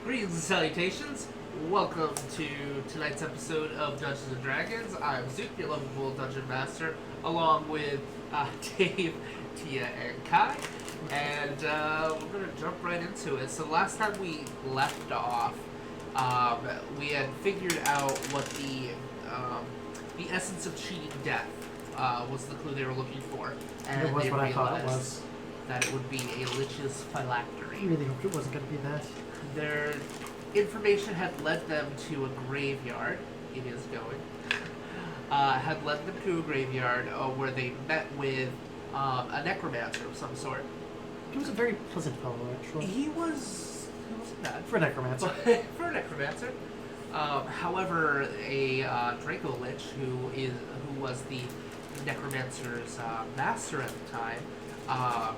Greetings and salutations. Welcome to tonight's episode of Dungeons and Dragons. I'm Zook, your lovable Dungeon Master, along with Dave, Tia, and Kai. And we're going to jump right into it. So last time we left off, we had figured out what the essence of cheating death was the clue they were looking for. And it was they what I realized thought it was. that it would be a lich's phylactery. I really hoped it wasn't going to be that. Their information had led them to a graveyard. It is going. Had led them to a graveyard where they met with a necromancer of some sort. He was a very pleasant fellow, actually. He wasn't bad. For a necromancer. For a necromancer. However, a Draco Lich, who was the necromancer's master at the time,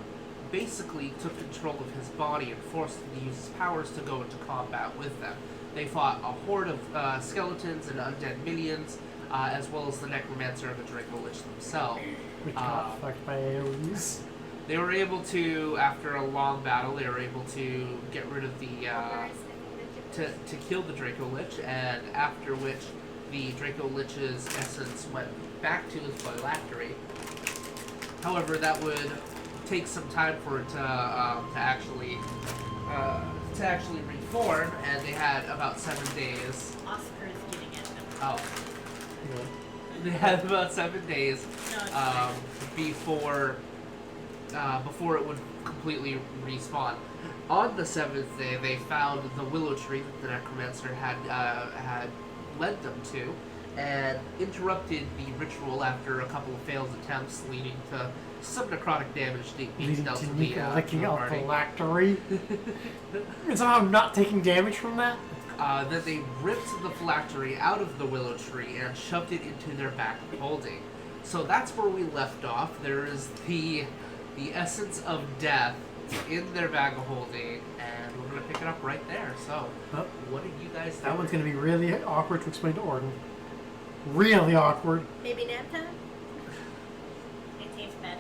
basically took control of his body and forced him to use his powers to go into combat with them. They fought a horde of skeletons and undead minions, as well as the necromancer and the Draco Lich themselves. Which got fucked by AoEs. They were able to, after a long battle, they were able to get rid of the, to kill the Draco Lich, and after which the Draco Lich's essence went back to his phylactery. However, that would take some time for it to actually reform, and they had about 7 days. Oscar is getting at them. Oh. Yeah. They had about 7 days No, before it would completely respawn. On the 7th day, they found the willow tree that the necromancer had led them to, and interrupted the ritual after a couple of failed attempts, leading to some necrotic damage being Leading dealt to to the Neeq licking out party. phylactery. And somehow not taking damage from that? Then they ripped the phylactery out of the willow tree and shoved it into their bag of holding. So that's where we left off. There is the essence of death in their bag of holding, and we're going to pick it up right there. So, what did you guys think? That one's going to be really awkward to explain to Orden. Really awkward. maybe nap time? It tastes bad.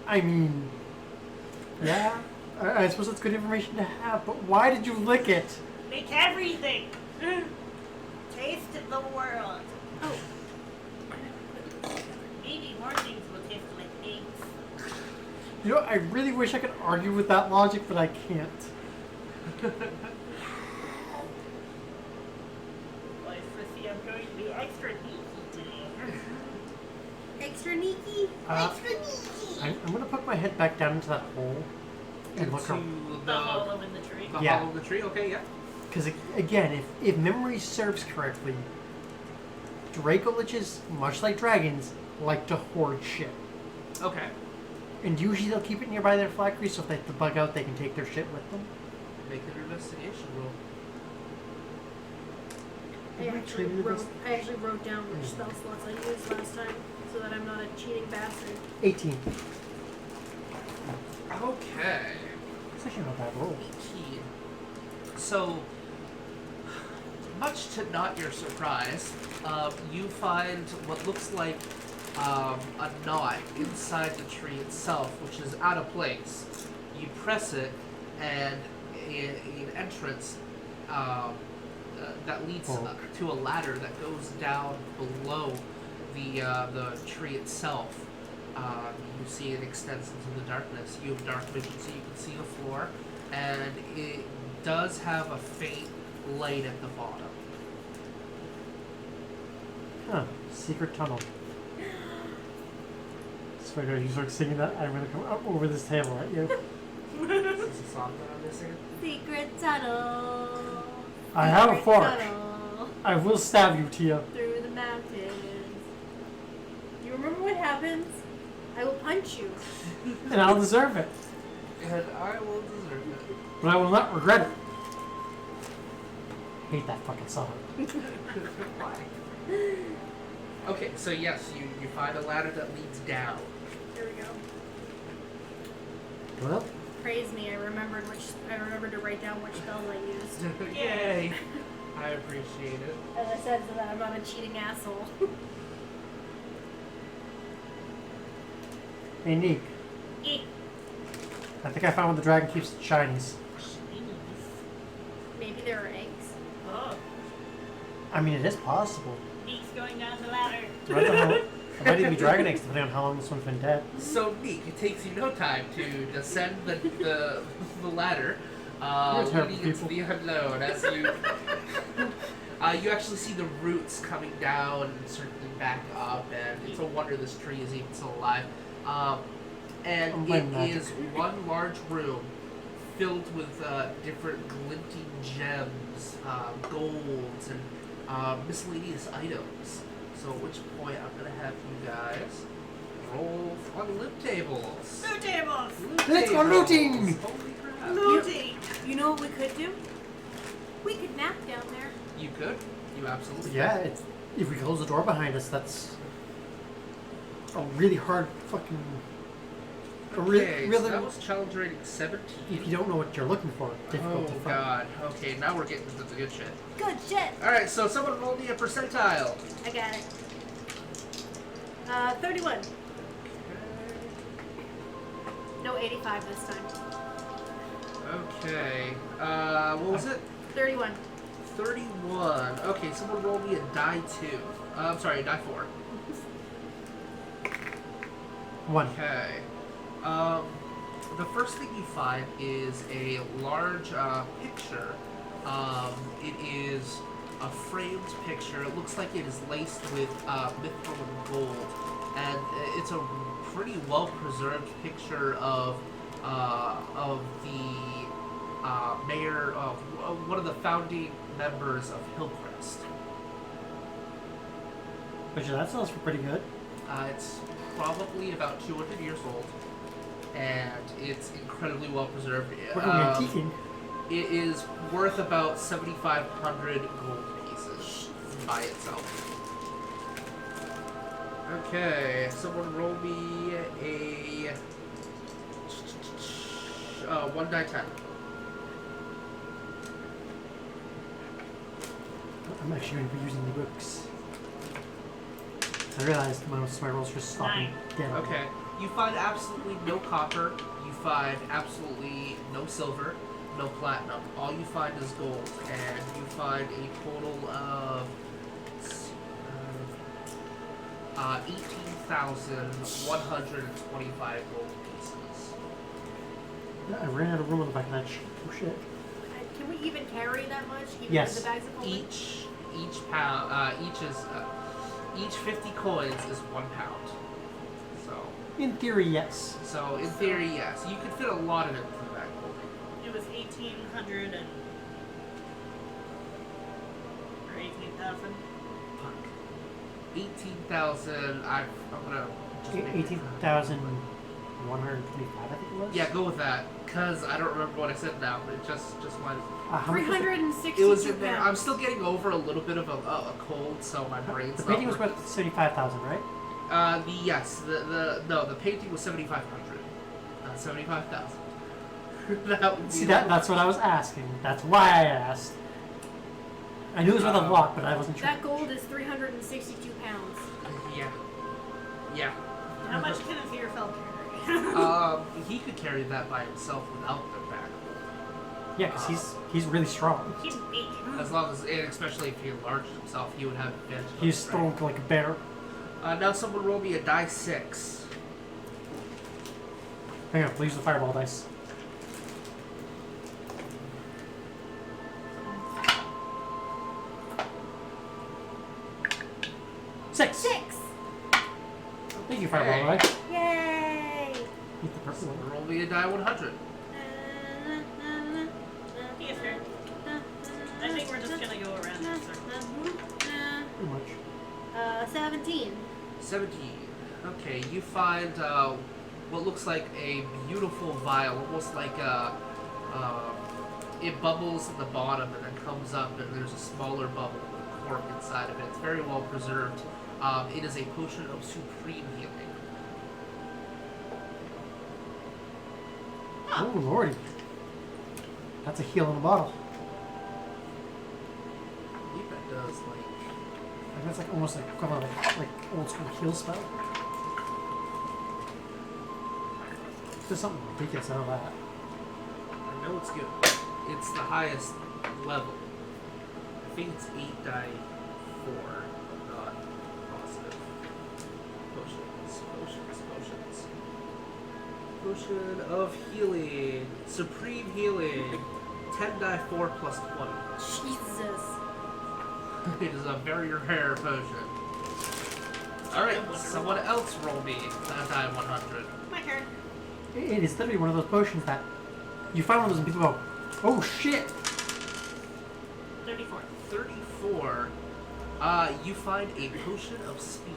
I mean, yeah, I suppose that's good information to have, but why did you lick it? Make everything! Taste the world. Oh. Maybe more things will taste like eggs. You know, I really wish I could argue with that logic, but I can't. Well, Sissy, I'm going to be extra sneaky today. Extra sneaky? Extra sneaky! I'm going to put my head back down into that hole and look up. The hollow in the tree. The Yeah. hollow of the tree? Okay, yeah. Because, again, if memory serves correctly, Draco Liches, much like dragons, like to hoard shit. Okay. And usually they'll keep it nearby their phylactery, so if they have to bug out, they can take their shit with them. Make an investigation roll. I actually wrote down which spell slots I used last time, so that I'm not a cheating bastard. 18. Okay. It's actually not a bad roll. 18. So, much to not your surprise, you find what looks like a knot inside the tree itself, which is out of place. You press it, and an entrance that leads to a ladder that goes down below the tree itself. You see it extends into the darkness. You have dark vision, so you can see the floor, and it does have a faint light at the bottom. Huh. Secret tunnel. So you start singing that, I'm going to come up over this table at you. Is this a song that I'm missing? Secret tunnel. I have a Secret fork. tunnel I will stab you, Tia. through the mountains. You remember what happens? I will punch you. And I'll deserve it. And I will deserve it. But I will not regret it. Hate that fucking song. Why? Okay, so yes, you find a ladder that leads down. There we go. Well, Praise me. I remembered to write down which spells I used. Yay! I appreciate it. As I said, so that I'm not a cheating asshole. hey, Neeq. Eek. I think I found where the dragon keeps its shinies. Maybe there are eggs. Oh, I mean, it is possible. Neek's going down the ladder. Right the hell, it might even be dragon eggs depending on how long this one's been dead. So Neeq, it takes you no time to descend the ladder, You're terrible leading into people. the unknown as you you actually see the roots coming down and circling back up, and it's a wonder this tree is even still alive. And I'm it blaming magic. is one large room filled with different glinting gems, golds, and miscellaneous items. So at which point I'm gonna have you guys roll on loot tables. Loot tables! Loot Let's go tables. looting! Holy crap! Looting! You know what we could do? We could nap down there. You could. You absolutely Yeah, if we close the door behind us, that's a really hard fucking. A could. really, Okay, really. so that was challenge rating 17. If you don't know what you're looking for, difficult Oh to find. god. Okay, now we're getting into the good shit. Good shit. Alright, so someone roll me a percentile. I got it. 31. No, 85 this time. Okay. What was it? 31. 31. Okay, someone roll me a die 2. I'm sorry, a die 4. 1. Okay. The first thing you find is a large picture. It is a framed picture. It looks like it is laced with mithril and gold, and it's a pretty well preserved picture of the mayor of one of the founding members of Hillcrest. But yeah, that sounds pretty good. It's probably about 200 years old, and it's incredibly well preserved. We're going antiquing. It is worth about 7,500 gold pieces by itself. Okay, someone roll me a 1 die 10. I'm actually going to be using the books. I realized most of my rolls just stopping dead. Okay, you find absolutely no copper. You find absolutely no silver, no platinum. All you find is gold, and you find a total of 18,125 gold pieces. I ran out of room on the back of that shit. Oh shit. Can we even carry that much? Even Yes. with the bags of holding? Each pound, each 50 coins is 1 pound. In theory, yes. So in theory, yes, you could fit a lot of it through that holding. It was 1,800 and... or 18,000. 18,000. I'm gonna just make it- 18,125, I think it was. Yeah, go with that, cause I don't remember what I said now. It just went. How much was it? 362 It was in there. I'm pounds. still getting over a little bit of a cold, so my brain's The not. painting was working. worth 75,000, right? The painting was 7,500, not 75,000. That would be See, that's what I was asking. That's why I asked. I knew it was worth a lot, but I wasn't sure. That gold is 362 pounds. Yeah. How much can a Fearfell carry? He could carry that by himself without the back. Yeah, because he's really strong. He's big. As long as, and especially if he enlarged himself, he would have advantage. on He's strength. strong like a bear. Now someone roll me a die 6. Hang on, please use the fireball dice. Six. Thank you, fireball Okay. dice. Yay! Eat the purple one. Roll me a die 100. Yes, sir. I think we're just gonna go around in circles. Pretty much. 17. 17. Okay, you find what looks like a beautiful vial, almost like it bubbles at the bottom and then comes up, and there's a smaller bubble with a cork inside of it. It's very well preserved. It is a potion of supreme healing. Oh lordy. That's a heal in a bottle. I believe that does like. I think that's like almost like equivalent of like old school heal spell. There's something ridiculous out of that. I know it's good. It's the highest level. I think it's 8 die 4, not positive. Potions. Potion of healing. Supreme healing. 10 die 4 plus 20. Jesus. It is a very rare potion. Alright, someone else roll me a die 100. My turn. It is literally one of those potions that you find one of those and people go, oh shit! 34. 34. You find a potion of speed.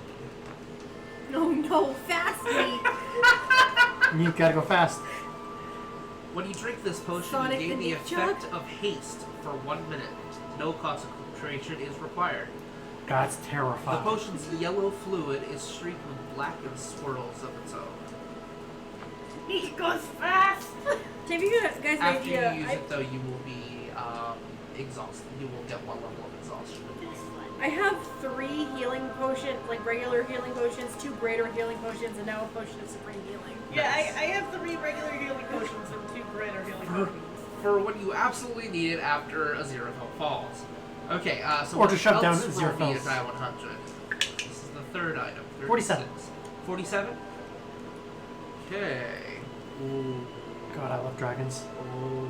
No, fast me. You gotta go fast. When you drink this potion, Sonic you gain the the Hedgehog? effect of haste for 1 minute. No concentration is required. That's The terrifying. potion's yellow fluid is streaked with blackened swirls of its own. He goes fast! To give you guys an After idea, you use it, though, you will be exhausted. You will get 1 level of exhaustion. I have 3 healing potions, like regular healing potions, 2 greater healing potions, and now a potion of supreme healing. Yeah, I have 3 regular healing potions and 2 greater healing potions. For when you absolutely need it after a Xerophil falls. Okay, so Or to what shut down else roll me a Xerophils. die 100. This is the third item. 47. 47? Okay. Ooh. God, I love dragons. Oh.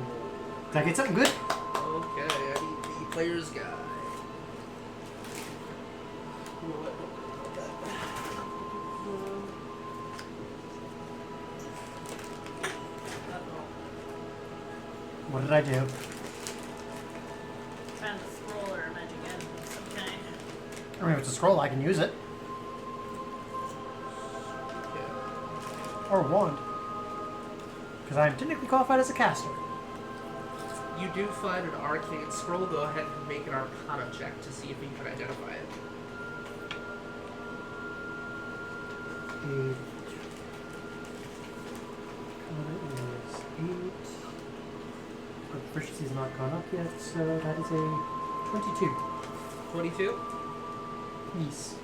Did I get something good? Okay, I need the player's guide. What did I do? Found a scroll or a magic end of some kind. I mean, if it's a scroll, I can use it. Or a wand. Because I am technically qualified as a caster. You do find an arcane scroll. Go ahead and make an arcana check to see if you can identify it. 8. Arcana is 8. But proficiency's not gone up yet, so that is a 22. 22? Yes.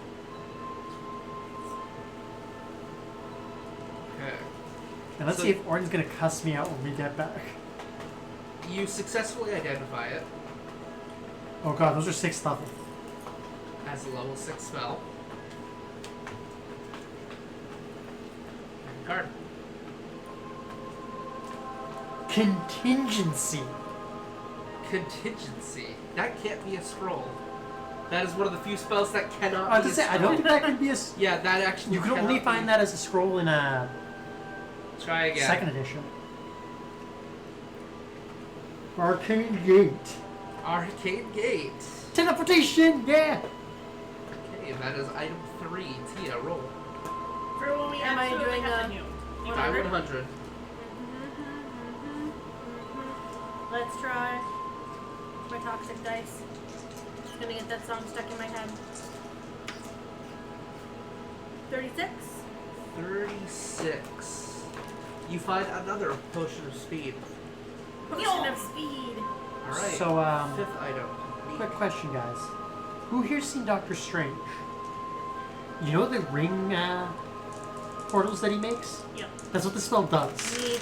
Okay. And let's So- see if Orton's gonna cuss me out when we get back. You successfully identify it Oh god, those are 6th level. as a level 6 spell. And card. Contingency. Contingency. That can't be a scroll. That is one of the few spells that cannot I was be gonna a say, I scroll. don't think that could be a. Yeah, that actually You can only cannot find be. that as a scroll in a Try again. 2nd edition. Arcane Gate. Arcade Gate. Teleportation, yeah! Okay, that is item 3. Tia, roll. For when we Am I absolutely doing have a- to do. Die 100. Let's try my toxic dice. Gonna get that song stuck in my head. 36. 36. You find another potion of speed. Potion of speed. Alright. So, 5th item. quick question, guys. Who here's seen Doctor Strange? You know the ring portals that he makes? Yep. That's what the spell does. Me.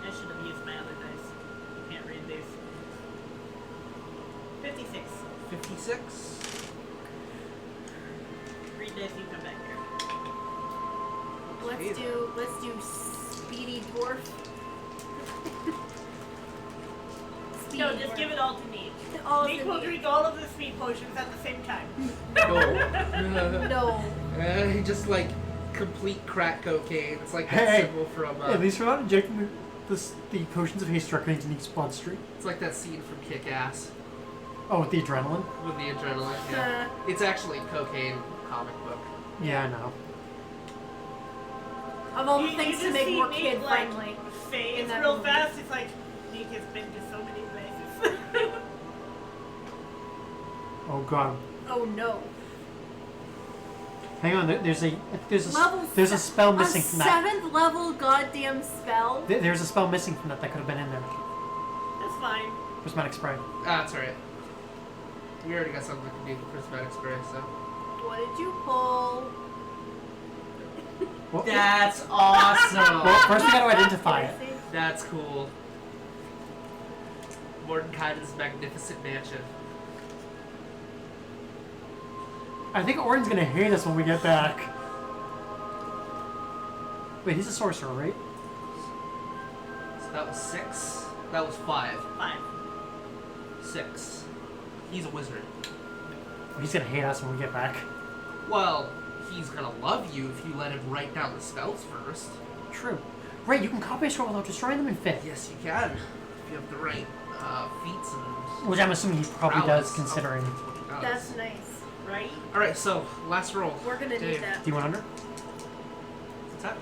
I should have used my other dice. Can't read these. 56. 56. Read dice, you come back here. Let's do speedy dwarf. Speedy No, just dwarf. give it all to Neeq. All of Neeq the will Neeq. drink all of the speed potions at the same time. No. No. He just like complete crack cocaine. It's like that Hey, symbol from. At least we're not injecting the potions of haste directly into Neek's bloodstream. It's like that scene from Kick-Ass Oh, with the adrenaline? with the adrenaline. Yeah. It's actually cocaine comic book. Yeah, I know. Of all the You things to just make see more Neeq, kid like, friendly. Phase in that real movie. fast. It's like Neeq has been to so many places. Oh god. Oh no. Hang on, there's a Level there's a spell missing a from that. 7th level goddamn spell. There's a spell missing from that could have been in there. That's fine. Prismatic spray. Ah, that's alright. We already got something to do for prismatic spray, so. What did you pull? Well, That's awesome. well, first we got to identify it. That's cool. Mordenkainen's magnificent mansion. I think Orin's gonna hate us when we get back. Wait, he's a sorcerer, right? So that was 6. That was 5. 5. 6. He's a wizard. He's gonna hate us when we get back. Well, he's gonna love you if you let him write down the spells first. True. Right, you can copy a scroll without destroying them in 5th. Yes, you can. If you have the right feats and... Which I'm assuming he probably prowess. does, considering. Oh, that's what he does. That's nice. Right? Alright, so, last roll. We're gonna Dave. need that. D100? What's that?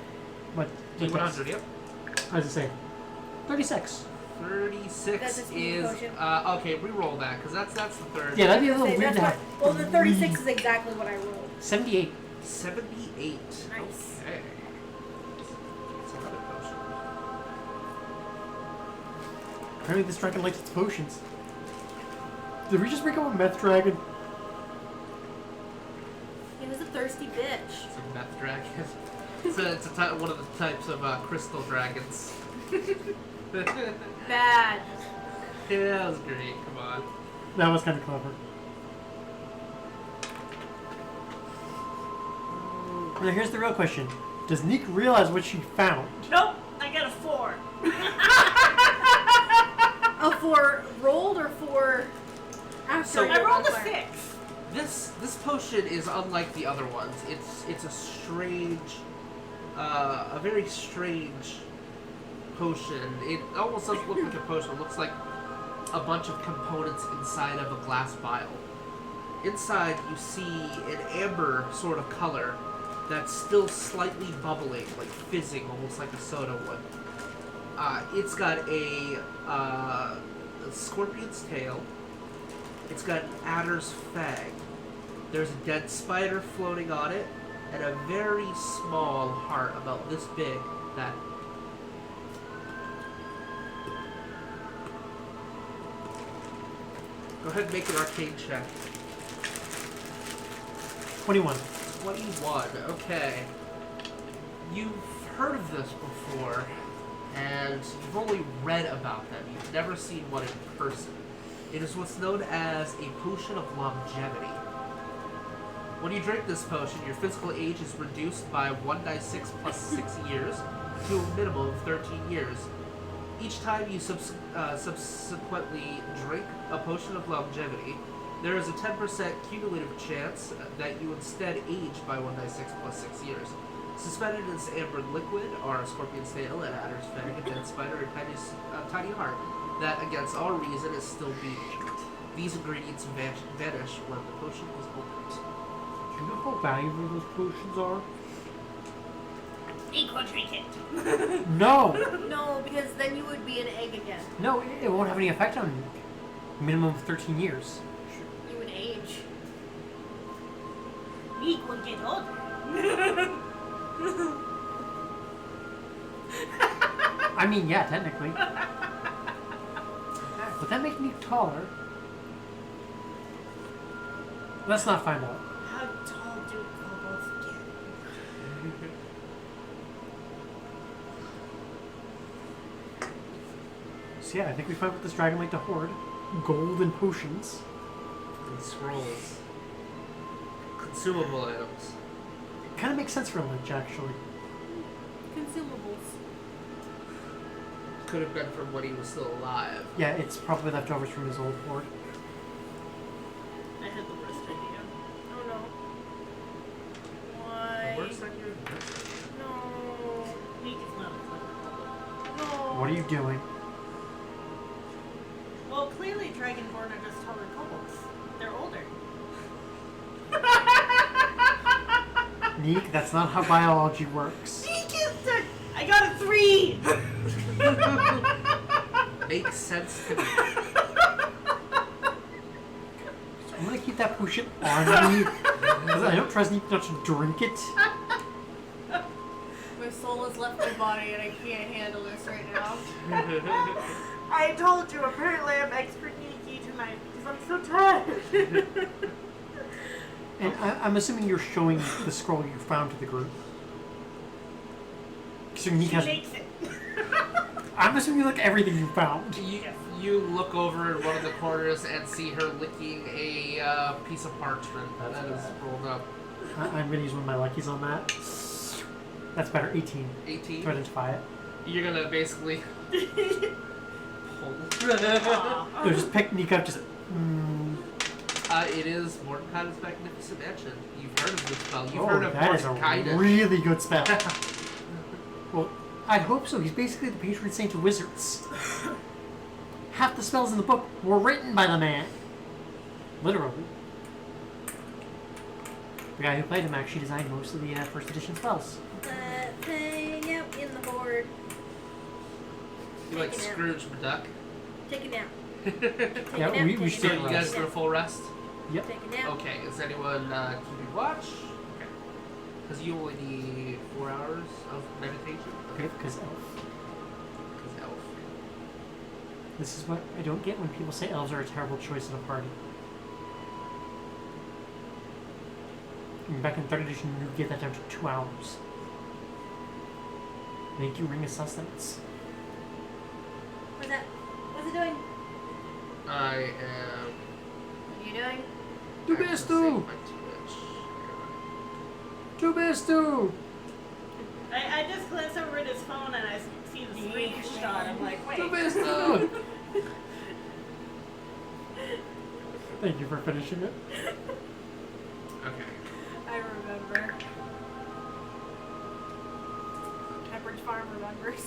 What? D100, yep. How does it say? 36. 36 That's a speed is... potion. Okay, re-roll that, because that's the third. Yeah, that'd be a little Okay, weird that's to what, have. well, the 36 is exactly what I rolled. 78. 78. Nice. Okay. It's another potion. Apparently this dragon likes its potions. Did we just break up a meth dragon? He was a thirsty bitch. It's a meth dragon. It's one of the types of Krystal dragons. Bad. Yeah, that was great. Come on. That was kind of clever. Now here's the real question. Does Neeq realize what she found? Nope. I got a 4. Oh, for rolled or for after? So- I rolled a fire? 6. This potion is unlike the other ones. It's a strange, a very strange potion. It almost doesn't look like a potion. It looks like a bunch of components inside of a glass vial. Inside, you see an amber sort of color that's still slightly bubbling, like fizzing, almost like a soda would. It's got a scorpion's tail. It's got an adder's fang. There's a dead spider floating on it, and a very small heart about this big that... Go ahead and make an arcane check. 21. 21, okay. You've heard of this before, and you've only read about them. You've never seen one in person. It is what's known as a potion of longevity. When you drink this potion, your physical age is reduced by 1d6 plus 6 years to a minimum of 13 years. Each time you subsequently drink a potion of longevity, there is a 10% cumulative chance that you instead age by 1d6 plus 6 years. Suspended in this amber liquid are a scorpion's tail, an adder's fang, a dead spider, and a tiny heart that, against all reason, is still beating. These ingredients vanish when the potion is opened. Do you know how valuable those potions are? Equal drink it. No! No, because then you would be an egg again. No, it won't have any effect on Neeq. Minimum of 13 years. You would age. Neeq will get older. I mean, yeah, technically. Would that make Neeq taller? Let's not find out. How tall do kobolds get? So yeah, I think we find what this dragon like to hoard. Gold and potions. And scrolls. Consumable items. Kind of makes sense for a lich, actually. Consumables. Could have been from when he was still alive. Yeah, it's probably leftovers from his old hoard. I had the worst idea. Oh no. The Why? worst idea? No. Neeq is not a clever kobold. No. What are you doing? Well, clearly Dragonborn are just taller kobolds. They're older. Neeq, that's not how biology works. Neeq is the... I got a 3! Makes sense to me. I'm gonna keep that potion on me. Because I don't trust Neeq not to drink it. My soul has left my body and I can't handle this right now. I told you, apparently I'm extra geeky tonight because I'm so tired. And I'm assuming you're showing the scroll you found to the group. assuming Neeq She has. makes it. I'm assuming you look everything you found. You look over in one of the corners and see her licking a piece of parchment that is rolled up. I'm gonna use one of my luckies on that. That's better. 18. 18. To identify it. You're gonna basically pull. No, just pick Neeq up. Just. It is Mordecai's Magnificent Mansion. You've heard of this spell. You've Oh, heard of that is a Mordecai. really good spell. Well, I'd hope so. He's basically the patron saint of wizards. Half the spells in the book were written by the man. Literally. The guy who played him actually designed most of the first edition spells. Hang out in the board. You like Take it out. Scrooge McDuck. Take a nap. Yeah, Take a nap, we take a should So take you a guys rest. get a full rest? Yep. Take a nap. Okay, is anyone keeping watch? Okay. Because you only need 4 hours of meditation? Okay, because elf. Because elf. This is what I don't get when people say elves are a terrible choice in a party. I mean, back in 3rd edition, you get that down to 2 hours. Make you ring a sustenance. What's that? What's it doing? I am... What are you doing? Tu I have bist to save du? my Twitch. Tu bist du? I just glance over at his phone and I see the screenshot. I'm like, Tu wait. bist du? Thank you for finishing it. Okay. I remember. Pepperidge Farm remembers.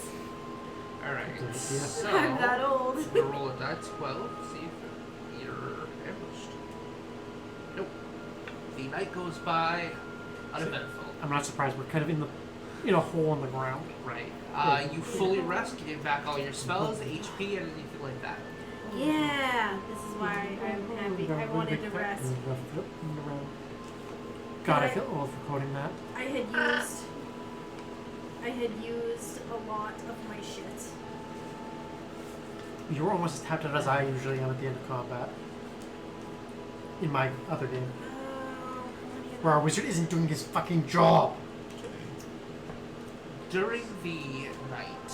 Alright, Yeah. so... I'm that old. I'm gonna roll a die 12, see if you're ambushed. Nope. The night goes by uneventful. I'm not surprised. We're kind of in a hole in the ground. Right. You fully rest, you get back all your spells, HP, and anything like that. Yeah, this is why I'm happy. I wanted to rest. God, I feel old for quoting that. I had used a lot of my shit. You were almost as tapped out as I usually am at the end of combat. In my other game. Where our wizard isn't doing his fucking job. During the night,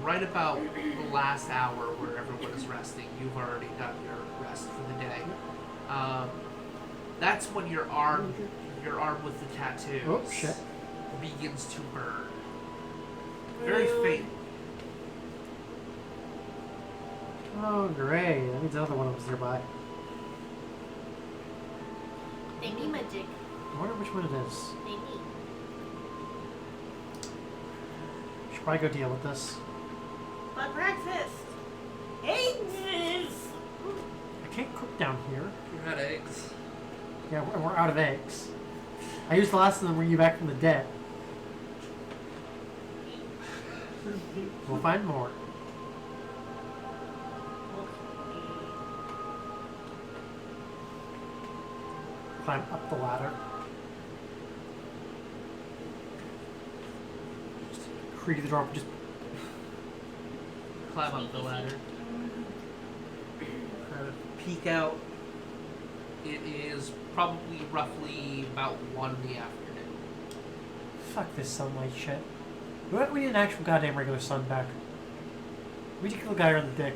right about the last hour where everyone is resting, you've already done your rest for the day. That's when your arm with the tattoos Oh, shit. begins to burn. Very faint. Oh, great. That means another one of us nearby. They need magic. I wonder which one it is. They need. Should probably go deal with this. But breakfast. Eggs. I can't cook down here. You had eggs. Yeah, we're out of eggs. I used the last of them to bring you back from the dead. We'll find more. Climb up the ladder. Just creak the door, just Climb up the ladder. Kind of peek out. It is probably roughly about 1 in the afternoon. fuck this sunlight shit. We need an actual goddamn regular sun back. We need to kill a guy on the dick.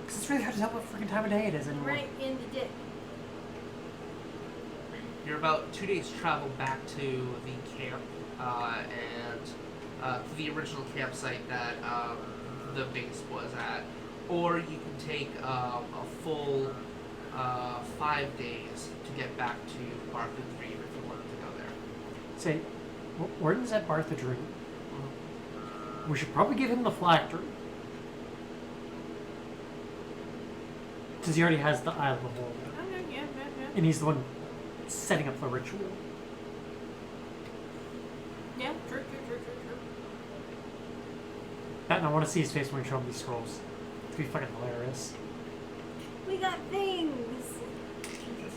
Because it's really hard to tell what freaking time of day it is anymore. Right in the dick. You're about 2 days travel back to the camp and to the original campsite that the base was at. Or you can take a full 5 days to get back to Bartha Dream if you wanted to go there. Say, Warden's at Bartha Dream. We should probably give him the phylactery. Because he already has the Eye of the Beholder. Okay, yeah. And he's the one setting up the ritual. Yeah, true. That, and I want to see his face when we show him these scrolls. It's gonna be fucking hilarious. We got things.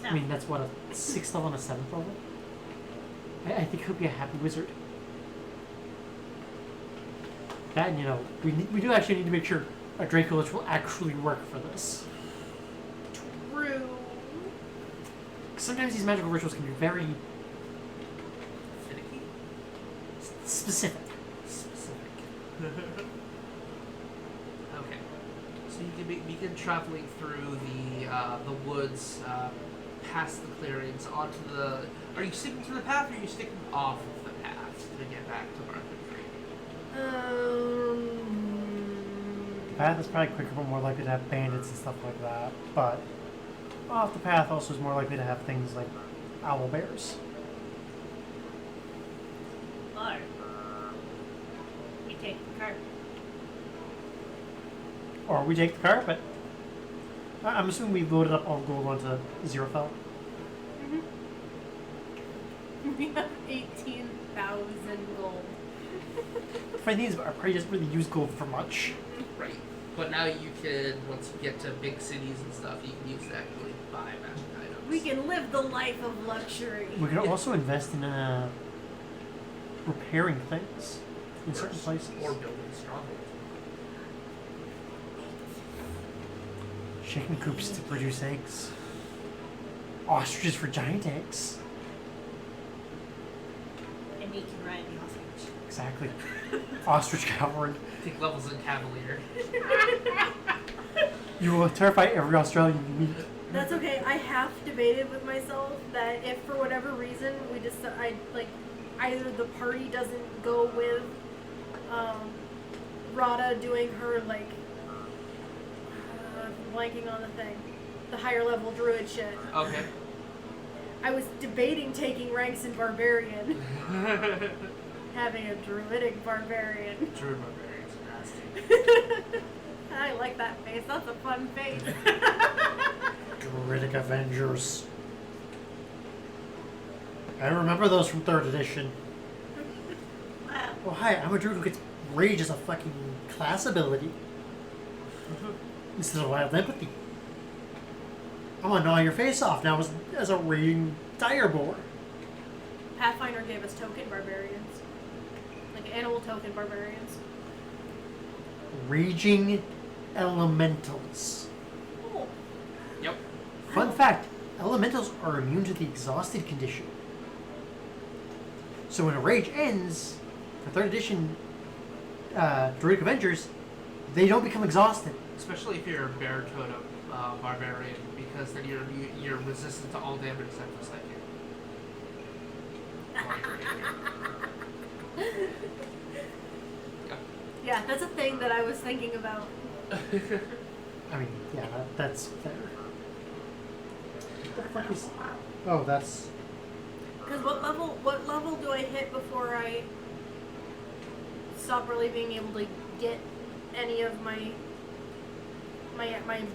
I mean, that's what, a 6th level and a 7th level? I think he'll be a happy wizard. That, and you know, we do actually need to make sure a Draco Lich will actually work for this. True. Sometimes these magical rituals can be very Specific. Specific. Okay. So you can begin traveling through the woods, past the clearings, onto the. Are you sticking to the path, or are you sticking off of the path to get back to Bartholomew? The path is probably quicker, but more likely to have bandits and stuff like that. But off the path also is more likely to have things like owl bears. Or we take the cart. Or we take the cart, but I'm assuming we loaded up all gold onto Zerofell. We have 18,000 gold. Funny thing is, our party doesn't really use gold for much. Right. But now you can, once you get to big cities and stuff, you can use that to buy magic items. We can live the life of luxury. We could also invest in repairing things in certain places. Or building strongholds. Chicken coops to produce eggs. Ostriches for giant eggs. And we can ride the ostrich. Exactly. Ostrich cavalry. Take levels in Cavalier. You will terrify every Australian you meet. That's okay. I half debated with myself that if for whatever reason we decide, like, either the party doesn't go with Rada doing her, like, blanking on the thing, the higher level druid shit. Okay. I was debating taking ranks in barbarian, having a druidic barbarian. Druid barbarians are nasty. I like that face. That's a fun face. Druidic Avengers. I remember those from 3rd edition. Oh, hi, I'm a druid who gets rage as a fucking class ability. Instead of wild empathy. I'm gonna gnaw your face off now as a raging direboar. Pathfinder gave us token barbarians, like animal token barbarians. Raging elementals. Oh. Yep. Fun fact, elementals are immune to the exhausted condition. So when a rage ends, for 3rd edition Druidic Avengers, they don't become exhausted. Especially if you're a bear totem barbarian, because then you're resistant to all damage except for psychic. Yeah, that's a thing that I was thinking about. I mean, yeah, that's fair. What the fuck is... Oh, that's... Because what level do I hit before I stop really being able to get any of my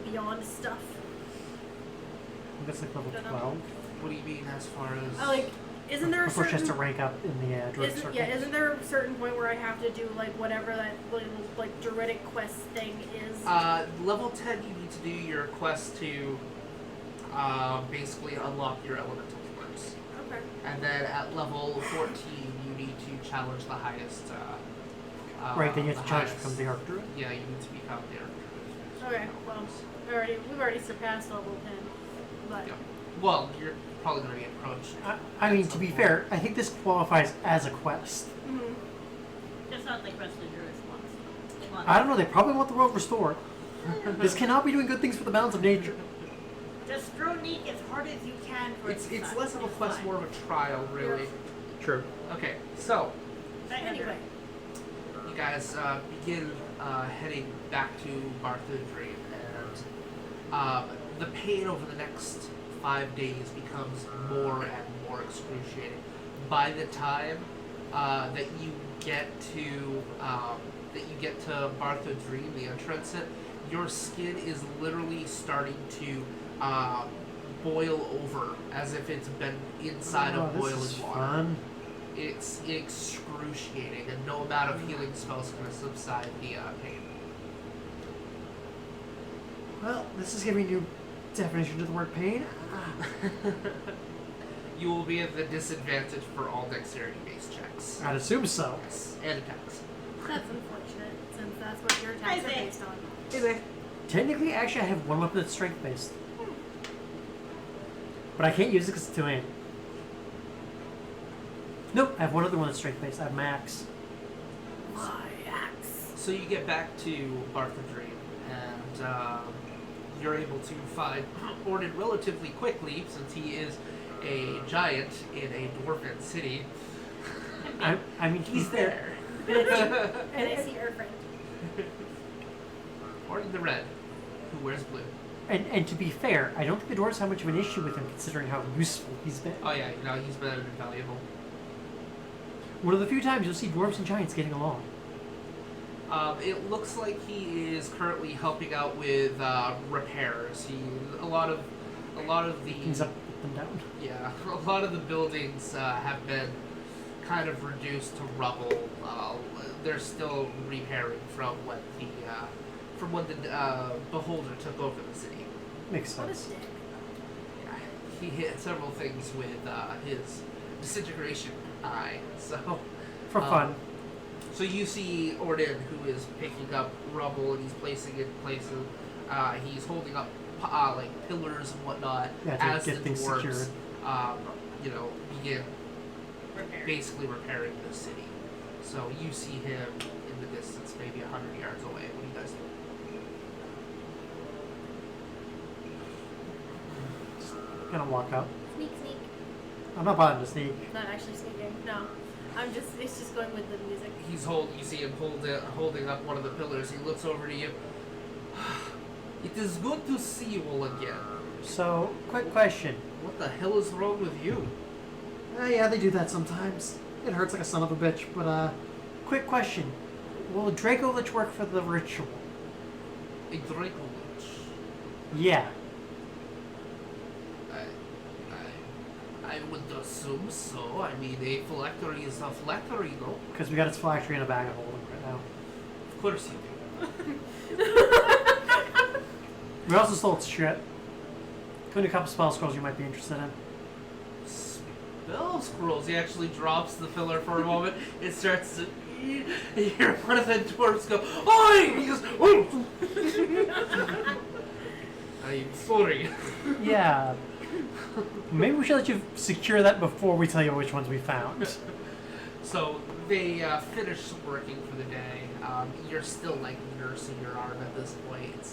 beyond stuff? That's like level Dunno. 12. What do you mean as far as... Isn't there a Before she has to certain... rank up in the Druidic Circle. isn't there a certain point where I have to do, like, whatever that, like druidic quest thing is? Level 10, you need to do your quest to basically unlock your elemental forms. Okay. And then at level 14, you need to challenge the highest. Right, then you have the to challenge to highest- become the Arc Druid. Yeah, you need to become the Arc Druid. Okay, well, we've already surpassed level 10, but... Yeah. Well, you're probably going to be approached. I mean, to be fair, I think this qualifies as a quest. Mhm. Just not like rest of the druids wants. They want I don't know, they probably want the world restored. This cannot be doing good things for the balance of nature. Just throw Neeq as hard as you can for It's its less of a quest, more of a trial, really. True. Okay, so Anyway. you guys begin heading back to Bartholomew, and the pain over the next 5 days becomes more and more excruciating. By the time that you get to Bartholomew, the entrance, your skin is literally starting to boil over as if it's been inside of boiling this is water. fun. It's excruciating, and no amount of healing spells can subside the pain. Well, this is giving you definition to the word pain. You will be at the disadvantage for all dexterity-based checks. I'd assume so. Yes, and attacks. That's unfortunate, since that's what your attacks are based on. Technically, actually, I have one weapon that's strength-based. But I can't use it because it's 2 hand. Nope, I have one other one that's strength-based. I have max. My axe. So you get back to Bartha Dream, and you're able to find Orden relatively quickly, since he is a giant in a dwarven city. I mean, he's there. And I see our friend. Orden the Red, who wears blue. And to be fair, I don't think the dwarves have much of an issue with him, considering how useful he's been. Oh yeah, he's been invaluable. One of the few times you'll see dwarves and giants getting along. It looks like he is currently helping out with repairs. A lot of the He's up and down. yeah, a lot of the buildings have been kind of reduced to rubble. They're still repairing from when the Beholder took over the city. Makes What a sense. dick. Yeah, he hit several things with his disintegration eye. So For fun. So you see Orden, who is picking up rubble and he's placing it in places. He's holding up like pillars and whatnot Yeah, to as get the things dwarves, secured. begin Repair. basically repairing the city. So you see him in the distance, maybe 100 yards away. What do you guys do? Gonna walk up. Sneak, sneak. I'm not bothering to sneak. Not actually sneaking. No. It's just going with the music. You see him holding up one of the pillars. He looks over to you. It is good to see you all again. So, quick question. What the hell is wrong with you? Yeah, they do that sometimes. It hurts like a son of a bitch, but quick question. Will Draco Lich work for the ritual? A Draco Lich. Yeah. I would assume so. I mean, a phylactery is a phylactery, no? Because we got its phylactery in a bag of holding right now. Of course you We also stole its shit. Including a couple spell scrolls you might be interested in. do. Spell scrolls. He actually drops the pillar for a moment. It starts to... You hear one of the dwarves go, "Oi!" He goes, "Oh!" I'm sorry. Yeah. Maybe we should let you secure that before we tell you which ones we found. So they finish working for the day. You're still like nursing your arm at this point.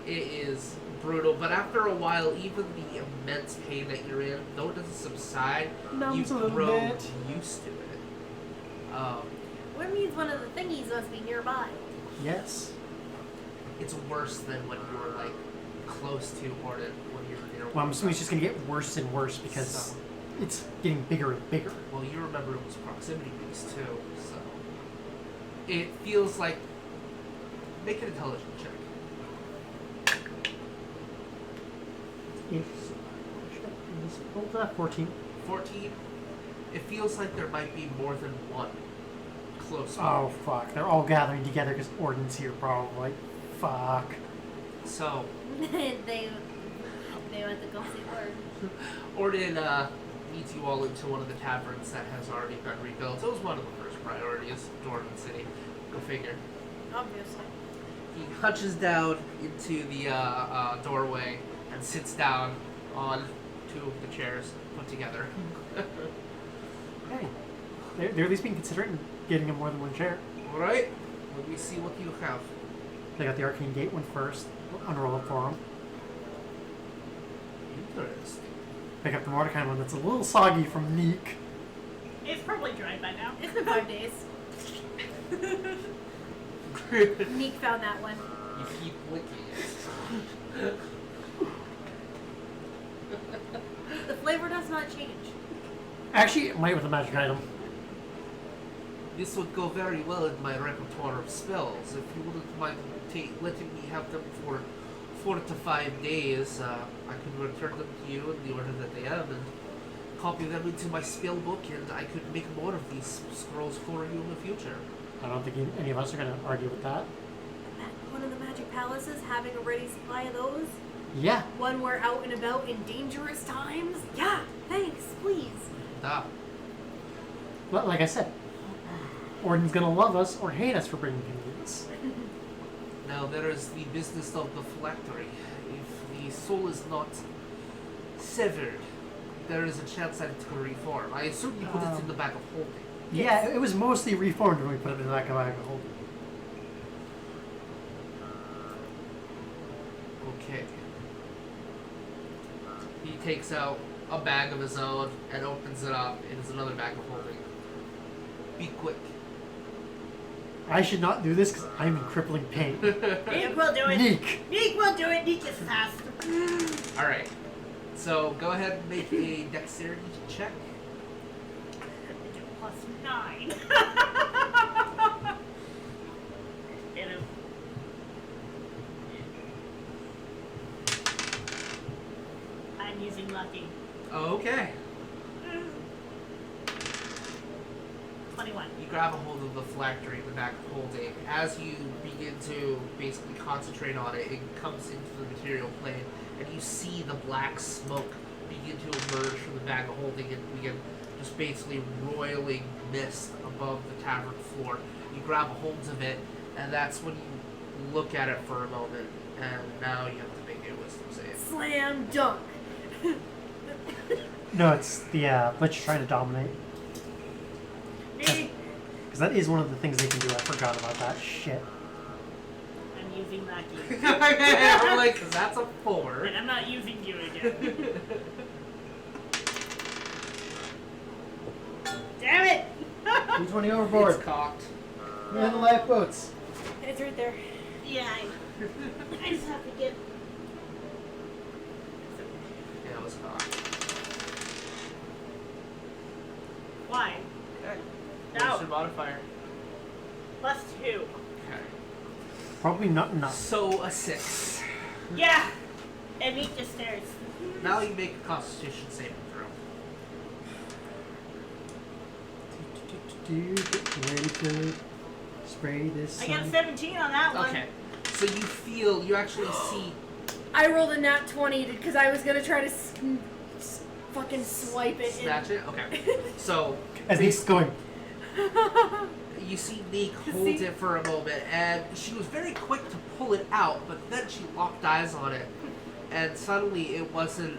It is brutal, but after a while, even the immense pain that you're in, though it doesn't subside, Numbs you a little grow bit. used to it. What means one of the thingies must be nearby? Yes. It's worse than when you were like close to Orden when you were near. Well, I'm assuming it's just going to get worse and worse because So- it's getting bigger and bigger. Well, you remember it was proximity based too, so it feels like. Make an intelligence check. What was that? 14. 14. It feels like there might be more than one close. Oh, fuck. They're all gathering together because Orden's here, probably. Fuck. So they went to go see Lord. Orden leads you all into one of the taverns that has already been rebuilt. It was one of the first priorities, Dwarven City. Go figure. Obviously. He hunches down into the doorway and sits down on two of the chairs put together. Hey. They're at least being considerate and getting him more than one chair. Alright, let me see what you have. They got the Arcane Gate one first. Unroll it for him. Interesting. Pick up the Mordecai one that's a little soggy from Neeq. It's probably dried by now. It's been 5 days. Neek found that one. You keep licking it. The flavor does not change. Actually, it might with a magic item. This would go very well in my repertoire of spells. If you wouldn't mind letting me have them for 4 to 5 days, I could return them to you in the order that they have and copy them into my spell book, and I could make more of these scrolls for you in the future. I don't think any of us are going to argue with that. At one of the magic palaces having a ready supply of those? Yeah. When we're out and about in dangerous times? Yeah, thanks, please. Ah, Like I said, Orden's going to love us or hate us for bringing him these. now there is the business of the phylactery. If the soul is not severed there is a chance that it's going to reform. I assume you put it in the bag of holding. Yeah, it was mostly reformed when we put it in the back of my hold. Okay. He takes out a bag of his own and opens it up. It is another bag of holding. Be quick. I should not do this because I'm in crippling pain. Neeq will do it. Neek! Neeq will do it. Neeq is fast. Alright. So go ahead and make a dexterity check. +9. Hit him. I'm using lucky. Okay. 21. You grab a hold of the phylactery in the back of holding. As you begin to basically concentrate on it, it comes into the material plane, and you see the black smoke begin to emerge from the bag of holding and begin just basically roiling mist above the tavern floor. You grab a hold of it, and that's when you look at it for a moment, and now you have to make a wisdom save. Slam dunk. No, it's the Lich trying to dominate. Me. Because that is one of the things they can do. I forgot about that shit. I'm using lucky. I'm like, 'cause that's a 4. And I'm not using you again. Damn it! D20 overboard. It's cocked. Man the lifeboats. It's right there. Yeah, I just have to get. Yeah, it was cocked. Why? Okay. No. What's your modifier? +2. Okay. Probably not enough. So a 6. Yeah! And Neeq just stares. Now you make a Constitution saving throw. Get ready to spray this. I got a sun. 17 on that one. Okay. So you actually see. I rolled a nat 20 because I was gonna try to fucking swipe it. Snatch it? Okay. So As Neek's going. you see Neeq holds it for a moment, and she was very quick to pull it out, but then she locked eyes on it, and suddenly it wasn't,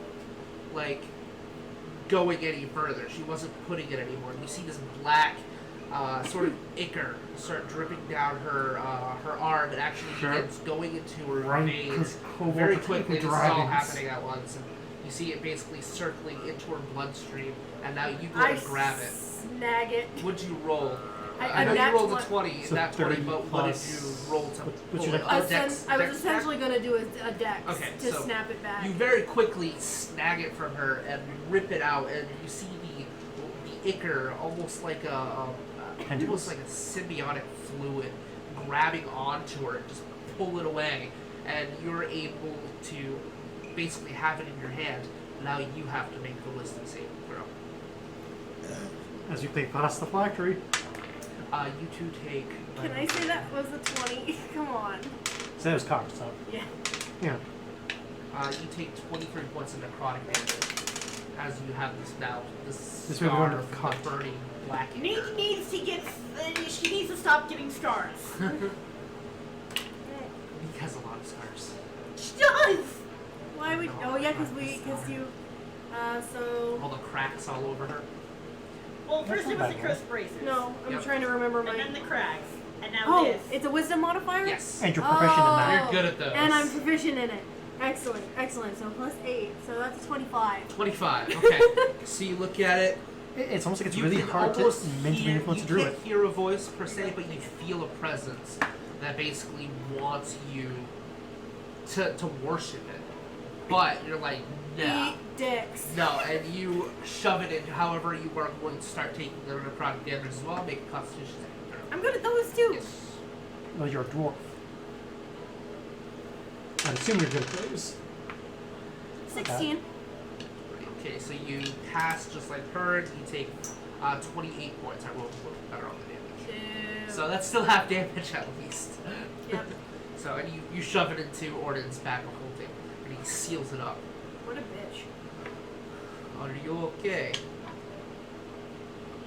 like, going any further. She wasn't putting it anymore. You see this black, sort of ichor start dripping down her her arm, and actually begins going into her Right, veins 'cause kobolds very are quickly. evil This is all dragons. happening at once, and you see it basically circling into her bloodstream, and now you go I and grab it. snag it. What'd you roll? I know nat you rolled a 20. 20, So that 20, 30 but what did plus- you roll to what's pull your it? dex? Oh, I was dex essentially check? gonna do a dex Okay, to so snap it back. You very quickly snag it from her and rip it out, and you see the ichor almost like almost like a symbiotic fluid grabbing onto her and just pull it away, and you're able to basically have it in your hand. Now you have to make the wisdom saving throw. As you play past the factory. You two take. Can I say that was a 20? Come on. So that was cocked, so. Yeah. Yeah. You take 23 points of necrotic damage as you have this now. This This way we're going scar to from cut. the burning black ichor. Neeq needs to get. She needs to stop getting scars. He has a lot of scars. She does. Why would? Oh yeah, because you. So All the cracks all over her. Well, first That's it not was the bad, crust braces. no, I'm Yep. trying to remember And my. then the cracks. And now Oh, this. it's a wisdom modifier. Yes. And you're proficient in that. You're good at those. And I'm proficient in it. Excellent, excellent. So +8, so that's a 25. 25. Okay. So you look at it. It's almost like it's You really can hard to almost mentally hear. influence a You druid. can't hear a voice per se, but you feel a presence that basically wants you to worship it. But you're like, no. Eat dicks. No, and you shove it in. However, you are going to start taking the necrotic damage as well. Make a Constitution saving throw. I'm good at those too. Yes. Well, you're a dwarf. I assume you're good at those. 16. Okay, so you pass just like her. And you take 28 points. I rolled a little better on the damage. Two. So that's still half damage at least. Yep. So, and you shove it into Orden's back of holding, and he seals it up. What a bitch. Are you okay?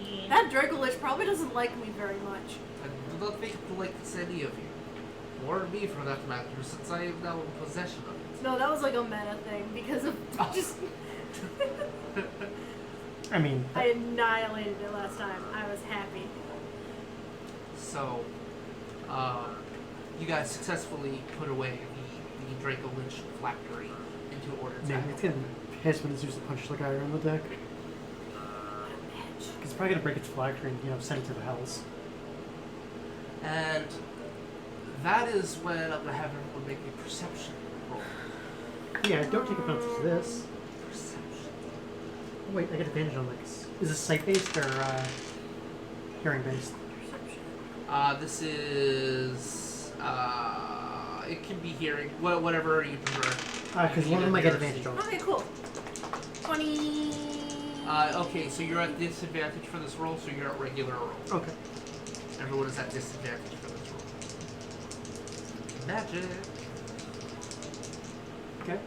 Yeah. That Dracolich probably doesn't like me very much. I do not think he likes any of you. Or me, for that matter, since I am now in possession of it. No, that was like a meta thing because of Oh. just I mean, I annihilated it last time. I was happy. So, you guys successfully put away the Draco Lynch phylactery into order. man, it's gonna be pissed when it starts to punch the guy around the deck. Because it's probably gonna break its phylactery and, send it to the hells. And that is when I'm gonna have everyone make a perception roll. Yeah, don't take offense to this. Perception. Oh, wait, I get advantage on this. Is this sight-based or hearing-based? This is it can be hearing, whatever you prefer. Because one of them I get advantage on. Okay, cool. 20. Okay, so you're at disadvantage for this roll, so you're at regular roll. Okay. Everyone is at disadvantage for this roll. Magic. Okay.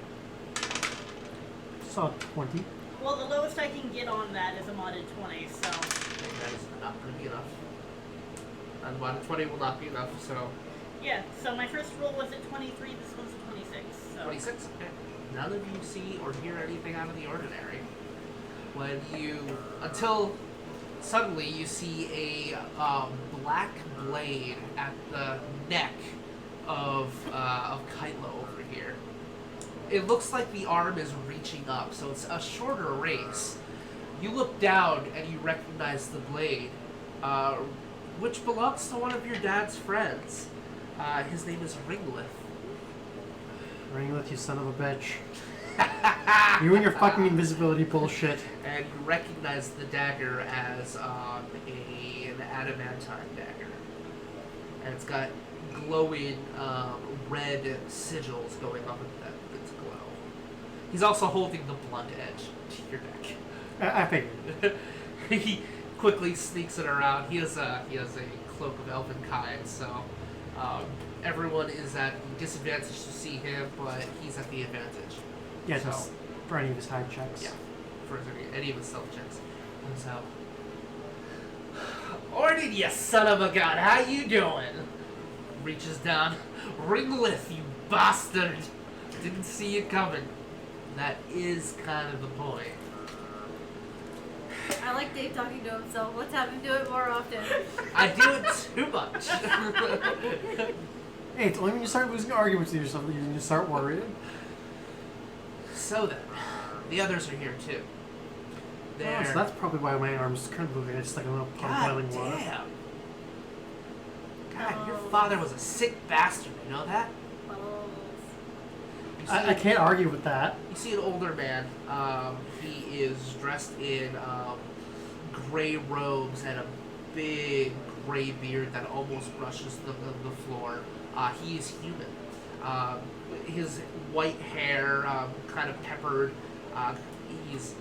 Saw 20. Well, the lowest I can get on that is a modded 20, so... Okay, that is not going to be enough. Unmodded 20 will not be enough, so... Yeah, so my first roll was at 23, this one's at 26, so... 26? Okay. None of you see or hear anything out of the ordinary. Until suddenly you see a black blade at the neck of Kaitla over here. It looks like the arm is reaching up, so it's a shorter race. You look down and you recognize the blade, which belongs to one of your dad's friends. His name is Ringlith. Ringlith, you son of a bitch. You and your fucking invisibility bullshit. And you recognize the dagger as an adamantine dagger. And it's got glowing red sigils going up with its glow. He's also holding the blunt edge to your neck. I figured. He quickly sneaks it around. He has a cloak of elven kind, so everyone is at disadvantage to see him, but he's at the advantage. Yeah, So- just for any of his hide checks. Yeah, for any of his stealth checks. And so, Ordin, you son of a gun, how you doing? Reaches down. Ringlith, you bastard! Didn't see you coming. That is kind of the point. I like Dave talking to himself. Let's have him do it more often. I do it too much. Hey, it's only when you start losing arguments with yourself that you start worrying. So then, the others are here too. Oh, so that's probably why my arm's kind of moving. It's like a little pot of God boiling water. damn. God, your father was a sick bastard. You know that? You see, I can't argue with that. You see an older man. He is dressed in gray robes and a big gray beard that almost brushes the floor. He is human. His white hair kind of peppered. He's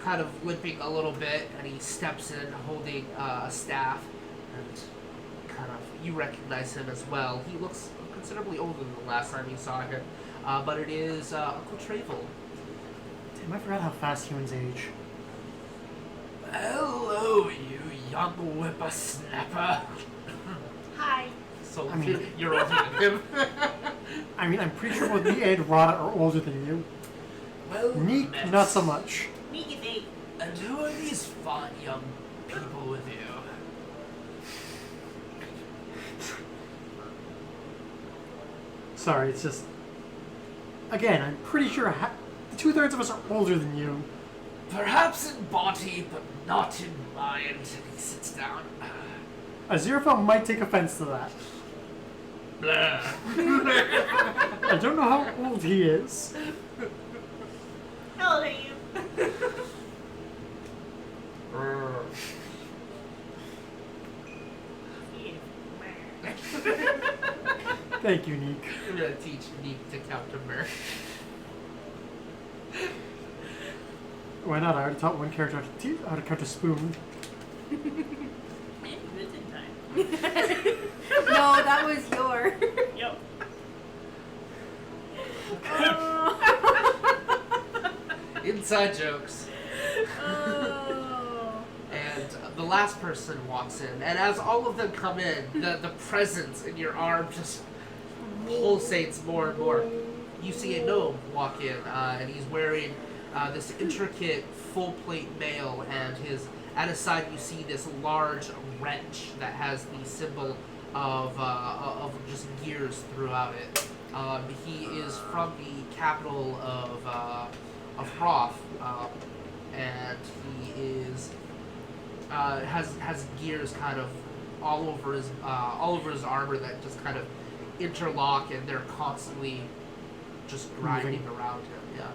kind of limping a little bit, and he steps in holding a staff, and kind of you recognize him as well. He looks considerably older than the last time you saw him, but it is Uncle Travel. Damn, I forgot how fast humans age. Hello, you young whippersnapper. Hi. So I mean- you're older than him. I mean, I'm pretty sure both me and Rada are older than you. Well, Neeq, met. not so much. Neeq is 8. And who are these fine young people with you? Sorry, it's just... Again, I'm pretty sure 2/3 of us are older than you. Perhaps in body, but not in mind. And he sits down. Aziraphale might take offense to that. Blah. I don't know how old he is. How old are you? Thank you, Neeq. I'm gonna teach Neeq to count to Mer. Why not? I already taught one character how to count a spoon. Man, good in time. No, that was your. Yep. Inside jokes. Oh. And the last person walks in, and as all of them come in, the presence in your arm just pulsates more and more. You see a gnome walk in, and he's wearing this intricate full plate mail, and at his side you see this large wrench that has the symbol of just gears throughout it. He is from the capital of Hroth, and he is has gears kind of all over his armor that just kind of interlock, and they're constantly just grinding around him. Yeah.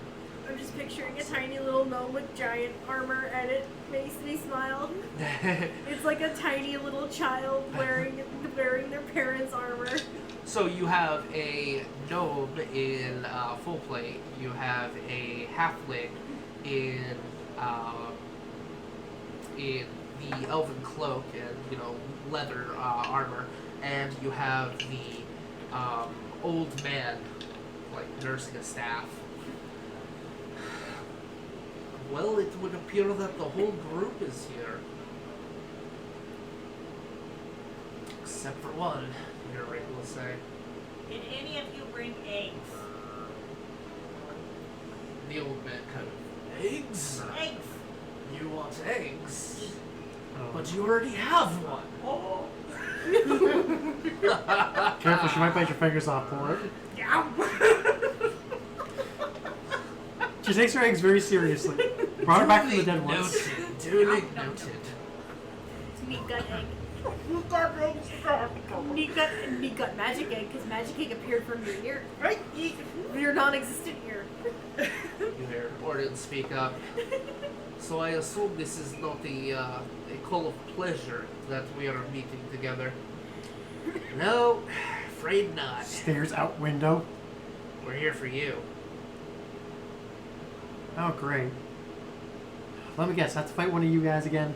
I'm just picturing a tiny little gnome with giant armor, and it makes me smile. It's like a tiny little child wearing their parents' armor. So you have a gnome in full plate. You have a halfling in the elven cloak and leather armor, and you have the old man like nursing a staff. Well, it would appear that the whole group is here. Except for one, your Rick will say. Did any of you bring eggs? The old man kind of, eggs? Eggs! You want eggs? But you already have one. Oh! Careful, she might bite your fingers off for it. Yeah. She takes her eggs very seriously. Brought her back from the dead ones. Duly noted. It's Neeq gut egg. Neeq gut magic egg, because magic egg appeared from your ear. Right? Your non-existent ear. You hear Orden speak up. So I assume this is not a call of pleasure that we are meeting together. No, afraid not. Stares out window. We're here for you. Oh, great. Let me guess, I have to fight one of you guys again?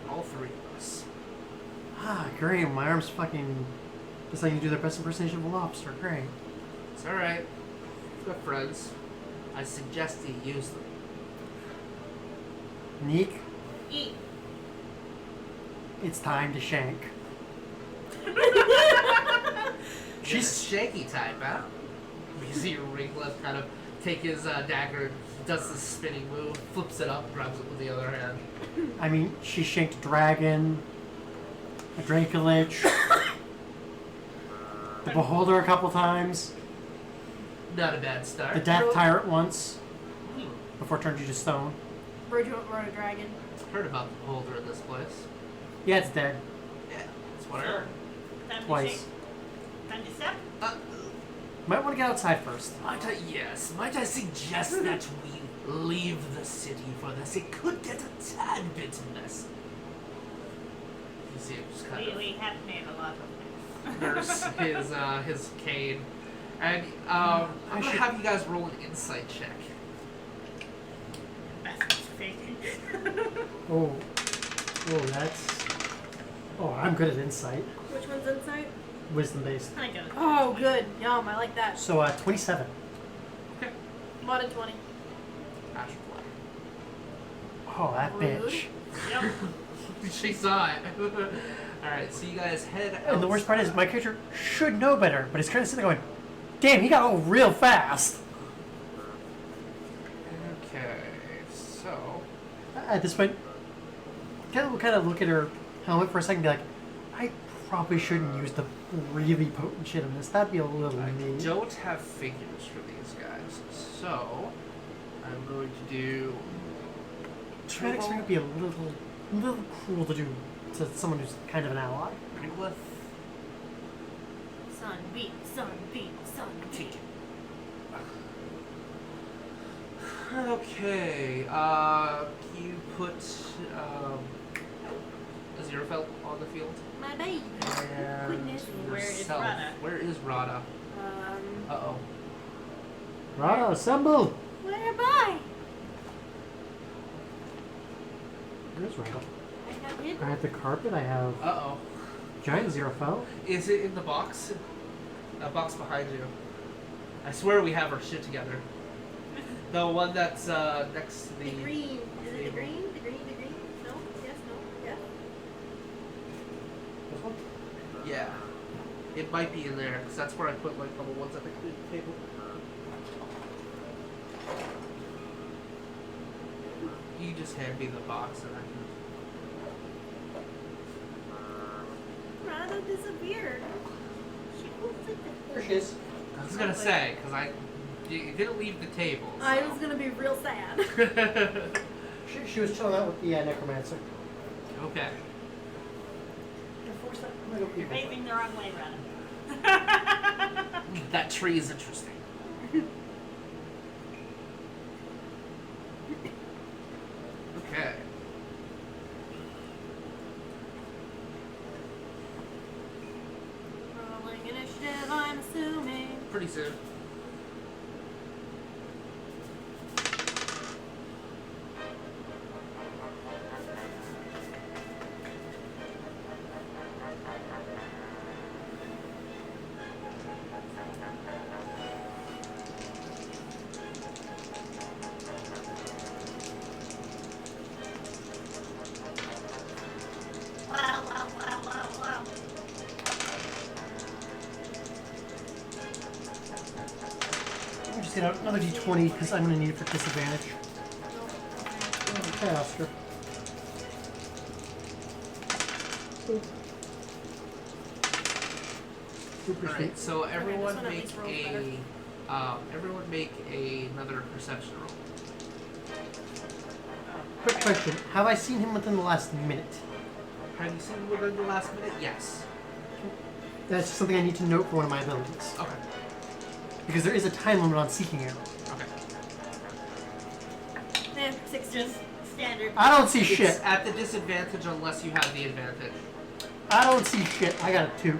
All three of us. Ah, great. My arm's fucking... Just like you do the best impersonation of a lobster. Great. It's alright. We've got friends. I suggest you use them. Neeq, Eat. it's time to shank. She's a shaky type, huh? You see Ringlet kind of take his dagger and does this spinning move, flips it up, grabs it with the other hand. I mean, she shanked a dragon, a Dracolich, the Beholder a couple times, Not a bad start. the Death Tyrant once, before it turned you to stone. Rode a dragon. Heard about the beholder in this place. Yeah, it's dead. Yeah, that's what I heard. Time Twice. to shake. Time to step. Might want to get outside first. Might I suggest that we leave the city for this? It could get a tad bit messy. You see him just kind We have made a lot of mess. of nurse his cane. And I'm going to have you guys roll an insight check. That's faking. Oh, that's... Oh, I'm good at insight. Which one's inside? Wisdom based. I don't. Oh, good. Yum, I like that. So, 27. Okay. Mod of 20. Astral fly. Oh, that Rude. bitch. Yep. She saw it. Alright, so you guys head out. And the worst part is, my character should know better, but he's kind of sitting there going, damn, he got old real fast. Okay, so. At this point, kind of look at her helmet for a second and be like, I probably shouldn't use the really potent shit on this. That'd be a little I mean. don't have figures for these guys, so I'm going to do. Traumatic would be a little cruel to do to someone who's kind of an ally. Ringlet. Sun beat, sun beat, sun beat. Okay, you put a zero felt on the field. My baby. And Goodness. Where is yourself. Rada? Where is Rada? Uh-oh. Rada, assemble! Where am I? Where's Rada? I got hidden. I have the carpet, I have Uh-oh. giant zero fell. Is it in the box? That box behind you. I swear we have our shit together. The one that's next to The green. Is it the green? The green? The green? No? Yes? No? Yes? This one? Yeah. It might be in there, because that's where I put like the ones at the table. You just hand me the box and I Rada disappeared. There she is. I was gonna say, because you didn't leave the table. So. I was gonna be real sad. She was chilling out with the necromancer. Okay. You're facing the wrong way, Rada. That tree is interesting. Okay. Rolling initiative, I'm assuming. Pretty soon. Let me just get out another d20 because I'm going to need it for disadvantage. Okay, Oscar. Alright, so everyone one at make least rolls better. everyone make another perception roll. Quick question. Have I seen him within the last minute? Have you seen him within the last minute? Yes. That's just something I need to note for one of my abilities. Okay. Because there is a time limit on Seeking Arrow. Okay. 16. Just standard. I don't see It's shit. at the disadvantage unless you have the advantage. I don't see shit. I got a 2.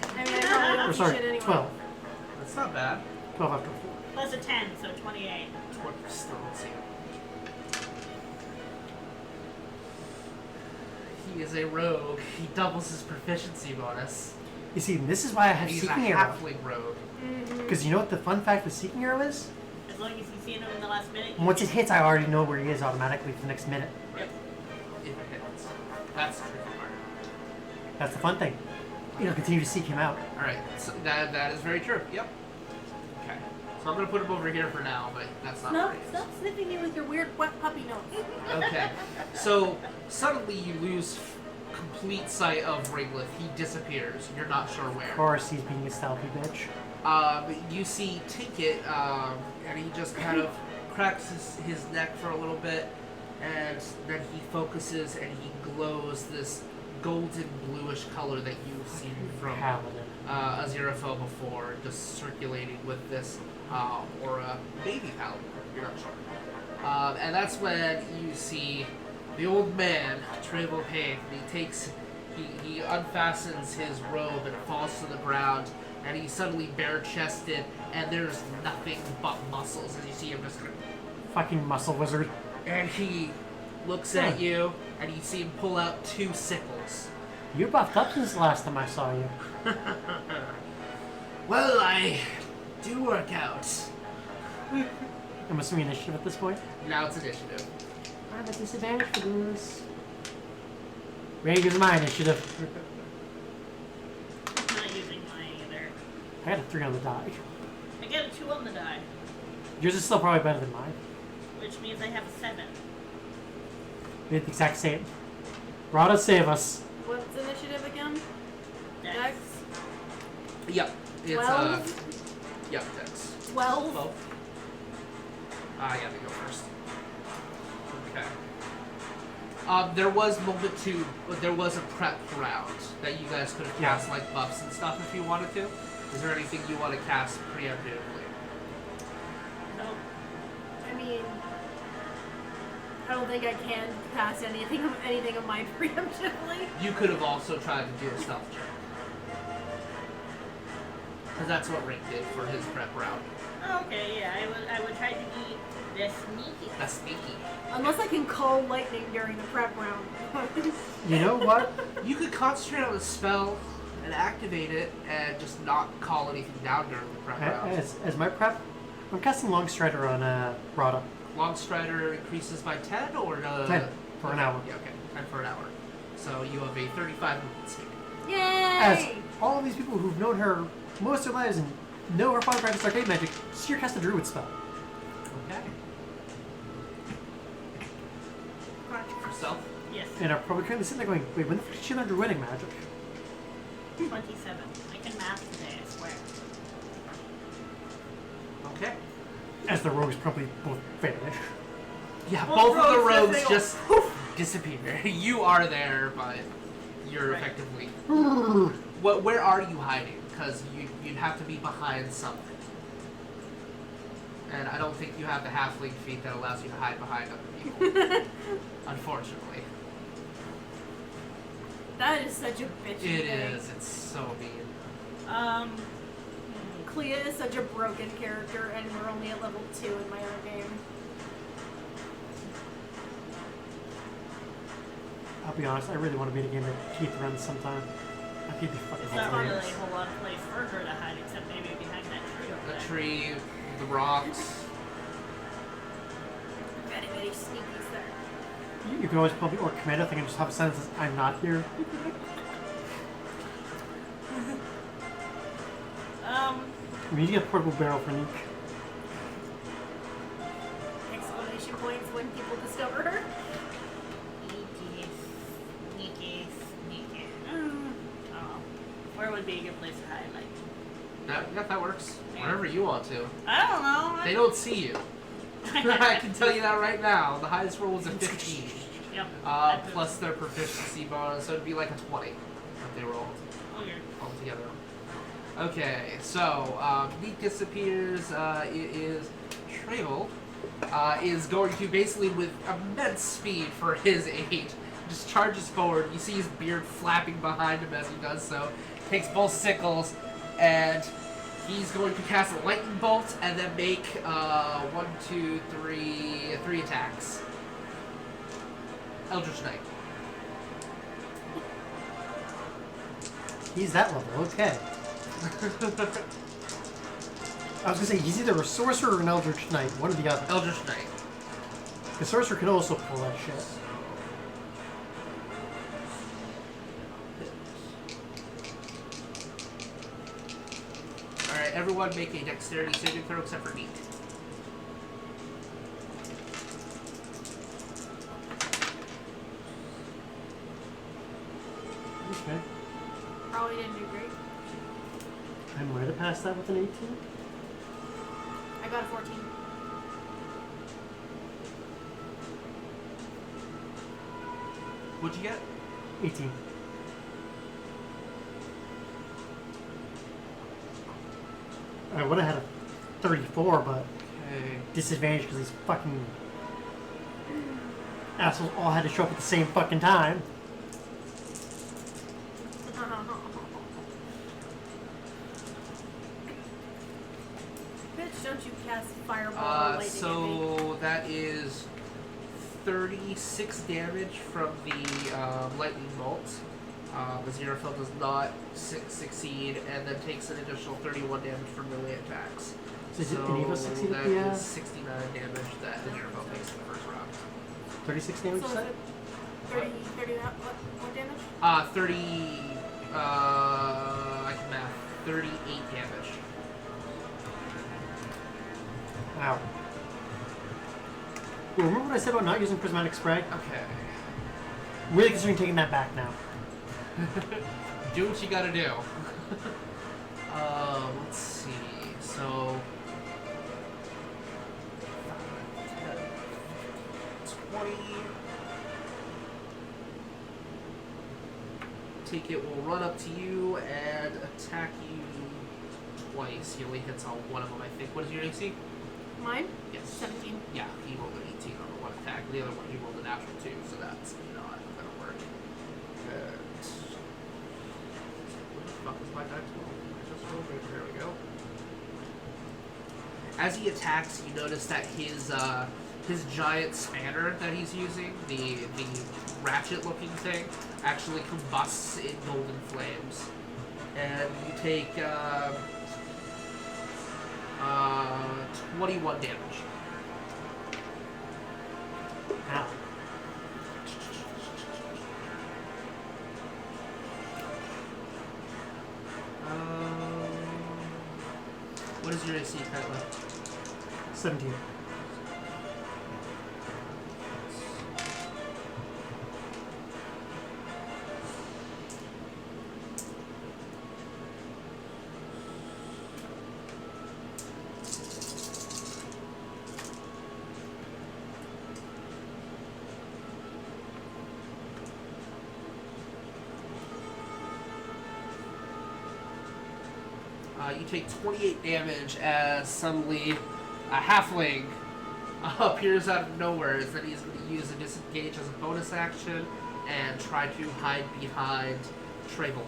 I mean, I probably don't Or see sorry, shit anyway. 12. That's not bad. 12 after 4. Plus a 10, so 28. Still don't see it. He is a rogue. He doubles his proficiency bonus. You see, this is why I have He's Seeking a Arrow. halfling rogue. Because you know what the fun fact with Seeking Arrow is? As long as you see him in the last minute. Once it hits, I already know where he is automatically for the next minute. Yep. If it hits. That's the tricky part. That's the fun thing. You know, continue to seek him out. Alright, so that is very true. Yep. Okay. So I'm gonna put him over here for now, but that's not Stop, where he is. stop sniffing me with your weird wet puppy nose. Okay. So suddenly you lose complete sight of Ringlet. He disappears. You're not sure Of where. course, he's being a stealthy bitch. You see Tinket, and he just kind of cracks his neck for a little bit, and then he focuses and he glows this golden bluish color that you've seen from Paladin. Aziraphale before, just circulating with this aura. Maybe Paladin, you're not sure. And that's when you see the old man, Trevo Payne. He unfastens his robe and falls to the ground, and he's suddenly bare-chested, and there's nothing but muscles as you see him just. Fucking muscle wizard. And he looks at you, and you see him pull out 2 sickles. You buffed up since the last time I saw you. Well, I do work out. I'm assuming initiative at this point. Now it's initiative. I have a disadvantage for this. Ready to use my initiative. I'm not using mine either. I got a 3 on the die. I get a 2 on the die, Yours is still probably better than mine. which means I have a 7. We did the exact same. Rada, save us. What's initiative again? Dex. Dex? Yep. It's 12? Yep, that's 12? 12. I gotta go first. Okay. There was a prep round that you guys could have cast like buffs and stuff if you wanted to. Is there anything you want to cast preemptively? Nope. I mean, I don't think I can pass anything of mine preemptively. You could have also tried to do a stealth check. Because that's what Rick did for his prep round. Okay, yeah, I would try to be the sneaky. That's sneaky. Unless I can call lightning during the prep round. You know what? You could concentrate on the spell and activate it and just not call anything down during the prep round. As my prep, I'm casting Long Strider on Rada. Long Strider increases by 10 or 10 for an hour. Yeah, okay. 10 for an hour. So you have a 35 movement speed. Yay! As all of these people who've known her most of their lives and know her father practiced arcade magic, see her cast a druid spell. Okay. Stealth. Yes. And are probably currently sitting there going, wait, when the fuck did she learn druidic magic? 27. I can math today, I swear. Okay. As the rogues probably both vanish. Yeah, Well, both of the rogues, rogues they go, just disappear. You are there, but you're Right. effectively. Where are you hiding? Because you'd have to be behind something. And I don't think you have the halfling feat that allows you to hide behind other people. Unfortunately. That is such a bitchy It thing. is. It's so mean. Clea is such a broken character, and we're only at level 2 in my other game. I'll be honest, I really want to beat a game that Keith runs sometime. I think it'd be fucking There's not hilarious. really a whole lot of place for her to hide except maybe behind that tree over The there. tree, the rocks. Very, very sneaky, sir. You can always probably or command a thing and just have a sentence that says, I'm not here. We need to get a portable barrel for Neeq. Exclamation points when people discover her. Sneaky. Oh. Where would be a good place to hide? Like, That works. Wherever you want to. I don't know. They don't see you. I can tell you that right now. The highest roll was a 15. Yep. Plus their proficiency bonus, so it'd be like a 20 if they rolled Okay. altogether. Okay, so Neeq disappears. It is Travel is going to basically with immense speed for his 8 just charges forward. You see his beard flapping behind him as he does so. Takes both sickles and he's going to cast a lightning bolt and then make 3 attacks. Eldritch Knight. He's that level, okay. I was gonna say, he's either a sorcerer or an Eldritch Knight, one or the other. Eldritch Knight. The sorcerer can also pull that shit. Alright, everyone make a dexterity saving throw except for Neeq. Okay. Probably didn't do great. I might have passed that with an 18. I got a 14. What'd you get? 18. I would have had a 34, but Okay. disadvantage because these fucking assholes all had to show up at the same fucking time. Bitch, don't you cast fireball or lightning at me. So that is 36 damage from the lightning bolt. The Xenophil does not succeed, and then takes an additional 31 damage from melee attacks. So did any of us succeed at that the, is 69 damage that the Xenophil takes in the first round. 36 damage, So you is said? it 30 what damage? 30, I can math, 38 damage. Wow. Well, remember what I said about not using prismatic spray? Okay. Really considering taking that back now. Do what you gotta do. Let's see. So 20. Ticket will run up to you and attack you twice. He only hits on one of them, I think. What is your AC? Mine? Yes. 17. Yeah, he rolled an 18 on the one attack. The other one, he rolled a natural 2, so that's not gonna work. And where the fuck is my dice roll? I just rolled it. There we go. As he attacks, you notice that his giant spanner that he's using, the ratchet-looking thing, actually combusts in golden flames, and you take 21 damage. Ow. What is your AC, Kaitla? 17. You take 28 damage as suddenly a halfling appears out of nowhere. Then he's going to use a disengage as a bonus action and try to hide behind Travel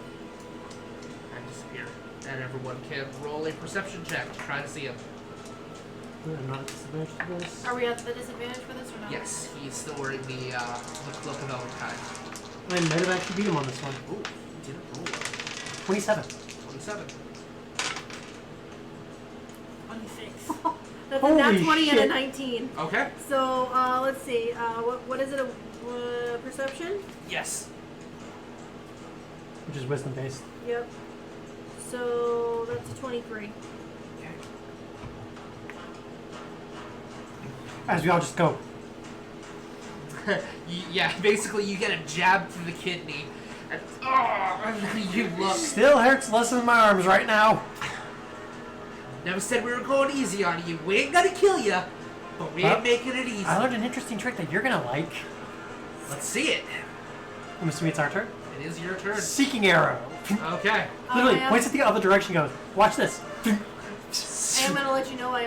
and disappear. And everyone can roll a perception check to try to see him. I'm not at disadvantage for this. Are we at the disadvantage for this or not? Yes, he's still wearing the Cloak of Elvenkind. I might have actually beat him on this one. Ooh, he didn't roll. 27. 27. 26. That's Holy a nat 20 and a shit. 19. Okay. So, let's see. What is it? Perception? Yes. Which is wisdom based. Yep. So, that's a 23. As we all just go. Yeah, basically you get a jab to the kidney, and you look. Still hurts less than my arms right now. Never said we were going easy on you. We ain't gonna kill you, but we ain't making it easy. I learned an interesting trick that you're gonna like. Let's see it. I'm assuming it's our turn. It is your turn. Seeking arrow. Okay. Literally, I points at the other direction goes, watch this. am gonna let you know I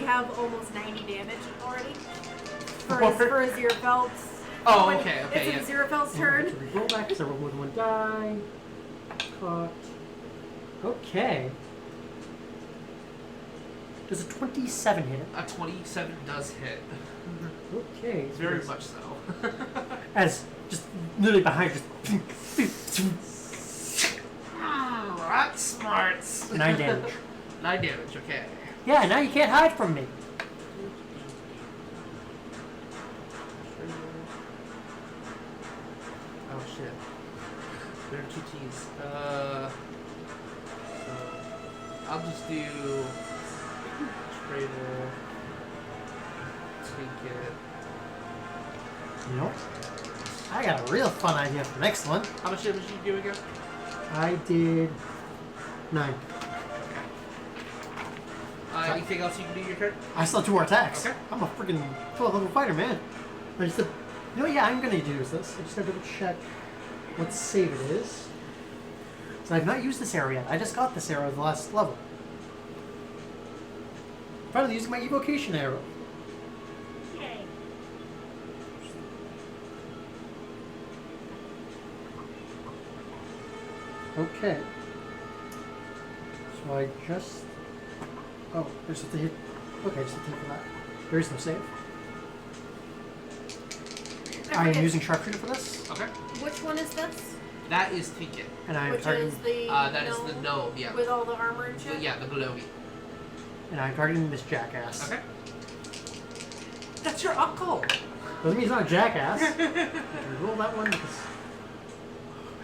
have almost 90 damage already. For a Zerfelt's. Oh, when okay, It's yeah. a Zerfelt's turn. Roll back because I rolled more than one die. Caught. Okay. Does a 27 hit? A 27 does hit. Okay. Very much so. As just literally behind, just That's smarts. 9 damage. 9 damage, okay. Yeah, now you can't hide from me. Oh shit. There are 2 T's. So I'll just do Travel, Trinket. You know, I got a real fun idea for the next one. How much damage did you do again? I did 9. Anything else you can do your turn? I still have 2 more attacks. Okay. I'm a freaking 12 level fighter, man. I just, you know what? Yeah, I'm gonna use this. I just gotta double check what save it is. So I've not used this arrow yet. I just got this arrow at the last level. Finally using my evocation arrow. Yay. Okay. So I just... Oh, there's something hit. Okay, just a hit for that. There is no save. I am using sharpshooter for this, Okay. Which one is this? That is Trinket. and I am Which targeting, is the That is the gnome, yeah. with all the armor and shit? Yeah, the glowy. and I'm targeting this jackass. Okay. That's your uncle. Doesn't mean he's not a jackass. I can roll that one because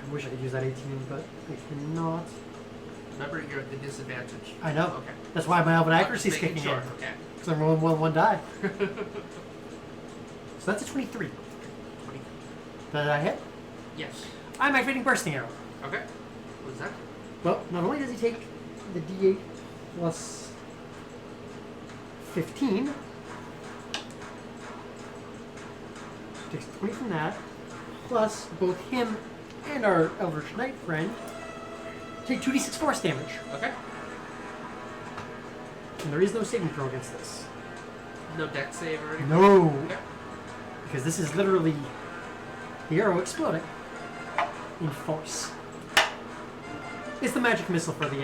I wish I could use that 18, but I cannot. Remember, you're at the disadvantage. I know. Okay. That's why my elven I'm accuracy is just making kicking sure. in. Okay. Because I'm rolling one die. So that's a 23. 20. Did I hit? Yes. I'm activating bursting arrow. Okay. What is that? Well, not only does he take the d8 plus 15, takes 20 from that, plus both him and our Eldritch Knight friend take 2d6 force damage. Okay. And there is no saving throw against this. No deck save or anything? No! Okay. Because this is literally the arrow exploding in force. It's the magic missile for the,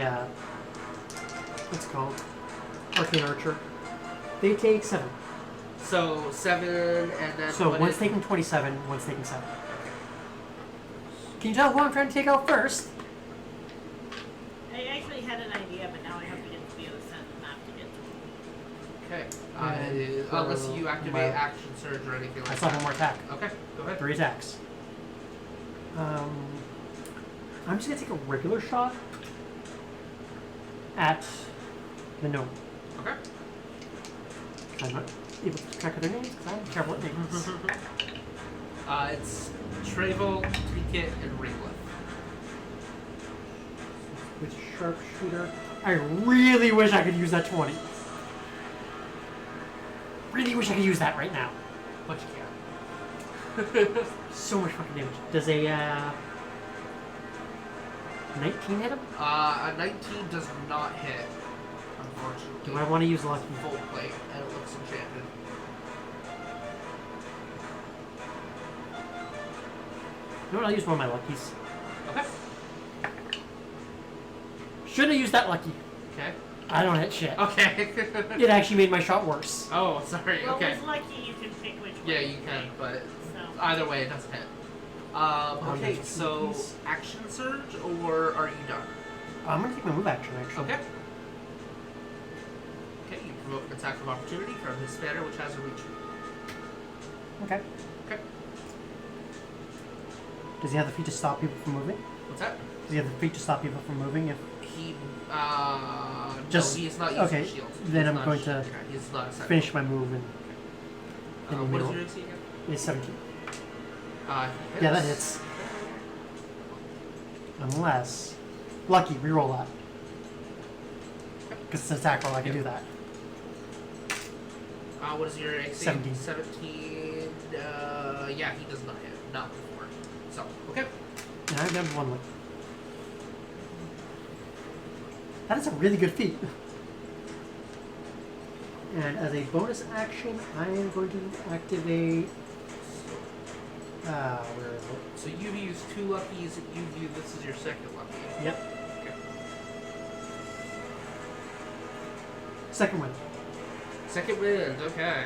what's it called? Arcane Archer. They take 7. So 7 and then. So what one's is- taking 27, one's taking 7. Can you tell who I'm trying to take out first? I actually had an idea, but now I have to get to the other side of the map to get to it. Okay. And It is, for unless you activate my- action surge or anything I like still have that. one more attack. Okay. Go ahead. 3 attacks. I'm just gonna take a regular shot at the gnome. Okay. I'm not able to track their names because I don't care what names. It's Travel, Trinket, and Ringlet. With sharpshooter, I really wish I could use that 20. Really wish I could use that right now. But you can. So much fucking damage. Does a 19 hit him? A 19 does not hit, unfortunately. Do I want to use lucky? Full plate, and it looks enchanted. You know what? I'll use one of my luckies. Okay. Shouldn't have used that lucky. Okay. I don't hit shit. Okay. It actually made my shot worse. Oh, sorry. Well, Okay. with lucky, you can pick which Yeah, way you can, take, but So. either way, it doesn't hit. Okay, that's so luckies. action surge, or are you done? I'm gonna take my move action actually. Okay. Okay, you provoke an attack of opportunity from his spanner, which has a reach. Okay. Okay. Does he have the feat to stop people from moving? What's that? Does he have the feat to stop people from moving if He, Just- no, he is not using okay, a shield. then He's I'm not going a- to yeah, he's not a sentinel. finish my move and in the What is middle? your AC again? It's 17. He Yeah, that hits. Unless lucky, reroll that. Because it's an attack roll, I can do that. What is your AC? 17. 17. Yeah, he does not hit. Not before. So, okay. And I've done one lucky. That is a really good feat. And as a bonus action, I am going to activate. Where is it? So you've used 2 luckies, and you view this as your second lucky. Yep. Okay. Second one. Second wind, okay.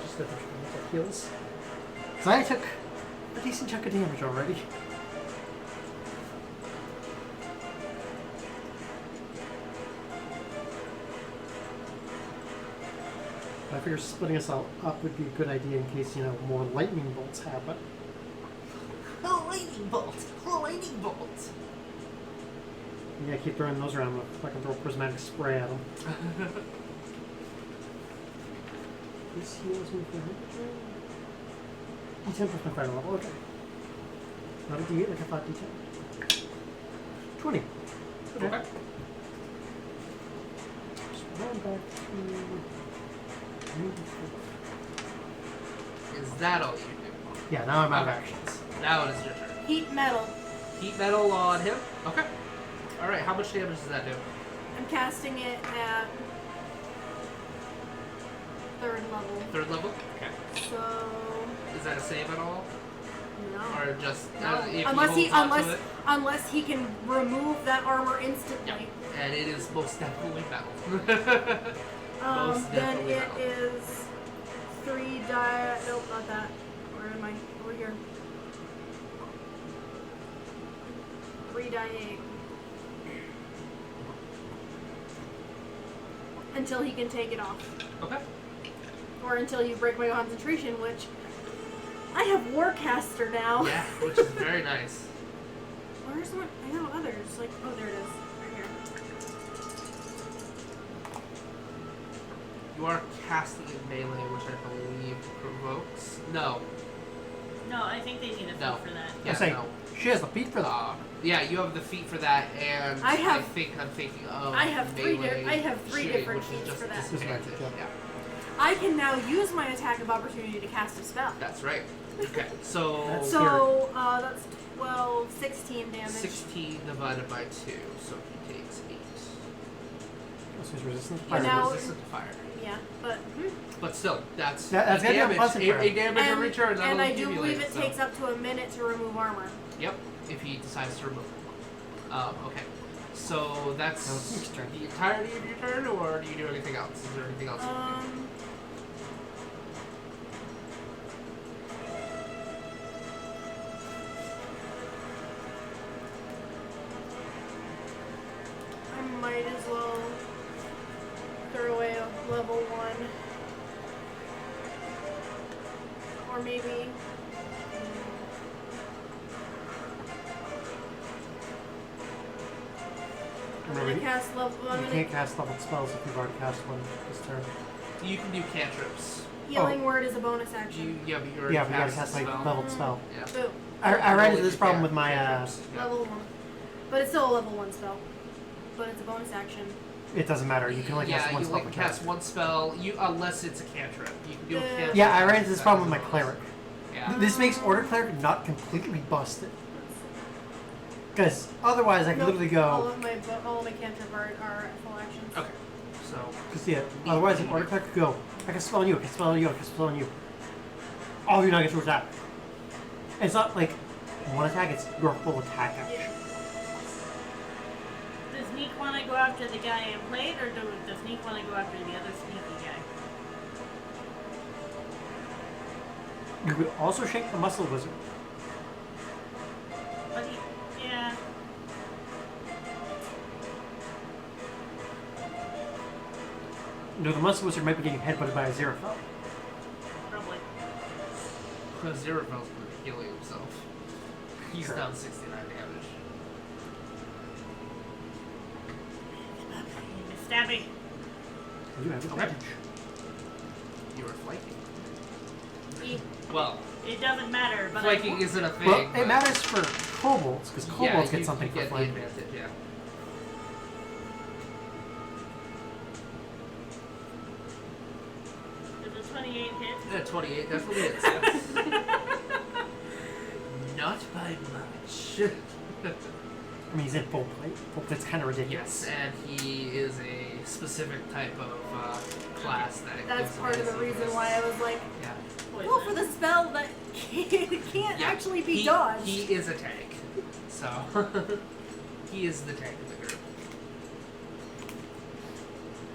Just that heals. So I took a decent chunk of damage already. I figure splitting us all up would be a good idea in case, you know, more lightning bolts happen. Oh, lightning bolt! Lightning bolt! Yeah, keep throwing those around if I can throw a prismatic spray at them. This heals me for 100. D10 plus my fire level, okay. Not a D8 like I thought D10. 20. Okay. Okay. Just roll back to... Is that all you do? Yeah, now I'm out of Okay. actions. Now it is your turn. Heat metal. Heat metal on him. Okay. Alright, how much damage does that do? I'm casting it at 3rd level. 3rd level? Okay. So Is that a save at all? no. Or just No. if Unless he he holds onto it? unless he can remove that armor instantly. Yep. And it is most definitely metal. Most Then definitely it metal. is 3 die. Nope, not that. Where am I? Over here. 3 die 8. Until he can take it off. Okay. Or until you break my concentration, which I have Warcaster now. Yeah, which is very nice. Where's one? I know others. Like, oh, there it is. Right here. You are casting in melee, which I believe provokes. No. No, I think they need a No. feat for that. Yeah, I say, no. she has the feat for that. Yeah, you have the feat for that, and I have- I'm thinking of I have three melee I have 3 shooting, different which is feats just for that. disadvantage. Disadvantage, Yeah, I can now use my attack of opportunity to cast a spell. that's right. Okay, so That's- So, that's 12, 16 damage. 16 divided by 2, so he takes 8. So he's resistant to You fire. know- Resistant to fire. Yeah, but But still, that's That's a gotta be on damage. plus and A fire. damage in return. and that'll I do believe accumulate, it so. takes up to a minute to remove armor. Yep, if he decides to remove it. Okay. So that's Now it's Neek's turn. the entirety of your turn, or do you do anything else? Is there anything else? I might as well throw away a level 1. Or maybe. I'm Remember, gonna cast level. I'm You gonna can't cast leveled spells if you've already cast one this turn. You can do cantrips. healing word is a bonus action. Yeah, but you already Yeah, but you gotta cast cast the like spell. leveled spell. Yeah. Boom. I ran into Only this do problem with my cantrips. Yeah. Level 1. But it's still a level 1 spell. But it's a bonus action. It doesn't matter. You can only cast yeah, one you spell can per turn. cast one spell. Unless it's a cantrip, you can do a Yeah. cantrip. Yeah, I ran into this problem with my cleric. Yeah. This makes Order Cleric not completely busted. Because otherwise I could literally All go... of my cantrip are full actions. Okay. So. Because yeah, otherwise an Order Cleric could go, I can spell on you, I can spell on you, I can spell on you. All of you not get to attack. And it's not like one attack, it's your full attack action. Does Neeq want to go after the guy in plate, or does Neeq want to go after the other sneaky guy? You could also shake the Muscle Wizard. But yeah. No, the Muscle Wizard might be getting headbutted by a Xerophil. Probably. Because Zerofel's going to heal himself. He's Sure. down 69 damage. Stabby. You have advantage. You are flanking. E- Well, It doesn't matter, but flanking isn't a thing. Well, but it matters for kobolds, because kobolds get something you for get the flanking. advantage, yeah. Does a 28 hit? 28 definitely hits, yes. Not by much. I mean, he's in full plate. Full plate's kind of ridiculous. Yes, and he is a specific type of class that That's gives part of the him reason this- why I was like, Yeah. well, for the spell that can't Yeah, actually be he, dodged. He is a tank. So, he is the tank of the group.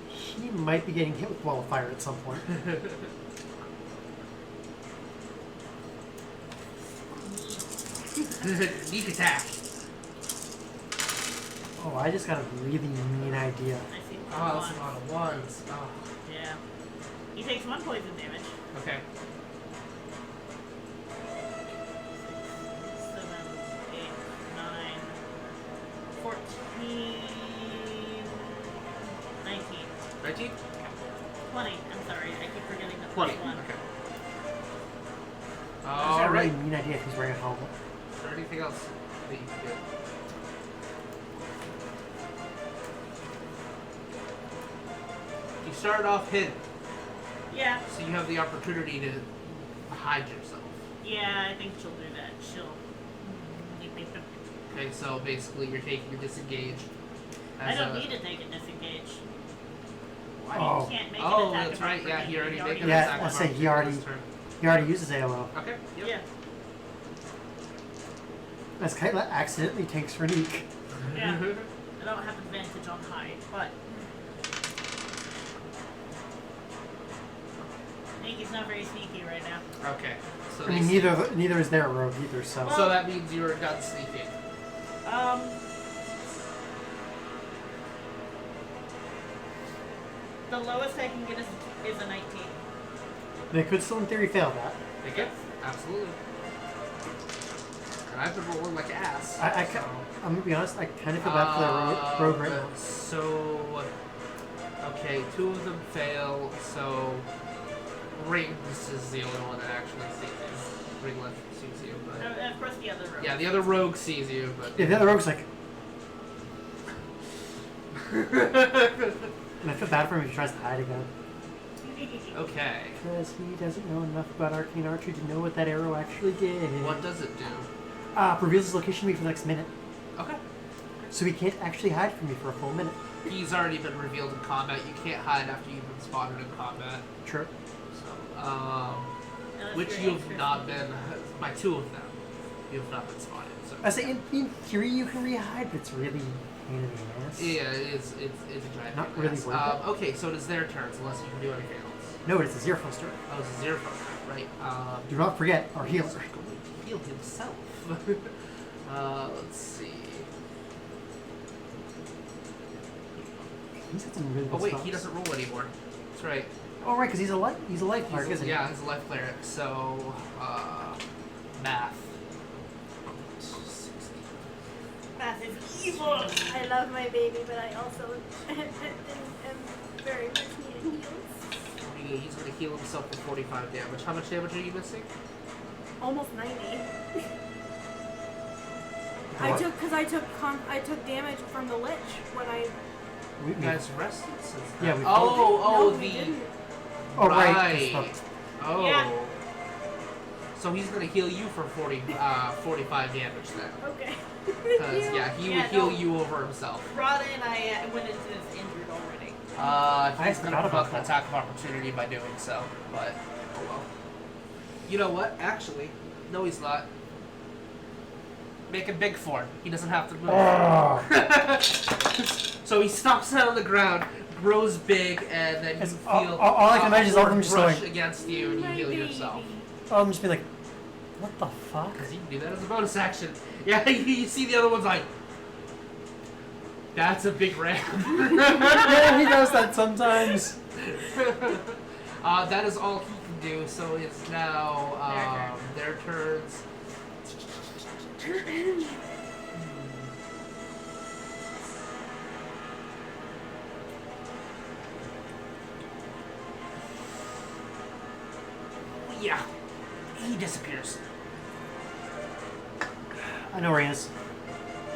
He might be getting hit with Wall of Fire at some point. Neek attack. Oh, I just got a really mean idea. I see. Oh, that's a lot of ones. Oh, Yeah. He takes 1 poison damage. okay. 6, 7, 8, 9, 14, 19, 19? 20. I'm sorry, I keep forgetting the 20. first one. Okay. That's a really Alright. mean idea if he's wearing a helmet. Is there anything else that you can do? You started off hidden, Yeah, so you have the opportunity to hide yourself. yeah, I think she'll do that. She'll. Okay, so basically you're taking a disengage. I don't need to take a disengage. Why? Oh. You can't make an Oh, attack that's of right. Yeah, he already made an Yeah, attack. I of say he opportunity already- this turn. He already uses AOL. Okay. Yep. Yeah, As Kaitla accidentally takes for Neek. yeah. I don't have advantage on hide, but. Nikki's not very sneaky right now. Okay. So I mean, neither is their rogue either, so... So that means you're done sneaking. The lowest I can get is a 19. They could still, in theory, fail that. They can. Absolutely. And I've been rolling like ass. I'm gonna be honest, I kind of feel bad for the rogue right now. So, okay, 2 of them fail, so Rings is the only one that actually sees you. Ring left sees you, but... Of course, the other rogue. Yeah, the other rogue sees you, but... Yeah, the other rogue's like... And I feel bad for him if he tries to hide again. Okay. Because he doesn't know enough about Arcane Archery to know what that arrow actually did. What does it do? Reveals his location to me for the next minute. Okay. So he can't actually hide from me for a full minute. He's already been revealed in combat. You can't hide after you've been spotted in combat. True. So, Unless which you're you've extra not sneaky. been, by 2 of them, you've not been spotted. So. I say, in theory, you can re-hide, but it's really a pain in the ass. Yeah, it's a giant Not pain in the really ass. worth it. Okay, so it is their turns unless you can do anything else. No, it's a zero filter. Oh, it's a 0 for right. Do not forget our healer. He's going to heal himself. Let's see. He's had some really good Oh wait, spells. he doesn't roll anymore. That's right. Oh right, because he's a life cleric, isn't he? Yeah, he's a life cleric. So, math. Math is evil. I love my baby, but I also am very much needing heals. He's going to heal himself for 45 damage. How much damage are you missing? Almost 90. What? I took damage from the lich when I. We, You guys rested since Yeah, then. we Oh, no, we the... didn't. oh, right. Right. That's Oh. Yeah. So he's gonna heal you for 45 damage then. Okay. Because yeah, he would heal you over himself. Rada and I went into this injured already. He's gonna forgot about provoke an that. attack of opportunity by doing so, but oh well. You know what? Actually, no, he's not. Make him big for him. He doesn't have to move. Oh. So he stomps down on the ground, grows big, and then you It's- feel all I can imagine is all of them just brush going- against you, and you My heal baby. yourself. I'm just be like, what the fuck? Because you can do that as a bonus action. Yeah, you see the other one's like, that's a big ram. Yeah, he does that sometimes. That is all he can do, so it's now their turns. Yeah, he disappears. I know where he is.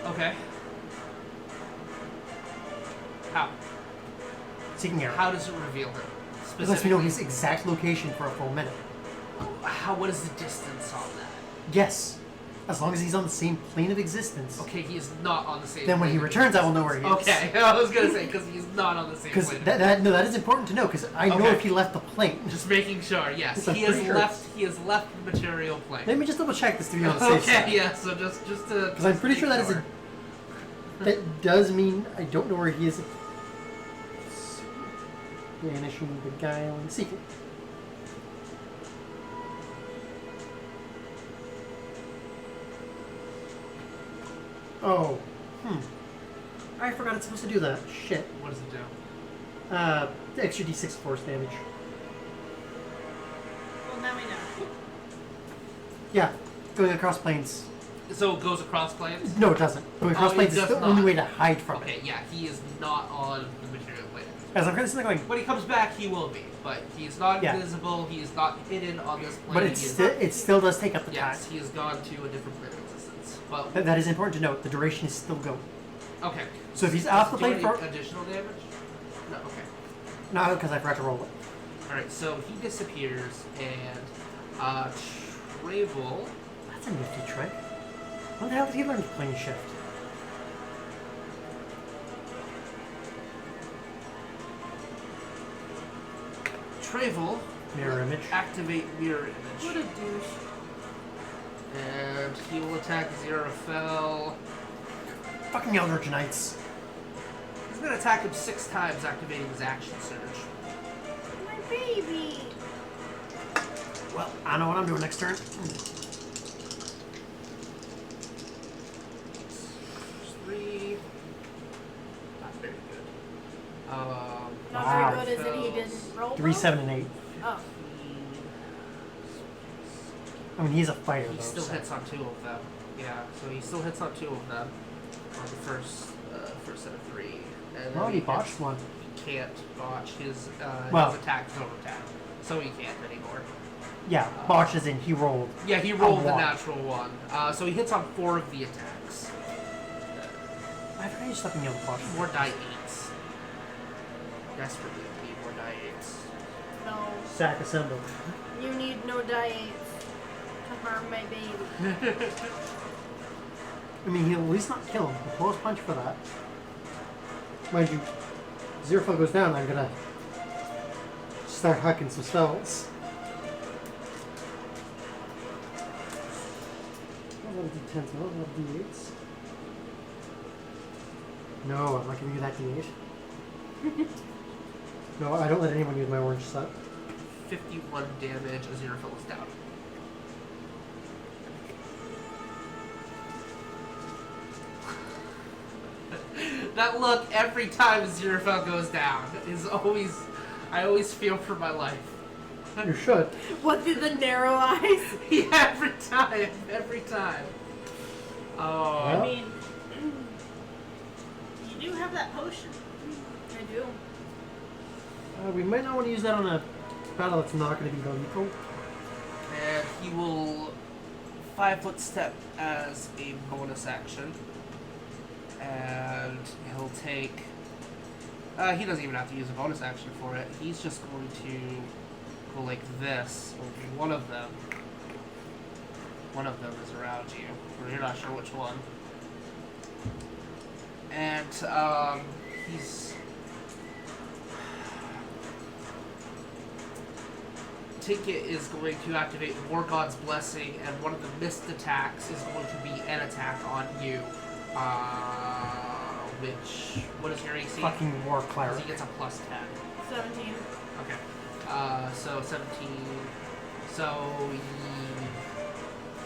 Okay. How? Seeking arrow. How does it reveal him? It lets me know his exact location for a full minute. What is the distance on that? Yes. As long as he's on the same plane of existence. Okay, he is not on the same. Then when he plane of returns, I will know where he is. Okay, I was gonna say because he's not on the same. Because plane. that is important to know. Because I know Okay. if he left the plane. Just making sure. Yes, Yes, I'm he has pretty sure. left. He has left the material plane. Let me just double check this to be on the safe Okay, side. yeah. So just to. Because I'm pretty sure that is a. That does mean I don't know where he is. Banishing the guile and seeking. Oh. I forgot it's supposed to do that. Shit. What does it do? The extra d6 force damage. Well, now we know. Yeah, going across planes. So it goes across planes. No, it doesn't. Going across Oh, it planes is does the not. only way to hide from Okay, it. yeah, he is not on the material plane. As I'm kind of sitting there going, When he comes back, he will be, but he's not Yeah. invisible. He is not hidden on this plane. but He is- it still does take up the yes, time. he has gone to a different plane of existence. But That is important to note. The duration is still going. okay. So if he's off the Do you plane want for... any additional damage? No. Okay. No, because I forgot to roll it. All right. So he disappears, and Travel. That's a nifty trick. When the hell did he learn to plane shift? Travel Mirror image. activate mirror What a image, douche. and he will attack Xerophel. Fucking Eldritch Knights. He's gonna attack him 6 times, activating his action surge. My baby. Well, I know what I'm doing next turn. 3. Not very good. Not Wow. very good as in he didn't roll 3, well? 7, and 8. Oh. I mean, he's a fighter, He though. still so- hits on 2 of them. Yeah, so he still hits on 2 of them on the first set of 3. And Well, then he botched one. He can't botch his Well- attack is over attack, so he can't anymore. Yeah, botch as in he rolled. Yeah, he rolled the one. natural 1, so he hits on 4 of the attacks. I forgot you stopping yellow botch. More die 8s. Desperately need more die 8s. No. Sack assemble. You need no die to harm my baby. I mean, he'll at least not kill him. The close punch for that. Mind you, Xerophil goes down, I'm gonna start hucking some spells. A lot of d10s, a lot of d8s. No, I'm not giving you that d8. No, I don't let anyone use my orange set. 51 damage, Aziraphil is down. That look every time Aziraphil goes down is always, I always feel for my life. You should. What through the narrow eyes? Yeah, every time. Oh, I Well. mean, you do have that potion. I do. We might not want to use that on a battle that's not going to be lethal. and he will 5-foot step as a bonus action. And he'll take... he doesn't even have to use a bonus action for it. He's just going to go like this, or one of them, One of them is around you. Or you're not sure which one. And he's... Ticket is going to activate War God's Blessing, and one of the missed attacks is going to be an attack on you. Which... What is your AC? Fucking war Because cleric. he gets a plus 10. 17. Okay. So 17. So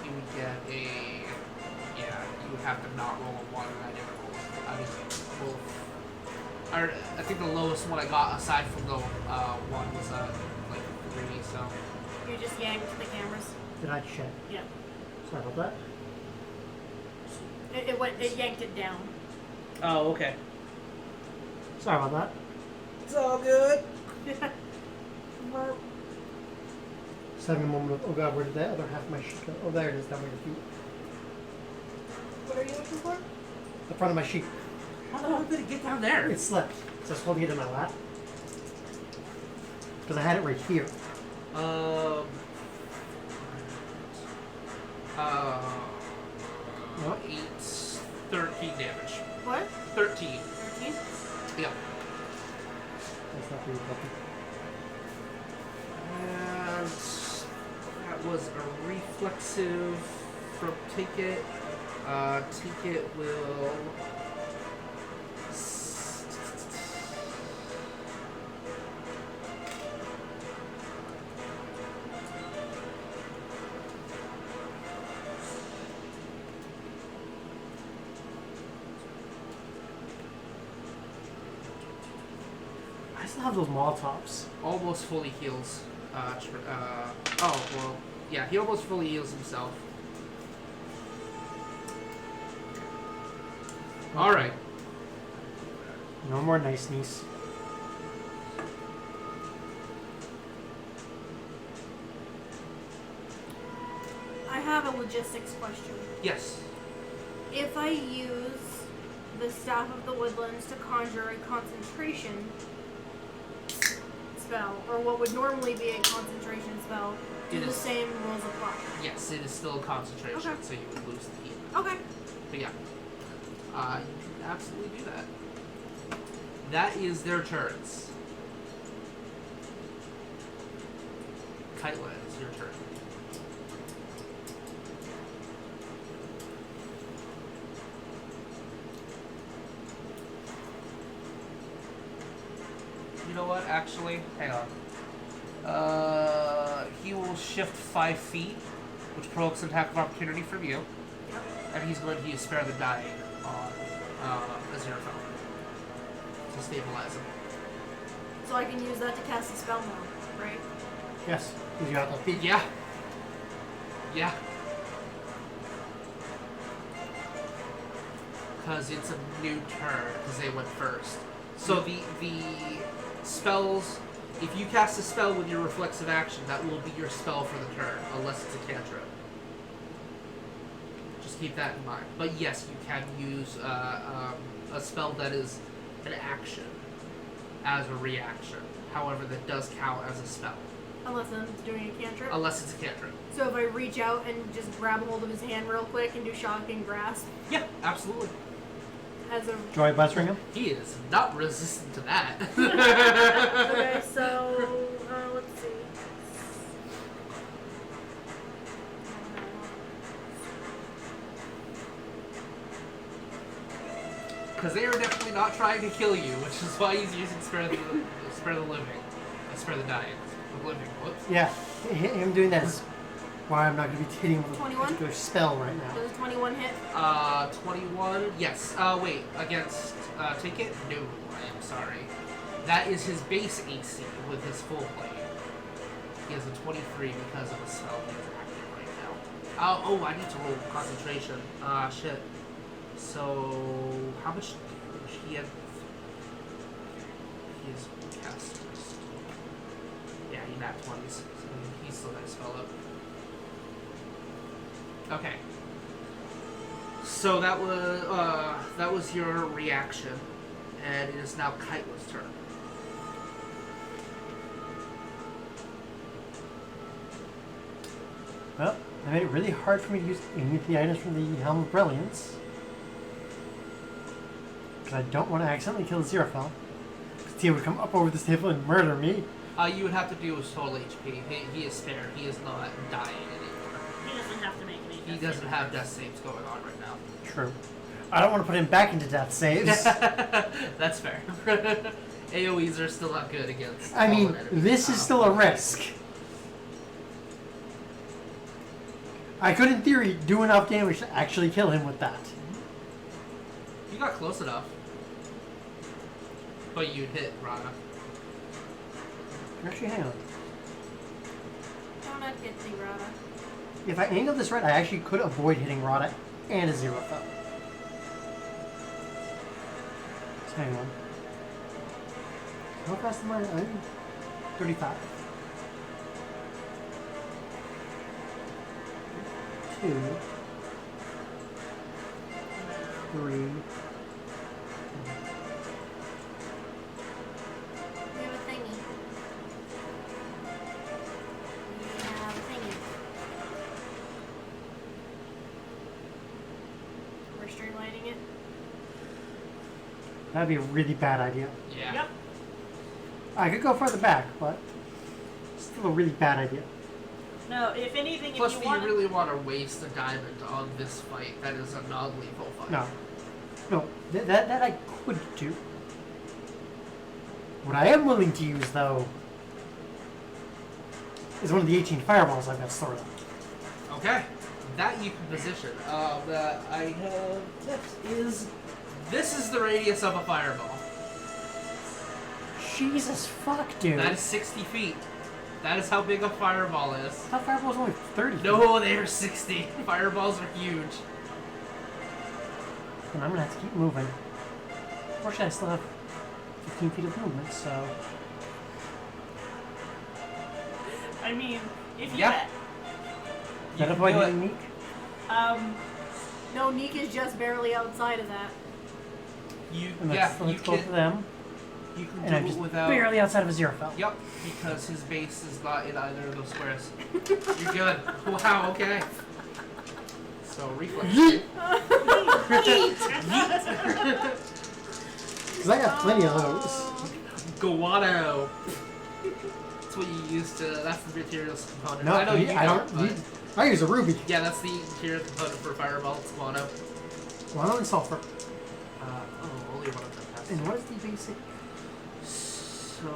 you would get a... Yeah, you would have to not roll a 1, and I didn't roll. I mean, both. I think the lowest one I got, aside from the 1, was like 3, so... You just yanked the cameras. Did I check? Yeah. Sorry about that. It yanked it down. Oh, okay. Sorry about that. It's all good. Just having a moment of, oh god, where did that other half of my sheet go? Oh, there it is, down by your feet. What are you looking for? The front of my sheet. How the hell did it get down there? It slipped. So I was holding it in my lap. Because I had it right here. 8, 13 damage. What? 13. 13? Yep. That's not really lucky. And that was a reflexive from Ticket. Ticket will... I still have those Molotovs. almost fully heals. Oh, well, yeah, he almost fully heals himself. Alright. No more nice niece. I have a logistics question. Yes. If I use the Staff of the Woodlands to conjure a concentration spell, or what would normally be a concentration spell, do It the is. same rules apply? Yes, it is still a concentration, Okay. so you would lose the heat. Okay. But yeah. You can absolutely do that. That is their turns. Kaitla, it's your turn. You know what, actually? Hang on. He will shift 5 feet, which provokes an attack of opportunity from you. And he's going to use Spare the Dying on Aziraphale to stabilize him. So I can use that to cast a spell now, right? Yes, because you have the feet. Yeah. Yeah. Because it's a new turn, because they went first. So the spells, if you cast a spell with your reflexive action, that will be your spell for the turn, unless it's a cantrip. Just keep that in mind. But yes, you can use a spell that is an action as a reaction. However, that does count as a spell. Unless I'm doing a cantrip. Unless it's a cantrip. So if I reach out and just grab a hold of his hand real quick and do shocking grasp Yeah, absolutely. as a... Do I buzzring him? He is not resistant to that. Okay, so let's see. Because they are definitely not trying to kill you, which is why he's using Spare the Living. Spare the Dying. The Living. Whoops. Yeah, him doing that is why I'm not going to be hitting with a 21? particular spell right now. Does a 21 hit? 21. Yes. Wait. Against Ticket? No. I am sorry. That is his base AC with his full plate. He has a 23 because of a spell he's active right now. Oh, I need to roll concentration. Shit. So, how much damage he had? He is cast. Yeah, he nat 20s. So he still got his spell up. Okay. So that was your reaction, and it is now Kaitla's turn. Well, I made it really hard for me to use any of the items from the Helm of Brilliance. Because I don't want to accidentally kill Aziraphale. Because Tia would come up over this table and murder me. You would have to do his full HP. He is spared. He is not dying anymore. He doesn't have to make any. He doesn't have death saves going on right now. True. I don't want to put him back into death saves. That's fair. AoEs are still not good against. I mean, fallen enemies. this is still a risk. I could, in theory, do enough damage to actually kill him with that. You got close enough. But you'd hit Rada. Actually, hang on. Oh, not get the Rada. If I angle this right, I actually could avoid hitting Rada and Aziraphale. So hang on. How fast am I? I'm 35. 2, 3. We have a thingy. We have a thingy. We're streamlining it. That'd be a really bad idea. Yeah. Yep. I could go further back, but still a really bad idea. No, if anything, Plus, if do you want you really want to waste a diamond on this fight? That is a non-lethal fight. No. No, that I could do. What I am willing to use, though, is one of the 18 fireballs I've got stored up. Okay. That you can position. That I have tips is... This is the radius of a fireball. Jesus fuck, dude. That is 60 feet. That is how big a fireball is. I thought fireball's only 30 feet. No, they are 60. Fireballs are huge. And I'm gonna have to keep moving. Fortunately, I still have 15 feet of movement, so... I mean, if you Yeah. That can avoid do it. hitting Neeq? No, Neeq is just barely outside of that. You, And yeah, let's, you let's go for can, them. you can And I'm do it just without... barely outside of Aziraphale. Yep, because his base is not in either of those squares. You're good. Wow, okay. So, reflex. Because I got plenty of those. Guano. That's what you use to... That's the materials component. No, I know you I don't. but... I use a ruby. Yeah, that's the material component for fireball. It's guano. Guano and sulfur. Only one of them has. And what is the basic? So,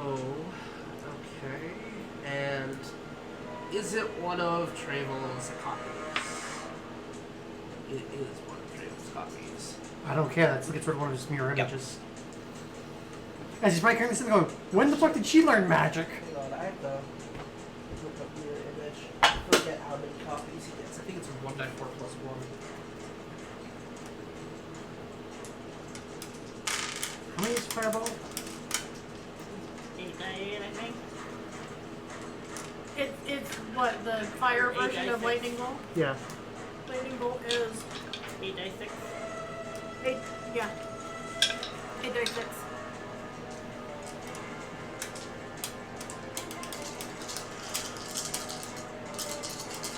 okay. And is it one of Travel's copies? It is one of Travel's copies. I don't care. That's gets rid of one of his mirror Yep. images. As he's probably currently sitting going, when the fuck did she learn magic? Hang on, I have to look up your image. I forget how many copies he gets. I think it's 1 die 4 plus 1. How many is fireball? 8 die 8, I think. It's what, the fire Eight version die of six. Lightning Bolt? Yeah. Lightning Bolt is 8 die 6. 8, yeah. 8 die 6.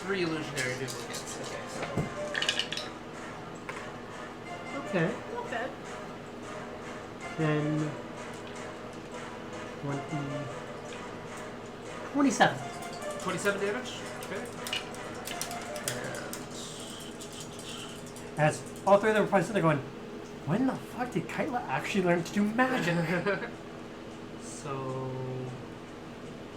Three illusionary duplicates. Okay, so. Okay. Not bad. Then 27. 27 damage? Okay. As all three of them are probably sitting there going, when the fuck did Kaitla actually learn to do magic? So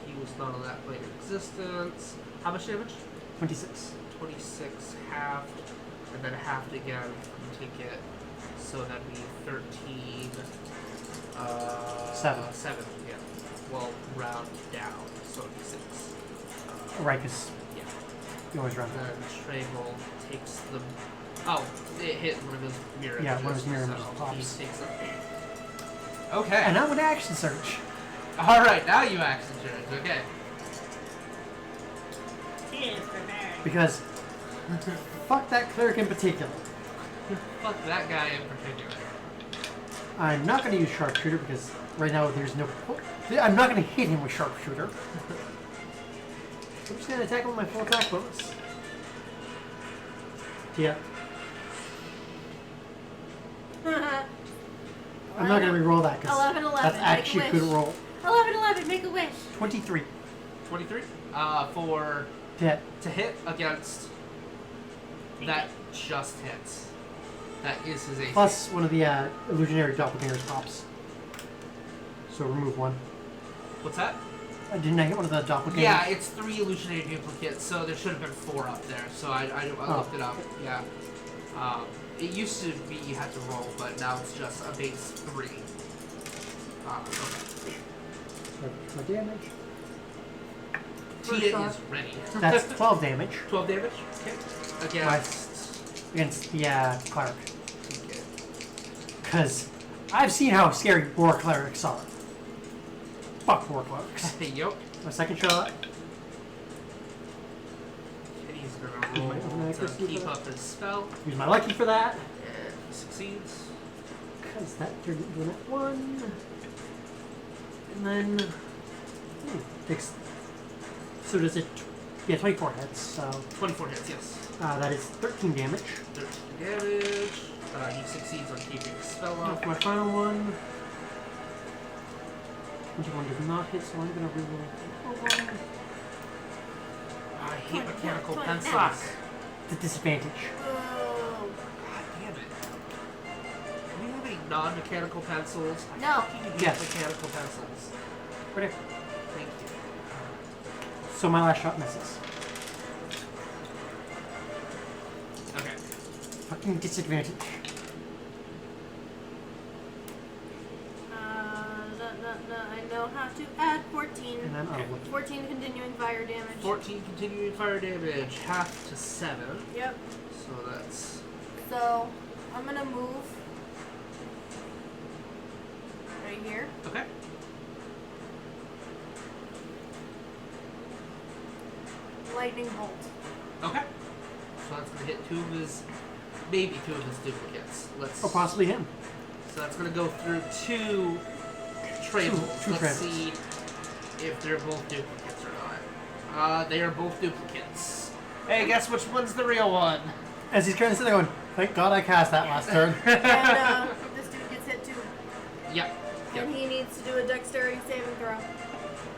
he was not on that plane of existence. How much damage? 26. 26 halved, and then halved again from ticket. So that'd be 13. 7. 7, yeah. Well, round down, so it'd be 6. Right, because Yeah. you always run. Then Travel takes the. Oh, it hit one of his mirror Yeah, images. one of his mirror so images pops. He takes them. Okay. And I'm going to action search. Alright, now you action turns. Okay. He is prepared. Because fuck that cleric in particular. Fuck that guy in particular. I'm not going to use sharpshooter because right now there's no... I'm not going to hit him with sharpshooter. I'm just going to attack him with my full attack bonus. Tia. I'm not going to re-roll that because 11, that's make actually a a good wish. roll. 11, make a wish. 23. 23. For Hit. to hit against that just hits. That is his AC. Plus one of the illusionary doppelgangers pops. So remove one. What's that? Didn't I hit one of the doppelgangers? Yeah, it's 3 illusionary duplicates, so there should have been 4 up there. So I looked it up. Yeah. It used to be you had to roll, but now it's just a base 3. Okay. My damage. Tia shot. is ready. That's 12 damage 12 damage? Okay. against the cleric. Okay. Because I've seen how scary war clerics are. Fuck war clerics. Yep. My second shot. And he's gonna roll to keep up his spell. Use my lucky for that. And he succeeds. Because that turned into a net 1. And then... takes... So does it... Yeah, 24 hits, so... 24 hits, yes. that is 13 damage. 13 damage. He succeeds on keeping his spell Now up. for my final one... 21 does not hit, so I'm going to reroll. I hate mechanical 20. pencils. Fuck. The disadvantage. Oh. God damn it. Do we have any non-mechanical pencils? I No. fucking hate Yes. mechanical pencils. Right here. Thank you. So my last shot misses. Okay. Fucking disadvantage. I know how to add 14. And then I'll look. 14 continuing fire damage. 14 continuing fire damage, half to 7. Yep. So that's... So, I'm gonna move right here. Okay. Lightning bolt. Okay. So that's going to hit 2 of his... Maybe 2 of his duplicates. Let's... Or possibly him. So that's going to go through 2 tribbles. Two Let's tribbles. see if they're both duplicates or not. They are both duplicates. Hey, guess which one's the real one? As he's currently sitting there going, thank God I cast that last turn. And this dude gets hit too. Yep. Yep. And he needs to do a dexterity saving throw.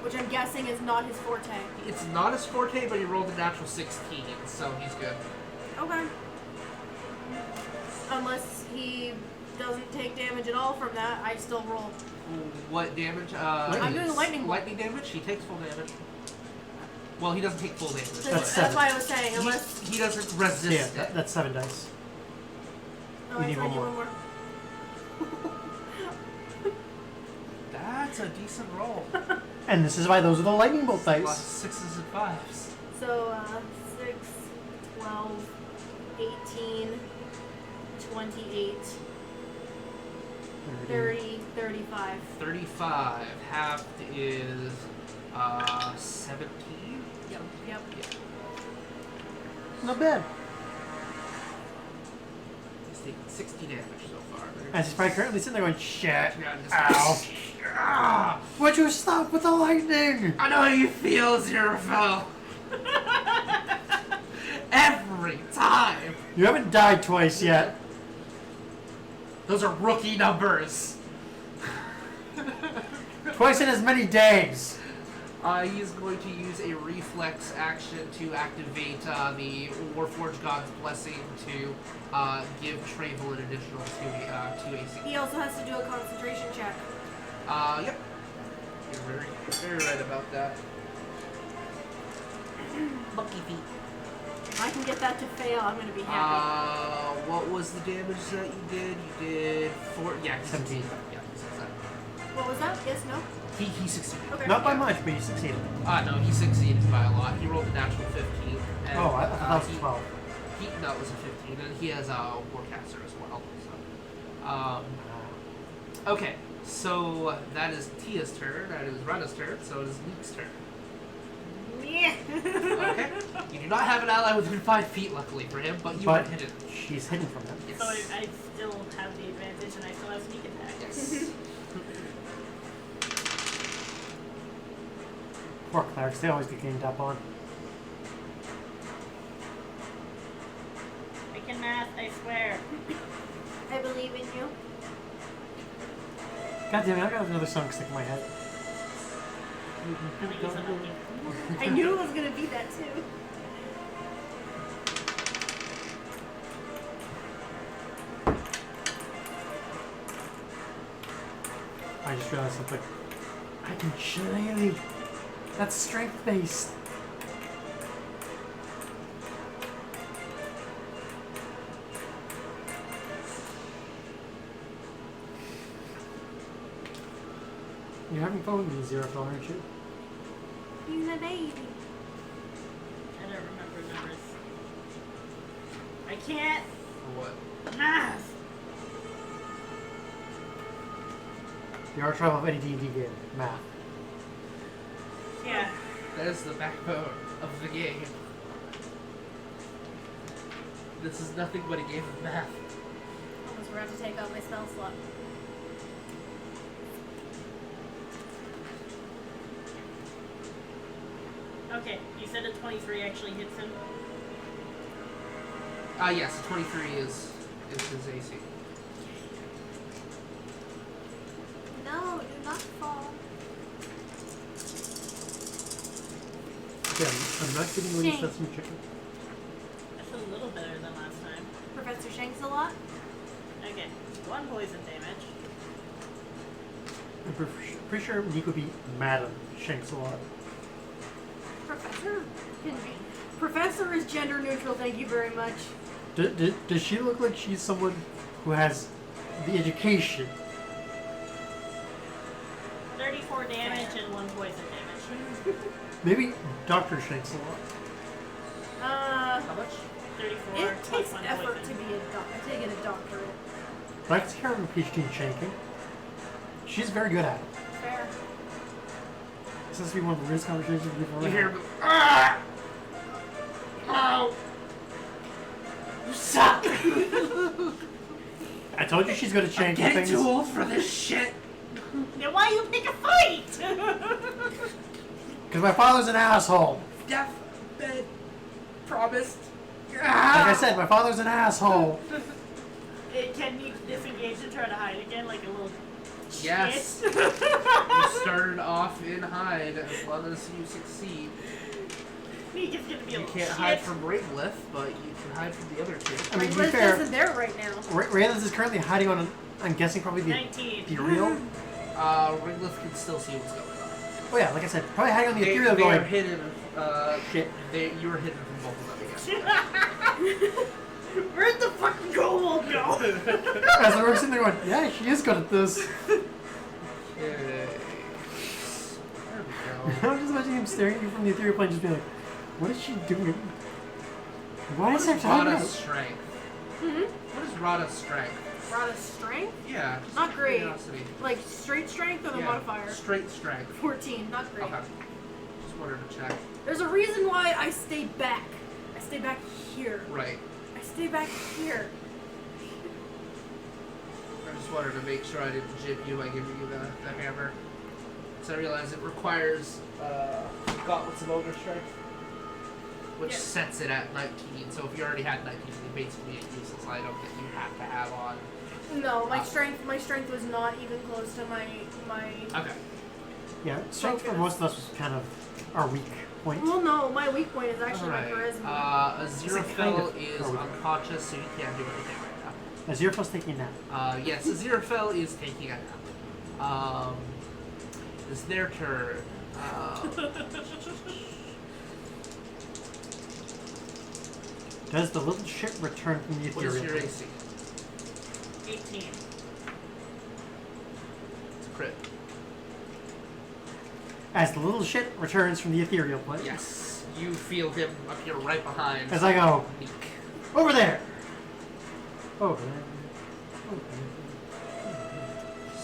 Which I'm guessing is not his forte. It's not his forte, but he rolled a natural 16, so he's good. Okay. Unless he doesn't take damage at all from that, I still roll. What damage? I'm doing lightning bolt. Lightning damage? He takes full damage. Well, he doesn't take full damage. That's That's why I was saying, He, unless... he doesn't resist Yeah, it. that's 7 dice. Oh, you I need tried one you more. one more. That's a decent roll. And this is why those are the lightning bolt Lots of dice. 6s and 5s. So, 6, 12, 18, 28, 30, 35. 35. Half is 17. Yep. Yeah. Not bad. He's taking 60 damage so far. As he's probably currently sitting there going, shit. Yeah, just- Ow. Ah! Would you stop with the lightning? I know how you feel, Zerafel. Every time. You haven't died twice yet. Those are rookie numbers. Twice in as many days. He's going to use a reflex action to activate the Warforged God's Blessing to give Travel an additional 2 AC. He also has to do a concentration check. Yep. You're very right about that. Lucky feet. If I can get that to fail, I'm going to be happy. What was the damage that you did? You did 4. Yeah, he 17. succeeded. Yeah, he succeeded. What was that? Yes, no? He succeeded. Okay. Not by much, but you succeeded. No, he succeeded by a lot. He rolled a natural 15. And, Oh, I thought that was he- 12. No, it was a 15, and he has a Warcaster as well. So. Okay, so that is Tia's turn. That is Rada's turn. So it is Neeq's turn. Yeah. Okay. You do not have an ally within 5 feet, luckily for him, but you are But hidden. she's hidden from him. Yes. So I still have the advantage and I still have sneak attack. Yes. Poor clerics, they always get ganged up on. I can math, I swear. I believe in you. God damn it, I got another song stuck in my head. I think it's unlucky. I knew it was gonna be that too. I just realized something. I can shillelagh. That's strength based. You're having fun with me, Zero, aren't you? He's a baby. I don't remember numbers. I can't. For what? Math! The archetype of any D&D game. Math. Yeah. That is the backbone of the game. This is nothing but a game of math. Almost forgot to take out my spell slot. Okay, you said a 23 actually hits him. Yes, 23 is his AC. No, do not fall. Yeah, I'm not kidding when you said some chicken. That's a little better than last time. Professor Shanks a lot. Okay, 1 poison damage. I'm pretty sure Neeq would be Madam Shanks a lot. Professor can be. Professor is gender neutral. Thank you very much. Does she look like she's someone who has the education? 34 damage and 1 poison damage. Maybe Dr. Shanks a lot. How much? 34 It plus takes 1 effort poison. to be to get a doctorate. But I can see her in a PhD in shanking. She's very good at it. Fair. This has to be one of the weirdest conversations we've ever You hear had. him go, ah! Oh! You suck! I told you she's good at I'm shanking getting things. too old for this shit. Then why you pick a fight? Because my father's an asshole. Deathbed promised. Like I said, my father's an asshole. Can you disengage and try to hide again like a little Yes. shit? You started off in hide as long as you succeed. Neeq is gonna be a You little can't shit. hide from Ringlith, but you can hide from the other two. I mean, to be Liz fair, isn't there right now. Raylan's is currently hiding on, I'm guessing, probably the 19. ethereal. Ringlith can still see what's going on. Oh yeah, like I said, probably hiding on the They ethereal are going, hidden. shit. You were hidden from both of them again. Where'd the fucking kobold go? As the rogue's sitting there going, yeah, she is good at this. There we go. I'm just imagining him staring at you from the ethereal plane, just being like, what is she doing? Why What is is her talking Rada's about? strength? Mm-hmm. What is Rada's strength? Rada's strength? Yeah, just Not out of great. curiosity. Like straight strength or the Yeah, modifier? Straight strength. 14. Not great. Okay. Just wanted to check. There's a reason why I stay back. I stay back here. Right. I stay back here. I just wanted to make sure I didn't jib you by giving you the hammer. So I realize it requires gauntlets of ogre strength, which Yeah. sets it at 19. So if you already had 19, you basically a useless item that you have to have on. No, my strength was not even close to my. Okay. Yeah, strength for most of us was kind of our weak point. Well, no, my weak point is actually my Alright. charisma. Aziraphale kind of is our weak unconscious, so you can't do anything right As Zerafos taking a nap. now. Yes, Aziraphale is taking a nap. It's their turn. Does the little shit return from the What is ethereal your plane? AC? 18. It's a crit. As the little shit returns from the ethereal plane. Yes. You feel him appear right behind As I go, Neeq. over there! Over there.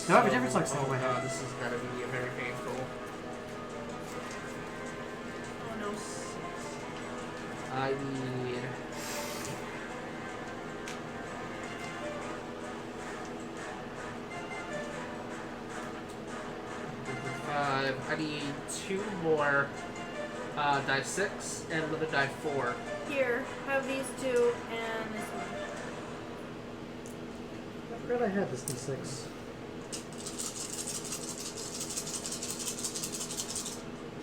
No, I have a different song stuck in my head. This is gonna be very painful. Oh no. I need... Five. I need 2 more die 6 and another die 4. Here, have these two and this one. forgot I had this D6.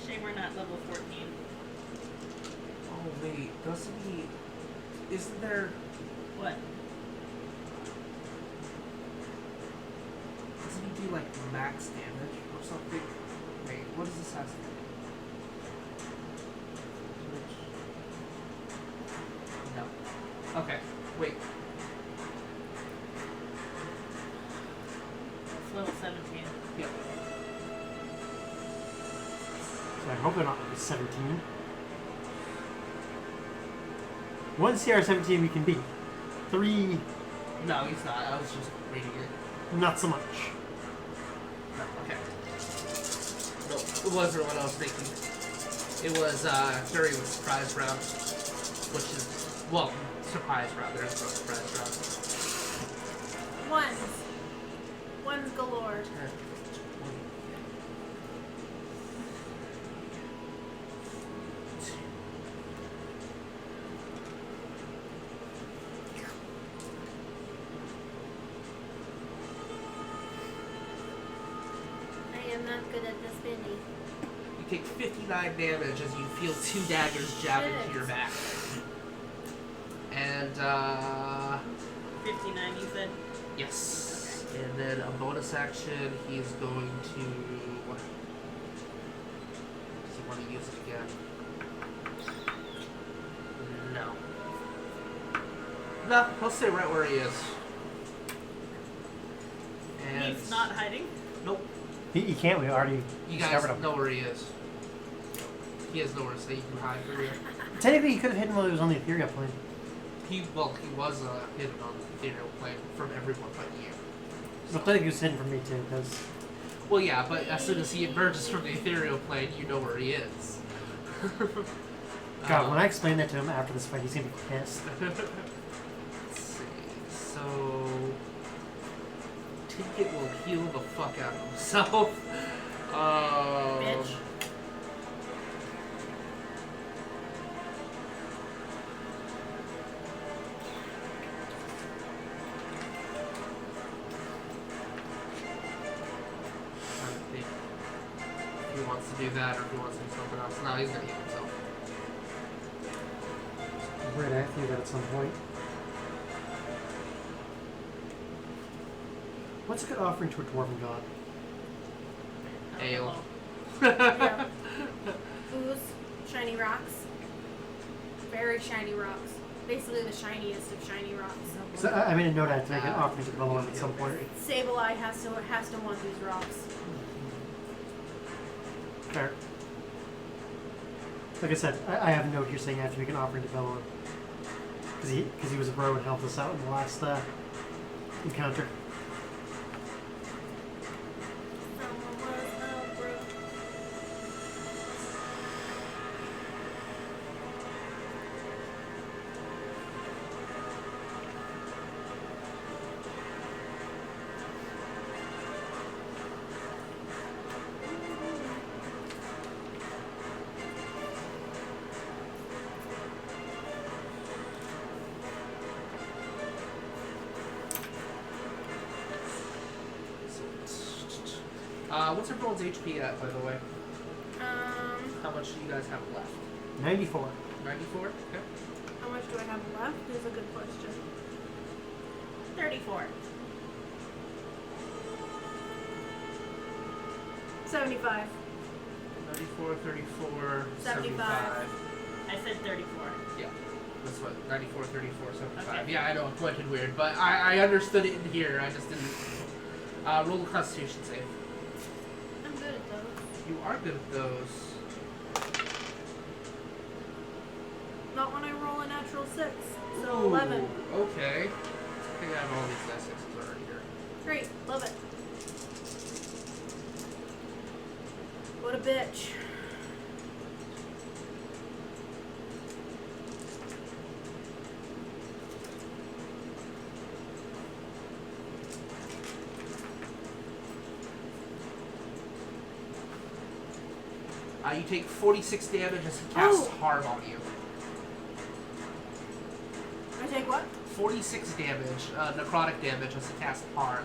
Shame we're not level 14. Oh wait, doesn't he? Isn't there? What? Doesn't he do like max damage or something? Wait, what does this have to do? No. Okay, wait. It's level 17. Yep. So I hope they're not like 17. One CR17 we can beat. 3, No, he's not. I was just reading it. not so much. No, okay. No, it wasn't what I was thinking. It was during the surprise round, which is, well, surprise round. There is no surprise round. Ones galore. I am not good at this spinning. You take 59 damage as you feel 2 daggers jab into your back. And, 59, you said? yes. And then a bonus action, he's going to... Does he want to use it again? No. No, he'll stay right where he is. And... He's not hiding? Nope. He can't, we already You discovered guys him. know where he is. He has nowhere to stay. You can hide for here. Technically, he could have hidden while he was on the ethereal plane. He was hidden on the ethereal plane from everyone but you. But I think he was hidden from me too, because Well, yeah, but as soon as he emerges from the ethereal plane, you know where he is. God, when I explain that to him after this fight, he's gonna be pissed. Let's see. So, Ticket will heal the fuck out of himself. Bitch. Trying to think if he wants to do that or if he wants to do something else. No, he's gonna heal himself. Weird, I threw that at some point. What's a good offering to a dwarven god? Ale. Yeah. Booze, shiny rocks. Very shiny rocks. Basically the shiniest of shiny rocks. So I made a note I had to make an offering to Bellow at some point. Sableye has to want these rocks. Fair. Like I said, I have a note here saying I have to make an offering to Bellow. Because he was a bro and helped us out in the last encounter. Someone was a bro. What's everyone's HP at, by the way? How much do you guys have left? 94. 94? Okay. How much do I have left? Is a good question. 34. 75. 94, 34, 75. I said 34. Yeah. That's what, 94, 34, 75. Okay. Yeah, I know, it pointed weird, but I understood it in here. I just didn't. Roll the Constitution save. I'm good at those. You are good at those. Not when I roll a natural 6. So Ooh, 11. Okay. I think I have all these dice sixes already here. Great. Love it. What a bitch. You take 46 damage as he casts Harm on you. I take what? 46 damage, necrotic damage as he casts Harm.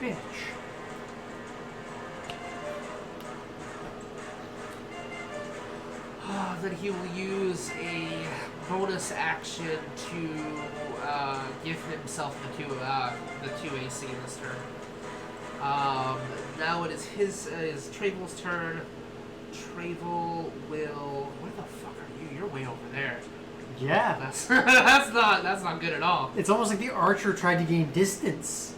Bitch. Then he will use a bonus action to give himself the two AC this turn. Now it is his Travel's turn. Travel will. Where the fuck are you? You're way over there. Yeah. That's not good at all. It's almost like the archer tried to gain distance.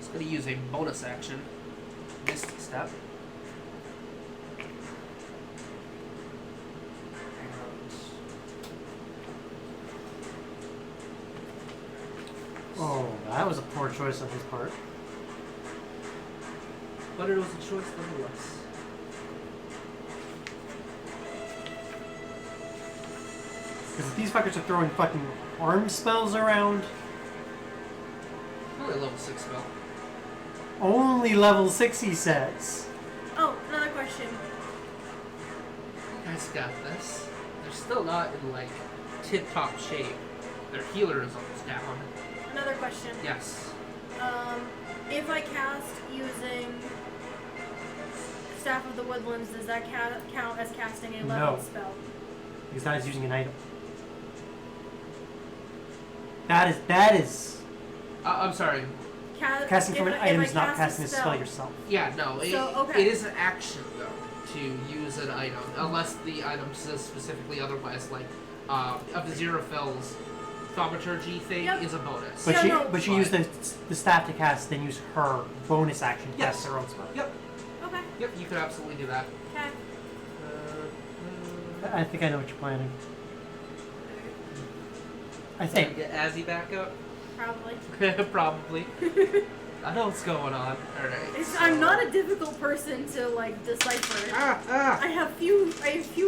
He's gonna use a bonus action. Misty Step. Oh, that was a poor choice on his part. But it was a choice nonetheless. Because if these fuckers are throwing fucking arm spells around, Only a level 6 spell. only level 6 he says. Oh, another question. You guys got this. They're still not in like tip-top shape. Their healer is almost down. Another question. Yes. If I cast using Staff of the Woodlands, does that count as casting a level No. spell? Because that is using an item. That is I'm sorry. casting from an if item I is not cast casting a spell yourself. Yeah, no. Okay. It is an action though to use an item, unless the item says specifically otherwise. Like of the Xerophil's thaumaturgy thing Yep. is a bonus. But Yeah, she used the staff to cast, then use her bonus action to Yes. cast her own spell. Yep. Okay. Yep. You could absolutely do that. Okay. I think I know what you're planning. I Think. think. Get Azzy back up. Probably. Probably. I know what's going on. All right. I'm not a difficult person to like decipher. I have few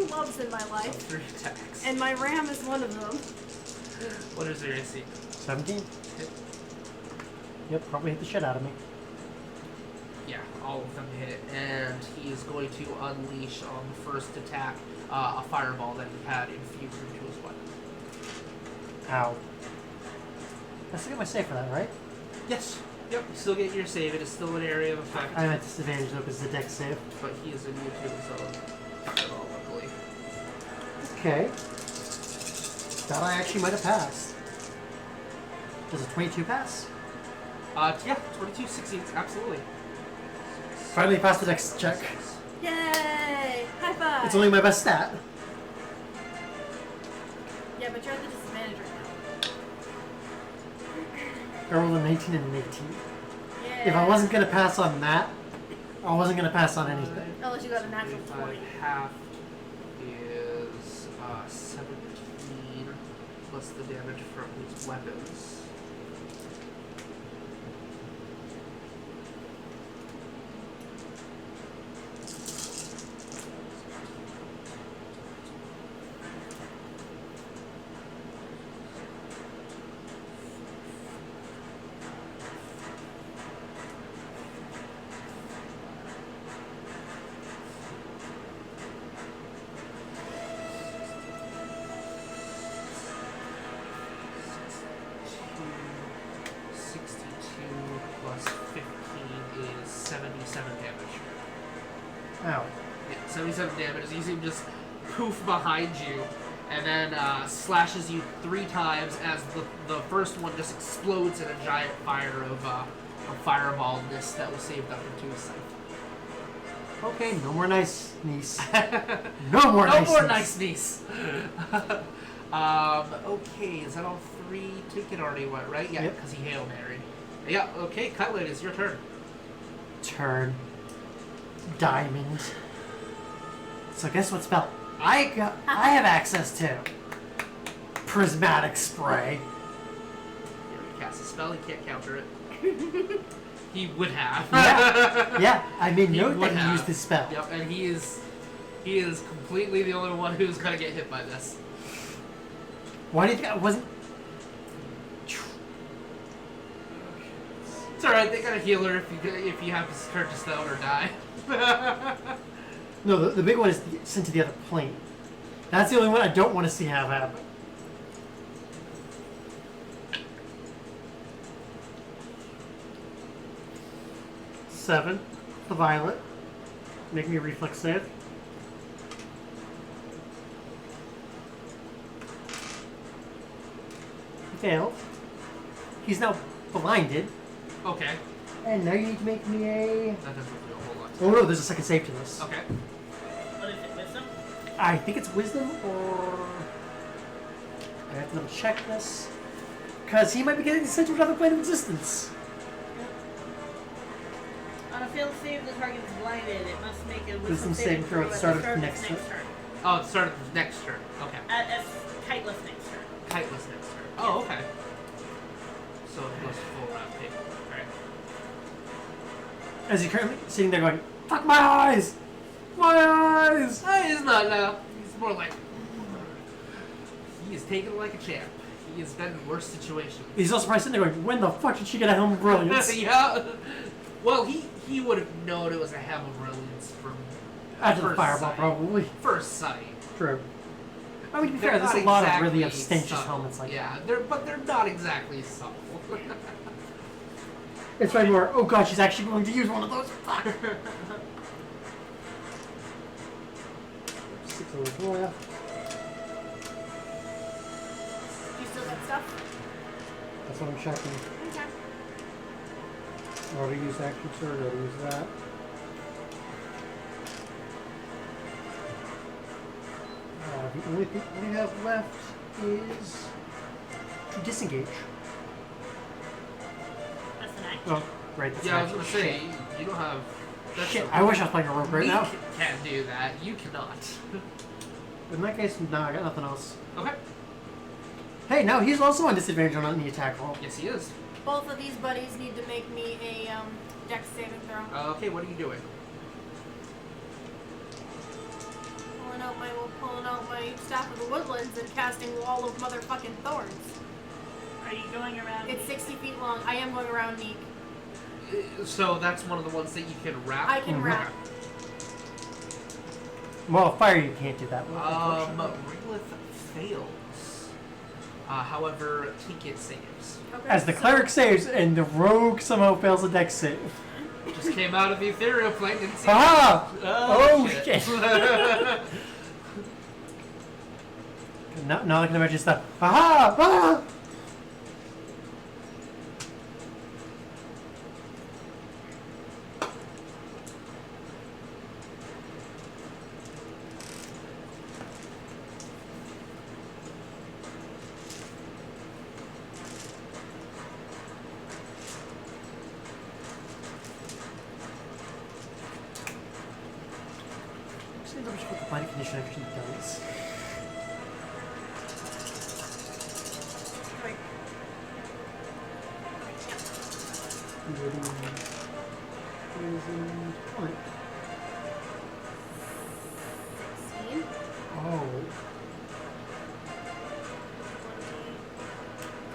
loves in my So life, 3 attacks. and my ram is one of them. What is your AC? 17? Hit. Yep, probably hit the shit out of me. Yeah, all of them hit, and he is going to unleash on the first attack a fireball that he had infused into his weapon. Ow. I still get my save for that, right? Yes. Yep. You still get your save. It is still an area of effect, I'm at disadvantage though because it's a dex save. but he is immune to his own at all, luckily. Okay. That I actually might have passed. Does a 22 pass? Yeah, 22 succeeds. Absolutely. Finally passed the dex check. Yay! High five! It's only my best stat. Yeah, but you're at the disadvantage right I rolled a 19 and an 18. now. Yay. If I wasn't going to pass on that, I wasn't going to pass on anything. Unless you got a natural 20. Half is 17 plus the damage from his weapons. Ow. Yeah, 77 damage. You see him just poof behind you, and then slashes you 3 times as the first one just explodes in a giant fire of fireball mist that was saved up into his sight. Okay, no more nice niece. No more No nice more niece. nice niece. Okay, is that all 3? Tinkin already went, right? Yeah, Yep. because he Hail Married. Yeah, okay, Kaitla, it's your turn. Turn. Diamond. So guess what spell I have access to? Prismatic Spray. He already cast a spell, he can't counter it. He would have. Yeah, I made He note would that he have. used this spell. Yep, and he is completely the only one who's gonna get hit by this. Why do you think I wasn't... It's alright, they got a healer if you have to turn to stone or die. No, the big one is sent to the other plane. That's the only one I don't want to see have happen. Seven. The violet. Make me a reflex save. He failed. He's now blinded. Okay. And now you need to make me a... That doesn't do a whole lot. Oh no, there's a second save to this. Okay. What is it, wisdom? I think it's wisdom or... I have to double check this. Because he might be getting sent to another plane of existence. On a failed save, the target is blinded. It must make a Wisdom wisdom saving throw at the start of the next turn. Oh, it started the next turn. Okay. As Kaitless next turn. Kaitless next turn. Oh, okay. So it goes full round table. Alright. As you're currently sitting there going, fuck my eyes! My eyes! He's not now. He's more like... He is taken like a champ. He has been in worse situations. He's also probably sitting there going, when the fuck did she get a helm of brilliance? Yeah. Well, he would have known it was a Helm of Brilliance from After the first fireball, sight. probably. First sight. True. I mean, to be They're fair, there's not a lot of really exactly obstentious subtle. helmets like yeah, but they're not exactly subtle. that. It's probably more, oh god, she's actually going to use one of those. Fuck. 6 hours left. Do you still got stuff? That's what I'm checking. Okay. I already used action surge, I already used that. The only thing we have left is to disengage. That's an action. Oh, right, that's Yeah, I was action. gonna say you don't have. That's Shit, a- I wish I was playing a rogue right we now. can't do that. You cannot. In that case, no, I got nothing else. Okay. Hey, now he's also on disadvantage on the attack roll. Yes, he is. Both of these buddies need to make me a dex saving throw. Okay, what are you doing? Pulling out my staff of the woodlands and casting wall of motherfucking thorns. Are you going around? It's 60 feet long. I am going around Neeq. So that's one of the ones that you can wrap. I can wrap. Well, fire you can't do that with, unfortunately. Ringlith fails. However, Ticket saves. Okay, As the so- cleric saves and the rogue somehow fails a dex save. Just came out of the ethereal plane and see. Aha! Oh, shit. Now I can imagine stuff. Aha! Ah! Actually, let me check what the body condition actually does. Point. 16, Oh,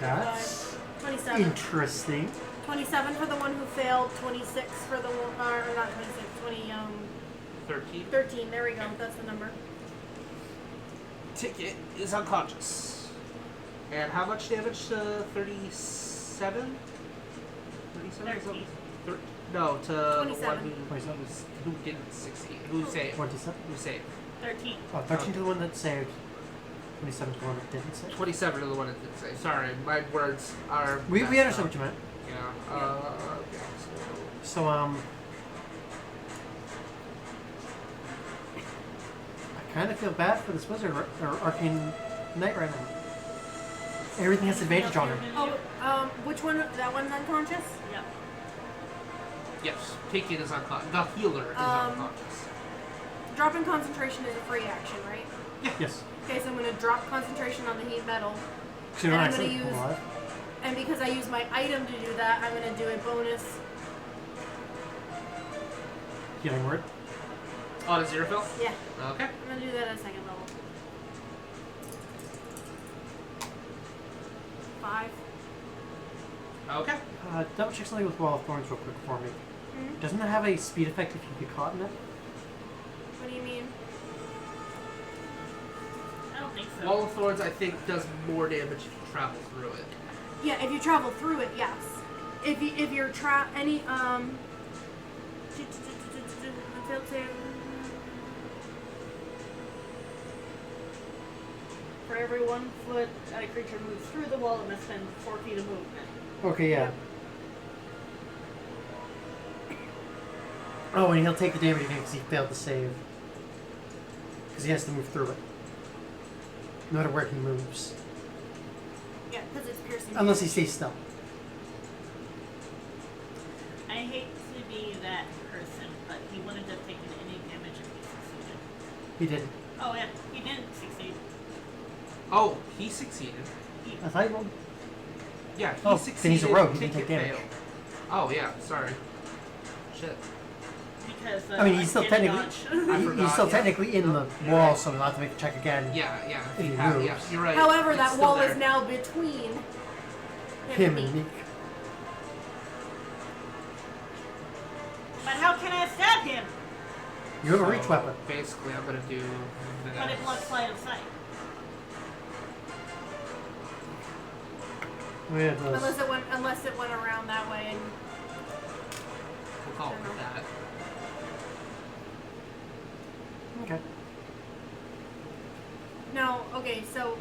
that's 27. interesting. 27 for the one who failed, 26 for the one, or not 26, 20, 13. 13, there we go, that's the number. Ticket is unconscious. And how much damage to 37? 37? 13. No, to the one 27. who didn't succeed. Who saved? 27. Who saved? 13. Oh, 13 to the one that saved. 27 to the one that didn't save. 27 to the one that didn't save. Sorry, my words are. We messed understand up. what you meant. Yeah. Okay, So, I kind of feel bad for this wizard or arcane knight right now. Everything has advantage on him. Oh, which one? That one's unconscious? Yep. Yes, Ticket is unconscious. The healer is unconscious. Dropping concentration is a free action, right? Yes. Okay, so I'm going to drop concentration on the heat metal. So you're not And I'm actually gonna use- alive. And because I use my item to do that, I'm going to do a bonus. Healing word. On a zero fill? Yeah, Okay. I'm going to do that at second level. 5. Okay. Double check something with Wall of Thorns real quick for me. Hmm? Doesn't it have a speed effect if you get caught in it? What do you mean? I don't think so. Wall of Thorns, I think, does more damage if you travel through it. Yeah, if you travel through it, yes. If you're For every 1 foot a creature moves through the wall, it must spend 4 feet of movement. Okay, yeah. Oh, and he'll take the damage again because he failed to save. Because he has to move through it. No matter where he moves. Yeah, because it's piercing. Unless he stays still. I hate to be that person, but he wouldn't have taken any damage if he succeeded. He did. Oh yeah, he didn't succeed. Oh, he succeeded. I thought he rolled. Yeah, he Oh, succeeded. then he's a rogue. He can Ticket take damage. failed. Oh, yeah, sorry. Shit. Because I mean, he's still uncanny technically dodge. I forgot, he's still yeah. technically in the You're wall, right. so he'll have to make a check again. Yeah, yeah. If he Yeah, moves. you're right. However, It's that still wall there. is now between Him me. and Neeq. But how can I stab him? You have a So, reach weapon. Basically, I'm gonna do But it blocks line of sight. Yeah, it does. Unless it went around that way and We'll call it that. Okay. no. Okay, so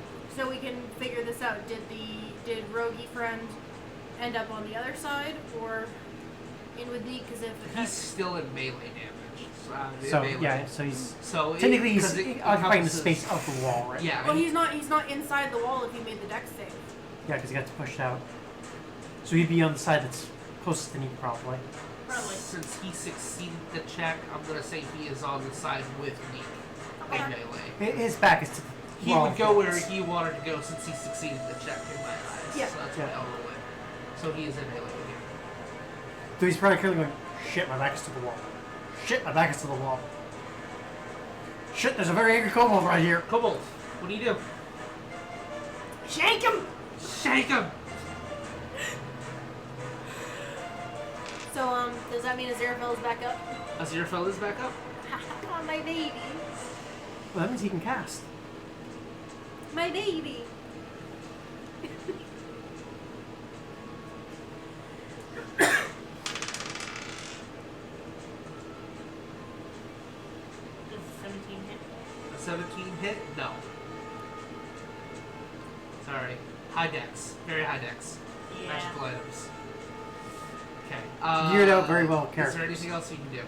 we can figure this out. Did Rogie friend end up on the other side or in with Neeq? Because if He's still in melee damage. So melee. yeah, so he's So technically he's 'cause it occupying the encompasses- space of the wall, right? Yeah. well, he's not inside the wall if he made the dex save. Yeah, because he got to push it out. So he'd be on the side that's closest to Neeq, probably. Probably. Since he succeeded the check, I'm gonna say he is on the side with me in Okay. melee. His back is to the He wall. would go where he wanted to go since he succeeded the check in my eyes. Yeah. So that's Yeah. why I'll roll it. So he is in melee with you. So he's probably currently going, shit, my back is to the wall. Shit, my back is to the wall. Shit, there's a very angry kobold right here. Kobold, what do you do? Shake him. Shake him! So does that mean Aziraphale is back up? Aziraphale is back up. Come on, my baby. Well, that means he can cast. My baby. Does a 17 hit? A 17 hit? No. Sorry. High dex. Very high dex. Yeah. Magical items. Okay. Geared out very well, Is characters. there anything else you can do?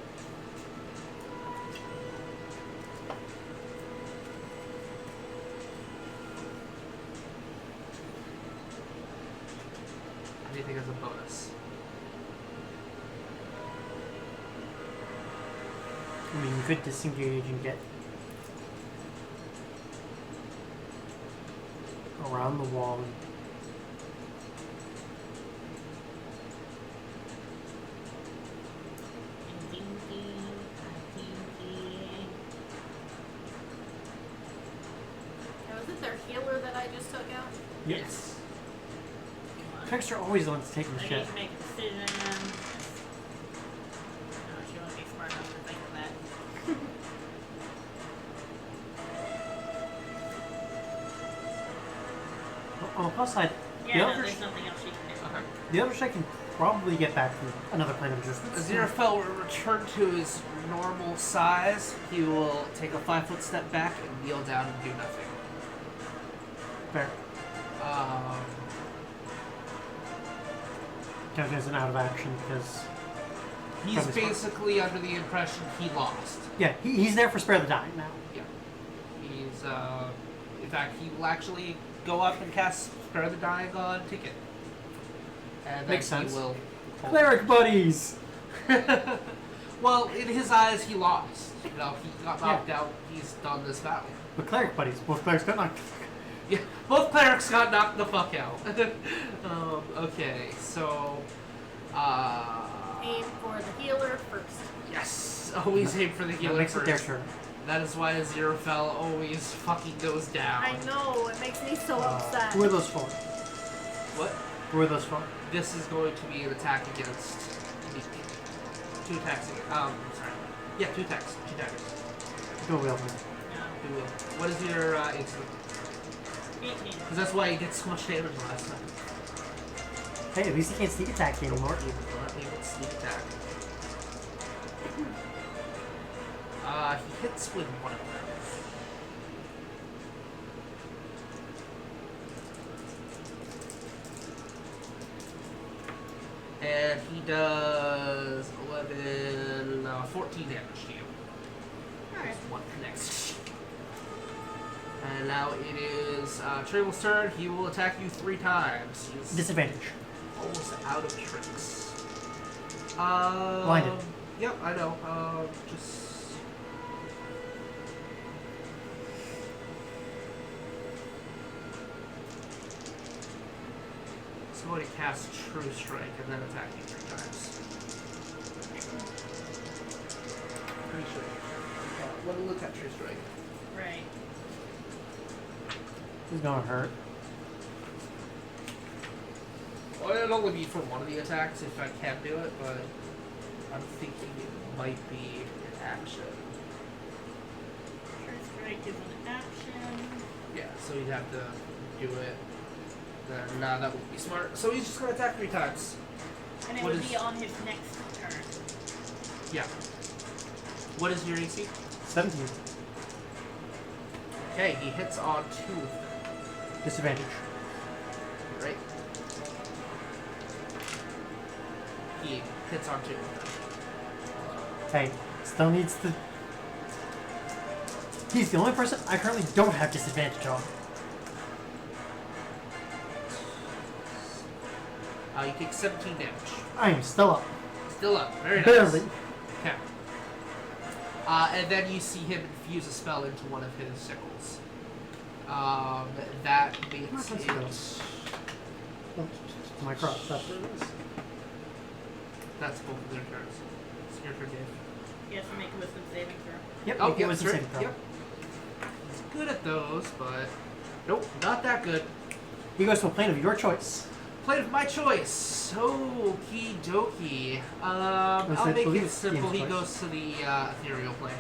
Anything as a bonus? I mean, you could disengage and get around the wall. Now, was it their healer that I just took out? Yes. Clerks are always the ones taking the I shit. need to make a decision. No, she won't be smart enough to think of that. On the plus side, Yeah, the no, other there's nothing else she can do. Okay. the other side can probably get back to another plane of existence. Aziraphale will return to his normal size. He will take a 5-foot step back and kneel down and do nothing. Fair. Count as an out of action because He's From his basically under the impression he lost. yeah, he's there for spare the dying now. Yeah. He's, in fact, he will actually go up and cast Spare the Dying on Ticket. And then Makes sense. he will... Cleric buddies. Well, in his eyes, he lost. You know, he got knocked out. He's done this battle. But cleric buddies, both clerics got knocked. Yeah, both clerics got knocked the fuck out. Okay, so... Aim for the healer first. Yes, always aim for the That healer makes it their first. turn. That is why Aziraphale always fucking goes down. I know, it makes me so upset. Who are those for? What? Who are those for? this is going to be an attack against Neeq. 2 attacks. Sorry. Yeah, 2 attacks. 2 daggers. Go wheel man. You will. What is your instant? 18. Because that's why you did so much damage last time. Hey, at least he can't sneak attack you anymore. Don't even sneak attack. He hits with one of them. And he does 11, 14 damage to you. Alright. One connects. And now it is Trable's turn. He will attack you 3 times. He's Disadvantage. almost out of tricks. Blinded. Yep, I know. Just. He's going to cast True Strike and then attack you 3 times. Pretty sure. Let me look at True Strike. Right. He's gonna hurt. Well, it'll only be for one of the attacks if I can do it, but I'm thinking it might be an action. True Strike is an action. Yeah, so you'd have to do it. Then, nah, that would be smart. So he's just gonna attack 3 times. And it What would is- be on his next turn. Yeah. What is your AC? 17. Okay, he hits on 2 of them. Disadvantage. Right? He hits on 2 of them. Hey, still needs to. He's the only person I currently don't have disadvantage on. You take 17 damage. I am still up. Still up. Very nice. Barely. Okay. And then you see him infuse a spell into one of his sickles. That makes What it. spells? Oh, my cross. That's what it is. That's both of their turns. It's your turn, Dave. He has to make a wisdom saving throw. Yep. Oh, make yep, it wisdom sure. saving throw. Yep. He's good at those, but nope, not that good. He goes to a plane of your choice. Plate of my choice. Okie dokie. I'll make believe it it's simple. Ian's He choice. goes to the ethereal plane.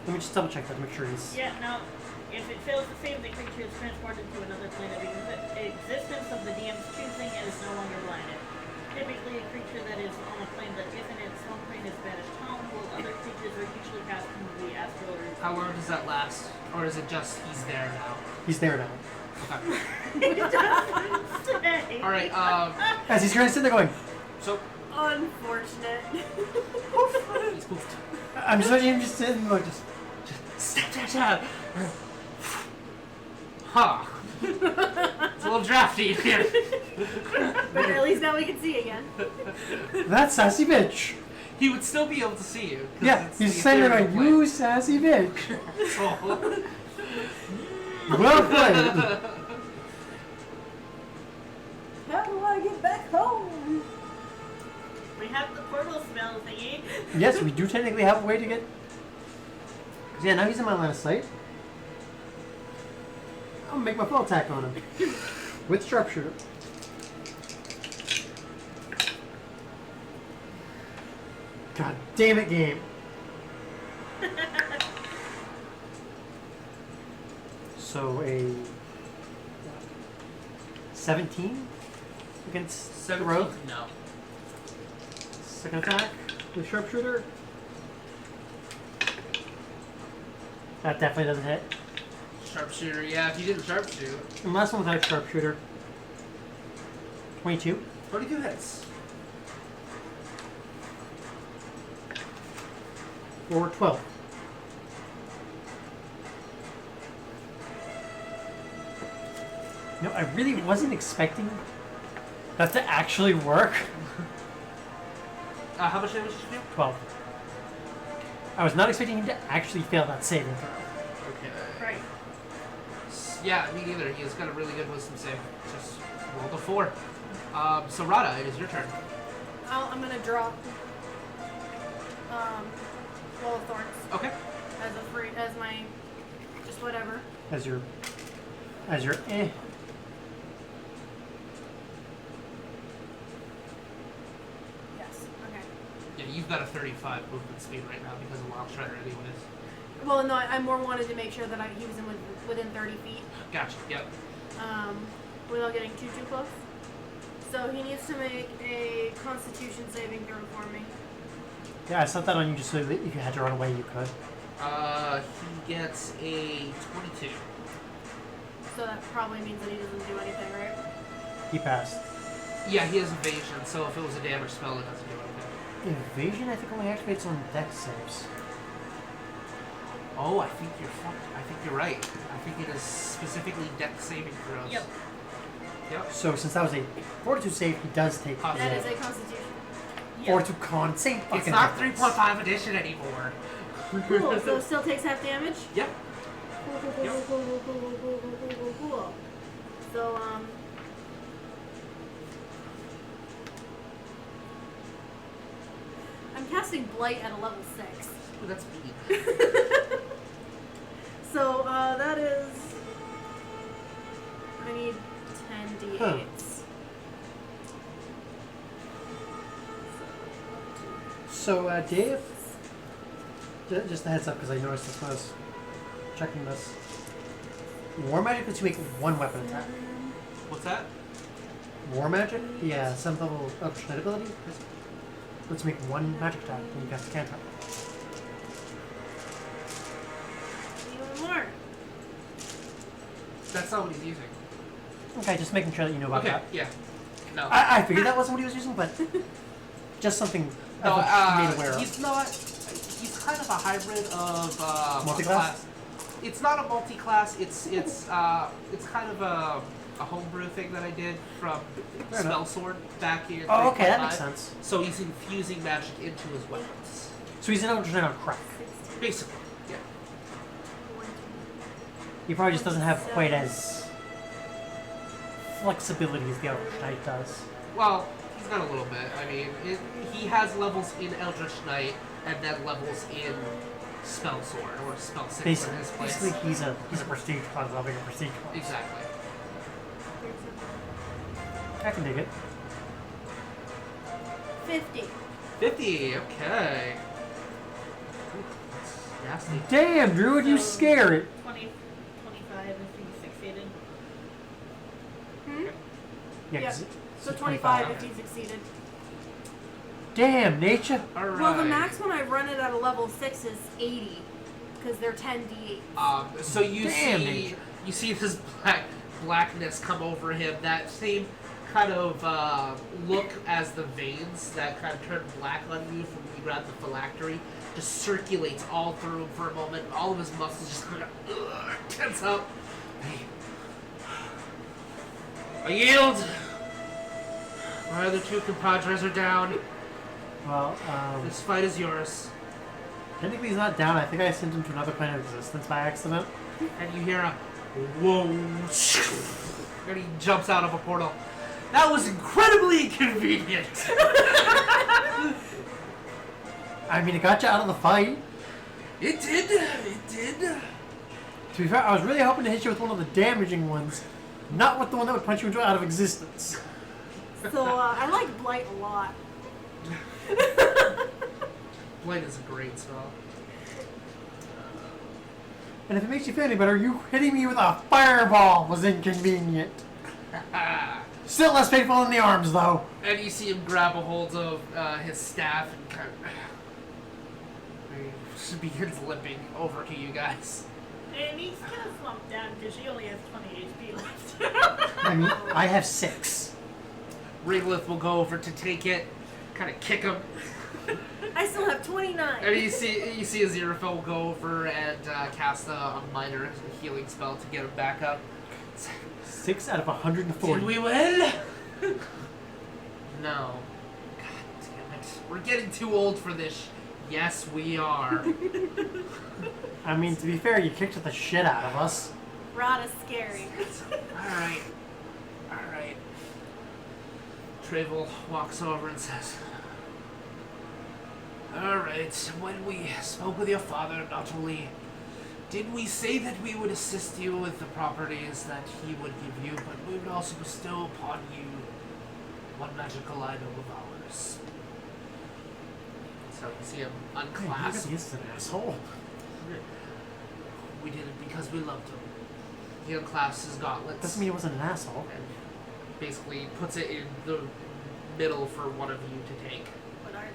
Let me just double check that to make sure he's. Yeah, now, if it fails to save, the creature is transported to another plane of existence of the DM's choosing and is no longer blinded. Typically, a creature that is on a plane that isn't its home plane is banished home, while other creatures are usually cast into the astral or... How long does that last? Or is it just he's there now? He's there now. Okay. It doesn't say. Alright, As he's sitting there going, so Unfortunate. he's moved. I'm just watching him just sitting there, just. Step. Huh. It's a little drafty in here. But at least now we can see again. That sassy bitch. He would still be able to see you. 'cause Yeah, it's he's the saying ethereal like, plane. you sassy bitch. So- Well played. How do I get back home? We have the portal spell thingy. Yes, we do technically have a way to get. 'Cause yeah, now he's in my line of sight. I'll make my full attack on him with sharpshooter. God damn it, game. So a 17 against the rogue. No. Second attack with sharpshooter. That definitely doesn't hit. Sharpshooter, yeah, if you didn't sharpshoot. And last one without sharpshooter. 22. 22 hits. Or 12. No, I really wasn't expecting that to actually work. How much damage did you do? 12. I was not expecting him to actually fail that saving throw. Okay. Right. Yeah, me neither. He's got a really good wisdom save. Just rolled a 4. So Rada, it is your turn. I'm gonna drop Wall of Thorns Okay. as my just whatever. As your Yeah, you've got a 35 movement speed right now because of Wild Strider anyways. Well, no, I more wanted to make sure that he was within 30 feet. Gotcha, yep. Without getting too close. So he needs to make a Constitution saving throw for me. Yeah, I set that on you just so that if you had to run away, you could. He gets a 22. So that probably means that he doesn't do anything, right? He passed. Yeah, he has evasion, so if it was a damage spell, it doesn't do anything. Evasion, I think, only activates on dex saves. Oh, I think you're right. I think it is specifically dex saving throws. Yep. Yep. So since that was a Fortitude save, he does take That is a Constitution. Fortitude con. Same fucking It's not difference. 3.5 edition anymore. Cool, so it still takes half damage? Yep. Cool. So, I'm casting Blight at a level 6. Ooh, that's mean. So, that is... I need 10 d8s. Huh. So, Dave, just a heads up because I noticed this when I was checking this. War magic lets you make one weapon attack. What's that? War magic? Yeah, some level of Knight ability. Lets you make one magic attack when you cast a cantrip. Even more. That's not what he's using. Okay, just making sure that you know about Okay, that. yeah. No. I figured that wasn't what he was using, but just something No, I made aware of. he's not. He's kind of a hybrid of Multi-class? It's not a multi-class. It's kind of a homebrew thing that I did from Fair Spell enough. Sword back in. Oh, okay, that 3.5. makes sense. So he's infusing magic into his weapons, So he's an Eldritch on crack. basically. Yeah. He probably just doesn't have quite as flexibility as the Eldritch Knight does. Well, he's got a little bit. I mean, he has levels in Eldritch Knight and then levels in Spell Sword or Spell Six in his place. Basically, he's a prestige class loving a prestige class. Exactly. I can dig it. 50. 50. Okay. Ooh, that's nasty. Damn, Druid, you So- scare it. 25 if he succeeded. Hmm? Yeah, Yeah. 'cause So it's 25 okay. if he succeeded. Damn, nature. All right. Well, the max when I run it at a level 6 is 80. Because they're 10 d8. So you Damn, see, nature. you see this blackness come over him. That same kind of look as the veins that kind of turn black on you from when you grab the phylactery just circulates all through him for a moment. All of his muscles just kind of tense up. I yield. My other two compadres are down. Well, This fight is yours. technically he's not down. I think I sent him to another plane of existence by accident. And you hear a whoa, and he jumps out of a portal. That was incredibly inconvenient. I mean, it got you out of the fight. It did. It did. To be fair, I was really hoping to hit you with one of the damaging ones, not with the one that would punch you out of existence. So, I like Blight a lot. Blight is a great spell. And if it makes you feel any better, you hitting me with a fireball was inconvenient. Still less painful than the arms, though. And you see him grab a hold of his staff and kind of he begins limping over to you guys. And he's kind of slumped down because she only has 20 HP left. I mean, I have 6. Ringlith will go over to take it, kind of kick him. I still have 29. And you see Aziraphale will go over and cast a minor healing spell to get him back up. 6 out of 140. Did we win? No. God damn it. We're getting too old for this. Yes, we are. I mean, to be fair, you kicked the shit out of us. Rada's scary. Alright. Alright. Travel walks over and says, alright, when we spoke with your father, not only did we say that we would assist you with the properties that he would give you, but we would also bestow upon you one magical item of ours. So you see him Hey, unclasp. he is an asshole. We did it because we loved him. He unclasps his gauntlets. Doesn't mean he wasn't an asshole. And basically puts it in the middle for one of you to take. What are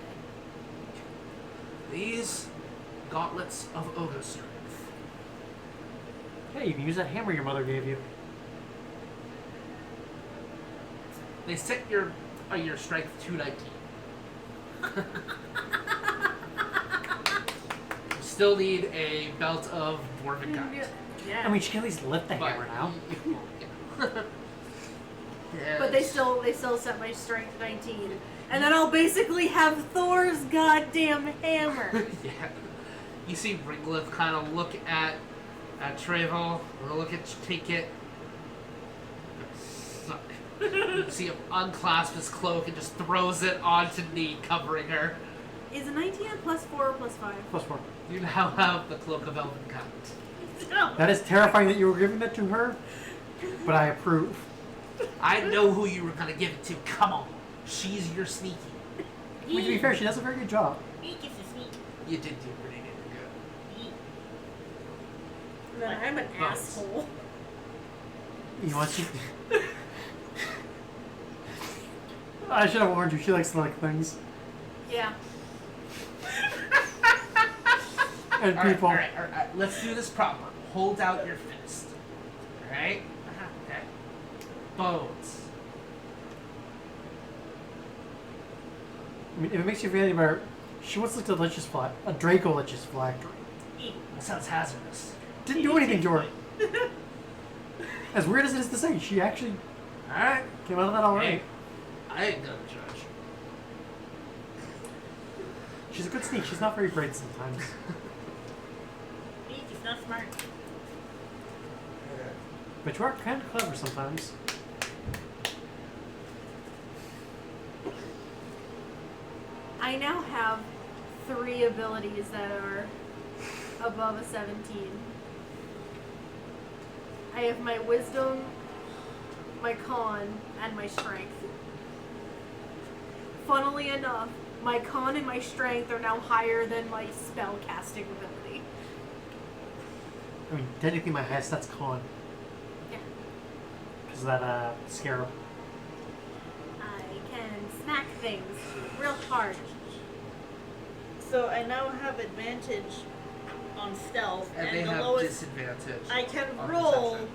they? These gauntlets of ogre strength. Hey, you can use that hammer your mother gave you. They set your strength to 19. You still need a belt of dwarven kind. Yeah. I mean, she can at least lift the hammer now. But they still set my strength 19. And then I'll basically have Thor's goddamn hammer. Yeah. You see Ringlith kind of look at Trevo, look at Ticket. Suck. You see him unclasp his cloak and just throws it onto Neeq, covering her. Is a 19 a +4 or +5? +4. You now have the cloak of elven kind. That is terrifying that you were giving that to her, but I approve. I know who you were gonna give it to. Come on, she's your sneaky. I mean, to be fair, she does a very good job. He gets a sneak. You did do pretty damn good. And then I'm an Bones. asshole. You want to? I should have warned you. She likes to like things Yeah. and people. All right. Let's do this proper. Hold out your fist. All right. Okay. Bones. I mean, if it makes you feel any better, she wants to look delicious flat. A Draco-licious phylactery. That sounds hazardous. Didn't do anything to her. As weird as it is to say, she actually All right. came out of that all right. Hey, I ain't gonna judge. She's a good sneak. She's not very bright sometimes. He's just not smart. But you are kind of clever sometimes. I now have 3 abilities that are above a 17. I have my wisdom, my con, and my strength. Funnily enough, my con and my strength are now higher than my spell casting ability. I mean, technically my highest stat's con. Yeah. Because of that scarab. I can smack things real hard. So I now have advantage on stealth, And and they the have lowest disadvantage. I can on roll perception.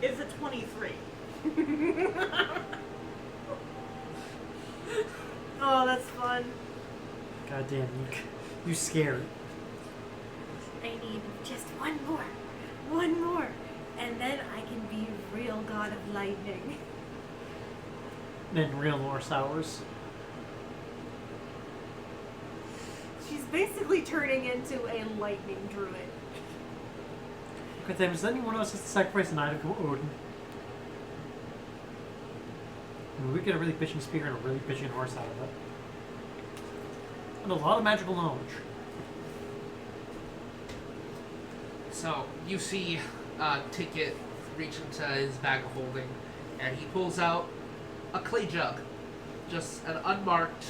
is a 23. Oh, that's fun. Goddamn, you scared. I need just one more, and then I can be real god of lightning. In real Norse hours. She's basically turning into a lightning druid. Okay, then, does anyone else have to sacrifice an item to Odin? I mean, we get a really bitching spear and a really bitching horse out of it. And a lot of magical knowledge. So you see Ticket reach into his bag of holding, and he pulls out a clay jug, just an unmarked,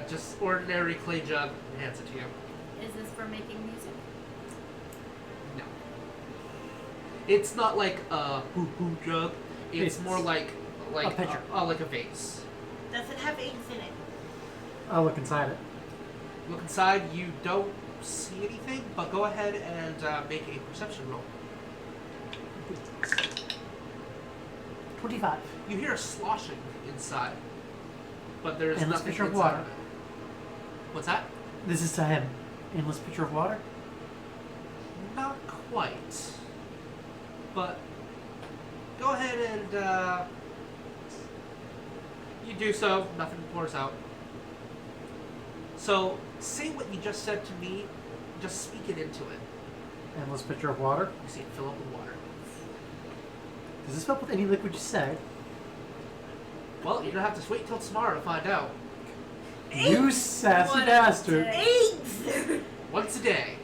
just ordinary clay jug, and hands it to you. Is this for making music? No, it's not like a hoo-hoo jug. It's more like a pitcher. like a vase. Does it have eggs in it? I'll look inside it. Look inside. You don't see anything, but go ahead and make a perception roll. 25. You hear a sloshing inside, but there's Endless nothing pitcher of inside water. of it. What's that? This is to him. Endless pitcher of water? Not quite. But go ahead and you do so. Nothing pours out. So say what you just said to me. Just speak it into it. Endless pitcher of water? You see it fill up with water. Does this fill up with any liquid you say? Well, you're gonna have to wait till tomorrow to find out. You sassy What a bastard. dick. Eggs! Once a day.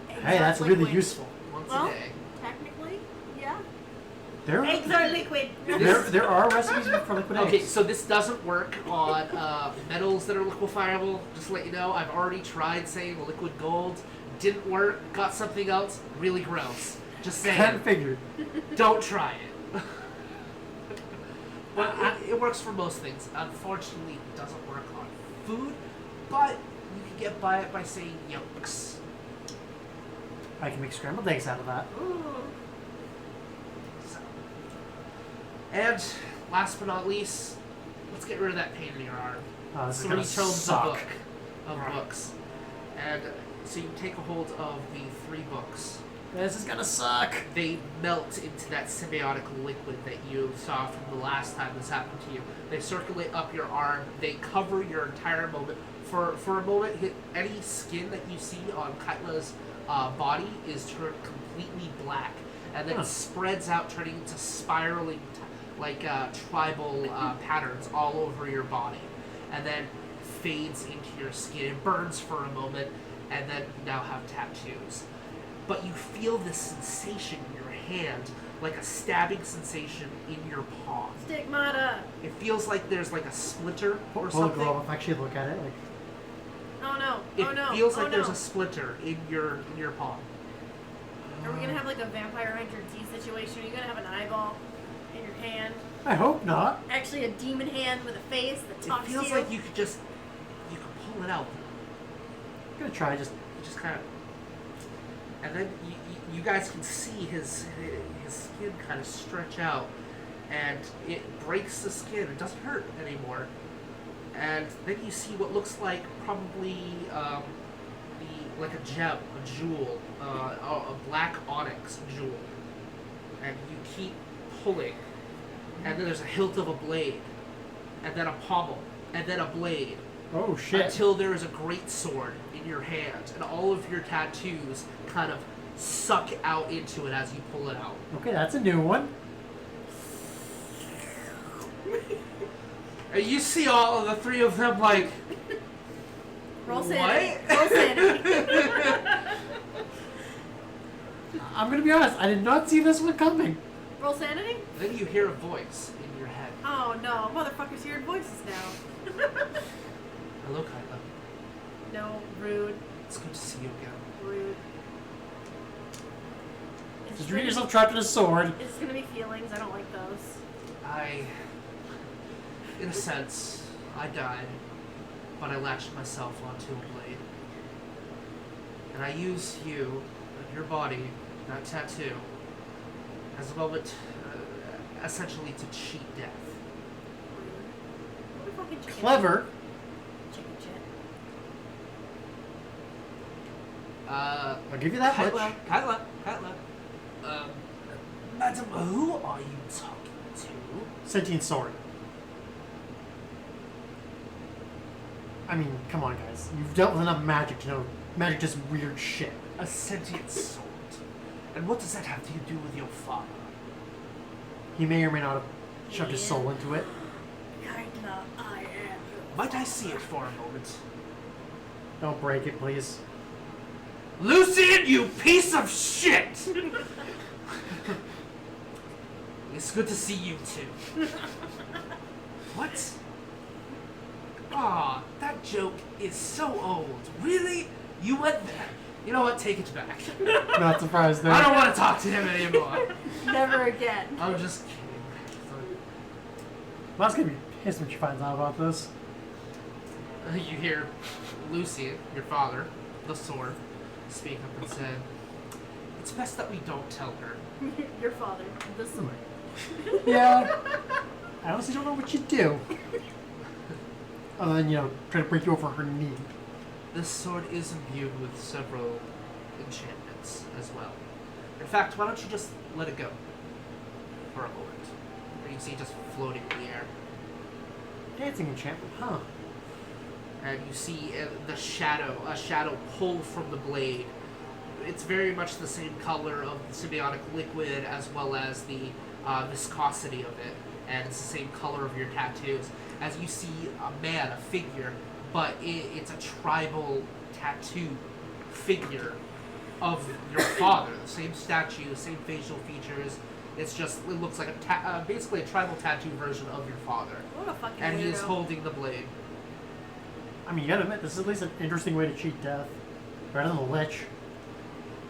Hey, that's really Liquid. useful. Once Well, a day. technically, yeah. Eggs are liquid. There are recipes for liquid eggs. Okay, so this doesn't work on metals that are liquefiable. Just to let you know, I've already tried saying liquid gold. Didn't work. Got something else. Really gross. Just saying. Can't figure. Don't try it. But it works for most things. Unfortunately, it doesn't work on food. But you can get by it by saying yolks. I can make scrambled eggs out of that. Ooh. So. And last but not least, let's get rid of that pain in your arm. This is 3 gonna tomes suck. of books. And so you take a hold of the 3 books. This is gonna suck. They melt into that symbiotic liquid that you saw from the last time this happened to you. They circulate up your arm. They cover your entire moment. For a moment, any skin that you see on Kaitla's body is turned completely black. And then it spreads out, turning into spiraling, tribal patterns all over your body. And then fades into your skin. It burns for a moment, and then you now have tattoos. But you feel this sensation in your hand, like a stabbing sensation in your palm. Stigmata. It feels like there's like a splinter or Will something. the girl actually look at it? Like, Oh no. It Oh no. feels oh like no. there's a splinter in your palm. Are we gonna have like a Vampire Hunter D situation? Are you gonna have an eyeball in your hand? I hope not. Actually, a demon hand with a face that It talks feels to you? like you could pull it out. I'm gonna try just. Just kind of, and then you guys can see his skin kind of stretch out, and it breaks the skin. It doesn't hurt anymore. And then you see what looks like probably like a gem, a jewel, a black onyx jewel. And you keep pulling, and then there's a hilt of a blade, and then a pommel, and then a blade. Oh shit. Until there is a great sword in your hand, and all of your tattoos kind of suck out into it as you pull it out. Okay, that's a new one. And you see all of the 3 of them like, Roll what? sanity. Roll sanity. I'm gonna be honest. I did not see this one coming. Roll sanity? Then you hear a voice in your head. Oh no, motherfuckers hearing voices now. Hello, Kaitla. No, rude, It's good to see you again. rude. It's Did you gonna get yourself be- trapped in a sword? It's gonna be feelings. I don't like those. In a sense, I died, but I latched myself onto a blade. And I used you, your body, that tattoo, as a moment, essentially to cheat death. What a fucking chicken. Clever. Chicken shit. I'll give you that much. Kaitla. Madam, who are you talking to? Sentient sword. I mean, come on, guys. You've dealt with enough magic to know magic does weird shit. A sentient sword. And what does that have to do with your father? He may or may not have shoved his soul into it. Kaitla, I am your Might I see it for a moment? Don't break it, please. Lucian, you piece of shit! It's good to see you too. What? Aw, that joke is so old. Really? You went there. You know what? Take it back. Not surprised there. I don't want to talk to him anymore. Never again. I'm just kidding. Mom's gonna be pissed when she finds out about this. You hear Lucian, your father, the sword, speak up and say, "It's best that we don't tell her." Your father, the sword. Yeah. I honestly don't know what you'd do. Other than, try to break you over her knee. This sword is imbued with several enchantments as well. In fact, why don't you just let it go for a moment? And you see it just floating in the air. Dancing enchantment, huh? And you see a shadow pull from the blade. It's very much the same color of the symbiotic liquid as well as the viscosity of it. And it's the same color of your tattoos. As you see a man, a figure, but it's a tribal tattoo figure of your father. The same statue, the same facial features, It's just, it looks like basically a tribal tattoo version of your father. What a fucking And he is weirdo. holding the blade. I mean, you gotta admit, this is at least an interesting way to cheat death. Better than the Lich.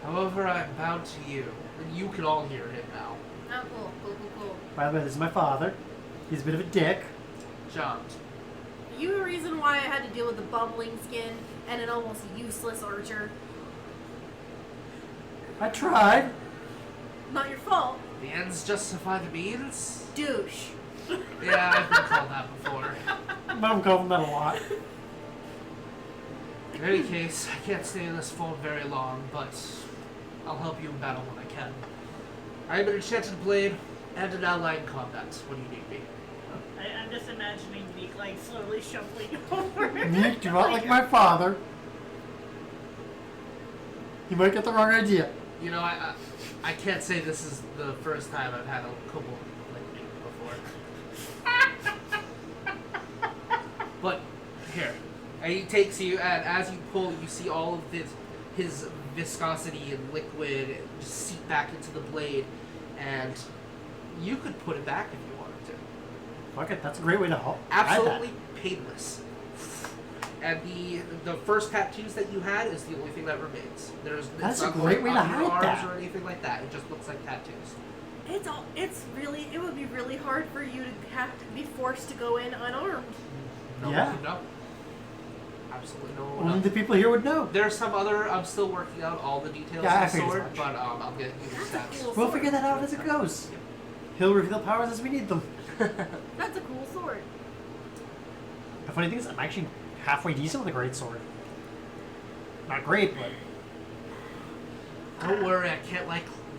However, I'm bound to you. And you can all hear him now. Oh, cool, cool, cool, cool. By the way, this is my father. He's a bit of a dick. Jumped. Are you the reason why I had to deal with the bubbling skin and an almost useless archer? I tried. Not your fault. The ends justify the means? Douche. Yeah, I've been called that before. Mom called him that a lot. In any case, I can't stay in this form very long, but I'll help you in battle when I can. I am an enchanted blade and an ally in combat when you need me. I'm just imagining Neeq like slowly shuffling over. Neeq, do not like my father. You might get the wrong idea. You know, I can't say this is the first time I've had a kobold like me before. But here, and he takes you, and as you pull, you see all of his viscosity and liquid just seep back into the blade, and you could put it back if you wanted to. Fuck it, that's a great way to help. Absolutely painless. And the first tattoos that you had is the only thing that remains. That's it's a not great way to on your hide arms that. or anything like that. It just looks like tattoos. It would be really hard for you to have to be forced to go in unarmed. No Yeah. one would know. Absolutely no one would Only know. the people here would know. There's some other. I'm still working out all the details Yeah, I of the figured as sword, much. but I'll get you the That's a stats. cool We'll sword. figure that out as it goes. He'll reveal powers as we need them. That's a cool sword. The funny thing is, I'm actually halfway decent with a great sword. Not great, but Don't worry, I can't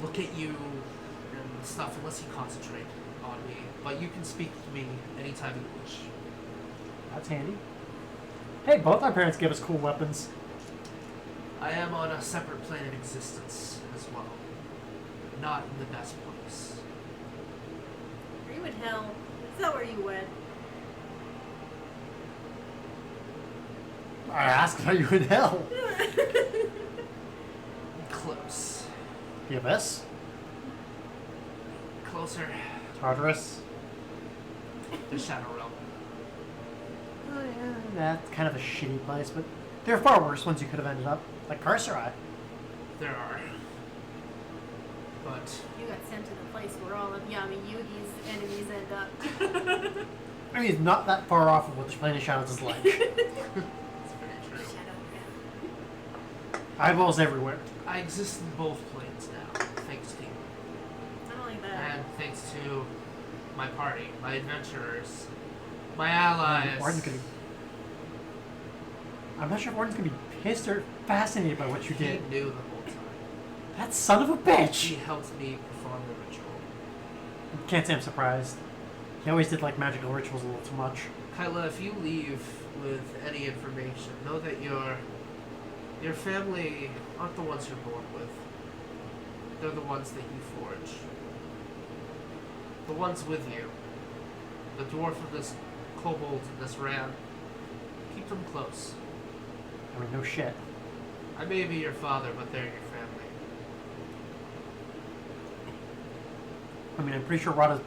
look at you and stuff unless you concentrate on me. But you can speak to me anytime you wish. that's handy. Hey, both our parents gave us cool weapons. I am on a separate plane of existence as well. Not in the best place. Are you in hell? Is that where you went? I asked, are you in hell? Close. The Abyss? Closer. Tartarus? The Shadow Realm. Oh, yeah, that's kind of a shitty place, but there are far worse ones you could have ended up. Like Carcerai. There are. But You got sent to the place where all of Yami Yugi's enemies end up. I mean, it's not that far off of what the Plane of Shadows is like. it's very true. Shadow Realm. Eyeballs everywhere. I exist in both planes now, thanks to you. I don't like that. And thanks to my party, my adventurers, my allies. Warden's gonna... I'm not sure if Warden's gonna be pissed or fascinated by what you He did. knew the whole time. That son of a bitch! He helped me perform the ritual. Can't say I'm surprised. He always did like magical rituals a little too much. Kaitla, if you leave with any information, know that your family aren't the ones you're born with. They're the ones that you forge. The ones with you. The dwarf of this kobold and this ram. Keep them close. I mean, no shit. I may be your father, but they're your family. I mean, I'm pretty sure Rada's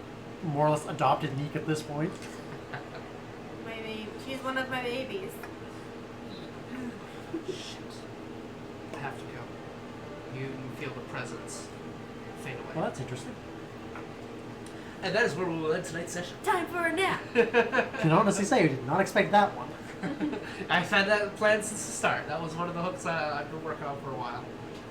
more or less adopted Neeq at this point. Maybe she's one of my babies. Shit. I have to go. You feel the presence fade away. Well, that's interesting. And that is where we will end tonight's session. Time for a nap. Can honestly say, I did not expect that one. I've had that planned since the start. That was one of the hooks I've been working on for a while.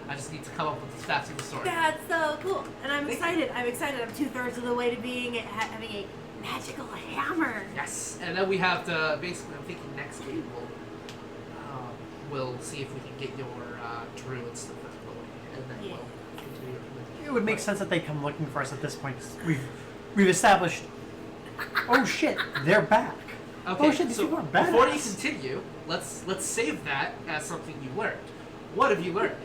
I just need to come up with the stats of the story. That's so cool. And I'm excited. I'm 2/3 of the way to having a magical hammer. Yes, and then we have to basically. I'm thinking next game we'll see if we can get your druid stuff out of the way, and then Yeah. we'll continue with It would make sense that they come looking for us at this point. 'Cause we've established. Oh shit, they're back. Okay, Oh shit, these so people are badass. before you continue, let's save that as something you learned. What have you learned?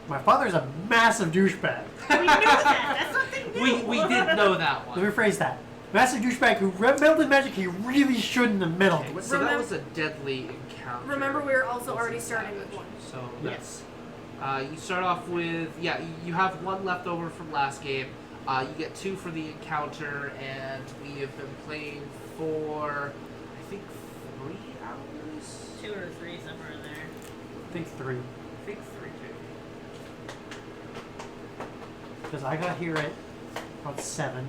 My father's a massive douchebag. We knew that. That's something new. We did know that Let me one. rephrase that. Massive douchebag who meddled in magic he really shouldn't have meddled Okay, with. so that Remem- was a deadly encounter. Remember, we were also with already some starting with savage. one. So Yes. you start off with you have one left over from last game. You get 2 for the encounter, and we have been playing for, I think, 3 hours? 2 or 3, somewhere in there. I think 3. I think 3 too. Because I got here at about 7.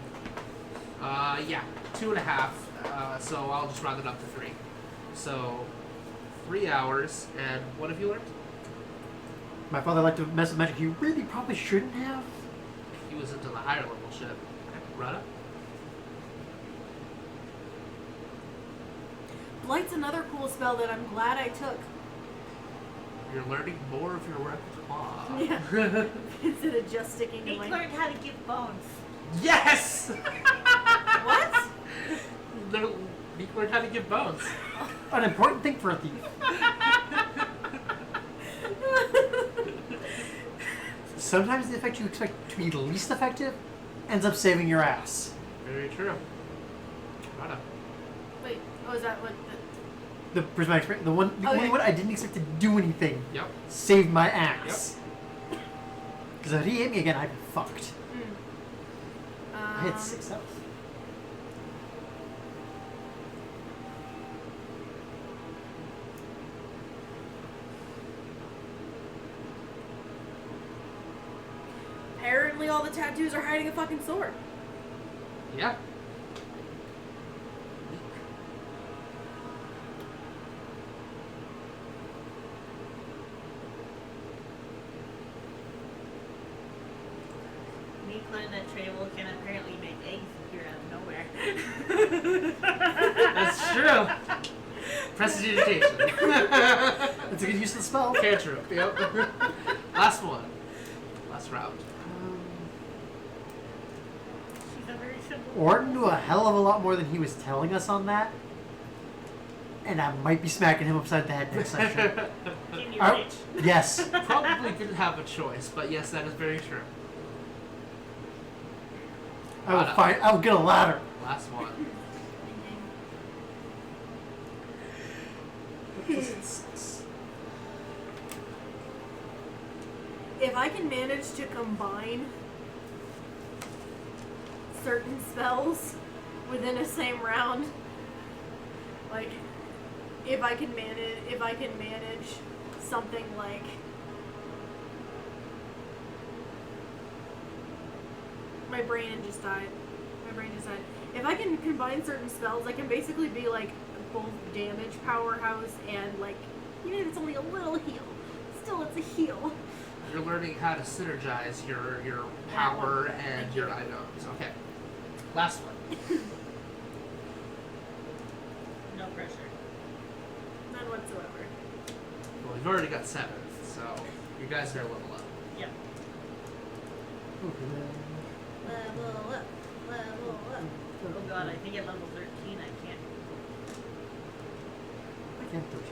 Yeah, 2.5. So I'll just round it up to 3. So 3 hours, and what have you learned? My father liked to mess with magic. He really probably shouldn't have. He was into the higher level shit. Rada? Blight's another cool spell that I'm glad I took. You're learning more of your repertoire. Yeah. Instead of just sticking to He my... learned how to give bones. Yes! What? He learned how to give bones. An important thing for a thief. Sometimes the effect you expect to be least effective ends up saving your ass. Very true. Rada. Wait, oh, is that what The prismatic spray, the only one I didn't expect to do anything, Yep. saved my ass. Because if he hit me again, I'd be fucked. I had 6 health. Apparently all the tattoos are hiding a fucking sword. Yeah. Neeq learned that Trable can apparently make eggs appear out of nowhere. That's true. Prestidigitation. That's a good use of the spell. Cantrip, yep. Last one. Last round. She's a very simple. Orton knew a hell of a lot more than he was telling us on that. And I might be smacking him upside the head next session. Can you Oh, reach? yes. Probably didn't have a choice, but yes, that is very true. I will get a ladder. Last one. If I can manage to combine certain spells within a same round, like if I can manage something like my brain just died. If I can combine certain spells, I can basically be like both damage powerhouse and like even if it's only a little heal, still it's a heal. You're learning how to synergize your power and your items. Okay. Last one. No pressure. None whatsoever. Well, we've already got 7, so you guys are level up. Yep. Level up. Oh god, I think at level 13 I can't. I can't 13.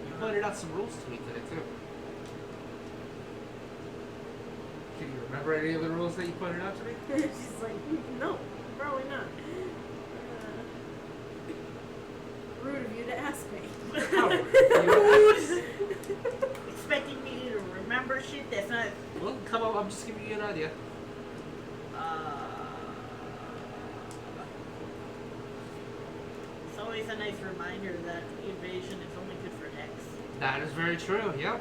You pointed out some rules to me today, too. Can you remember any of the rules that you pointed out to me? She's like, no, probably not. Rude of you to ask me. Expecting me to remember shit that's not. Well, come on, I'm just giving you an idea. It's always a nice reminder that evasion is only good for X. That is very true, yep.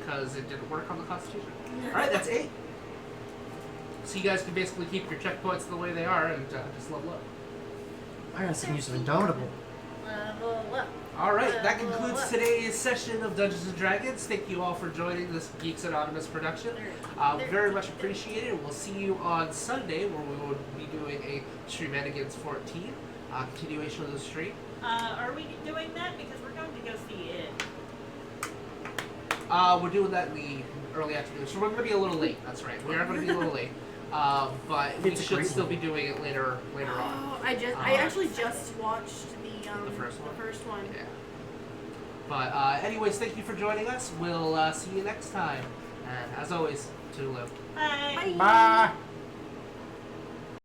Because it didn't work on the Constitution. Alright, that's 8. So you guys can basically keep your checkpoints the way they are and just level up. I got some use of Indomitable. Level up. Alright, that concludes today's session of Dungeons & Dragons. Thank you all for joining this Geekz Anonymous production. Very much appreciated. We'll see you on Sunday where we will be doing a Shenanigans 14 continuation of the stream. Are we doing that? Because we're going to go see it. We're doing that in the early afternoon, so we're going to be a little late. That's right. We are going to be a little late. But we It's a should great still one. be doing it later on. Oh, I actually just watched The first one. The first one. Yeah. But anyways, thank you for joining us. We'll see you next time. And as always, toodaloo. Bye. Bye.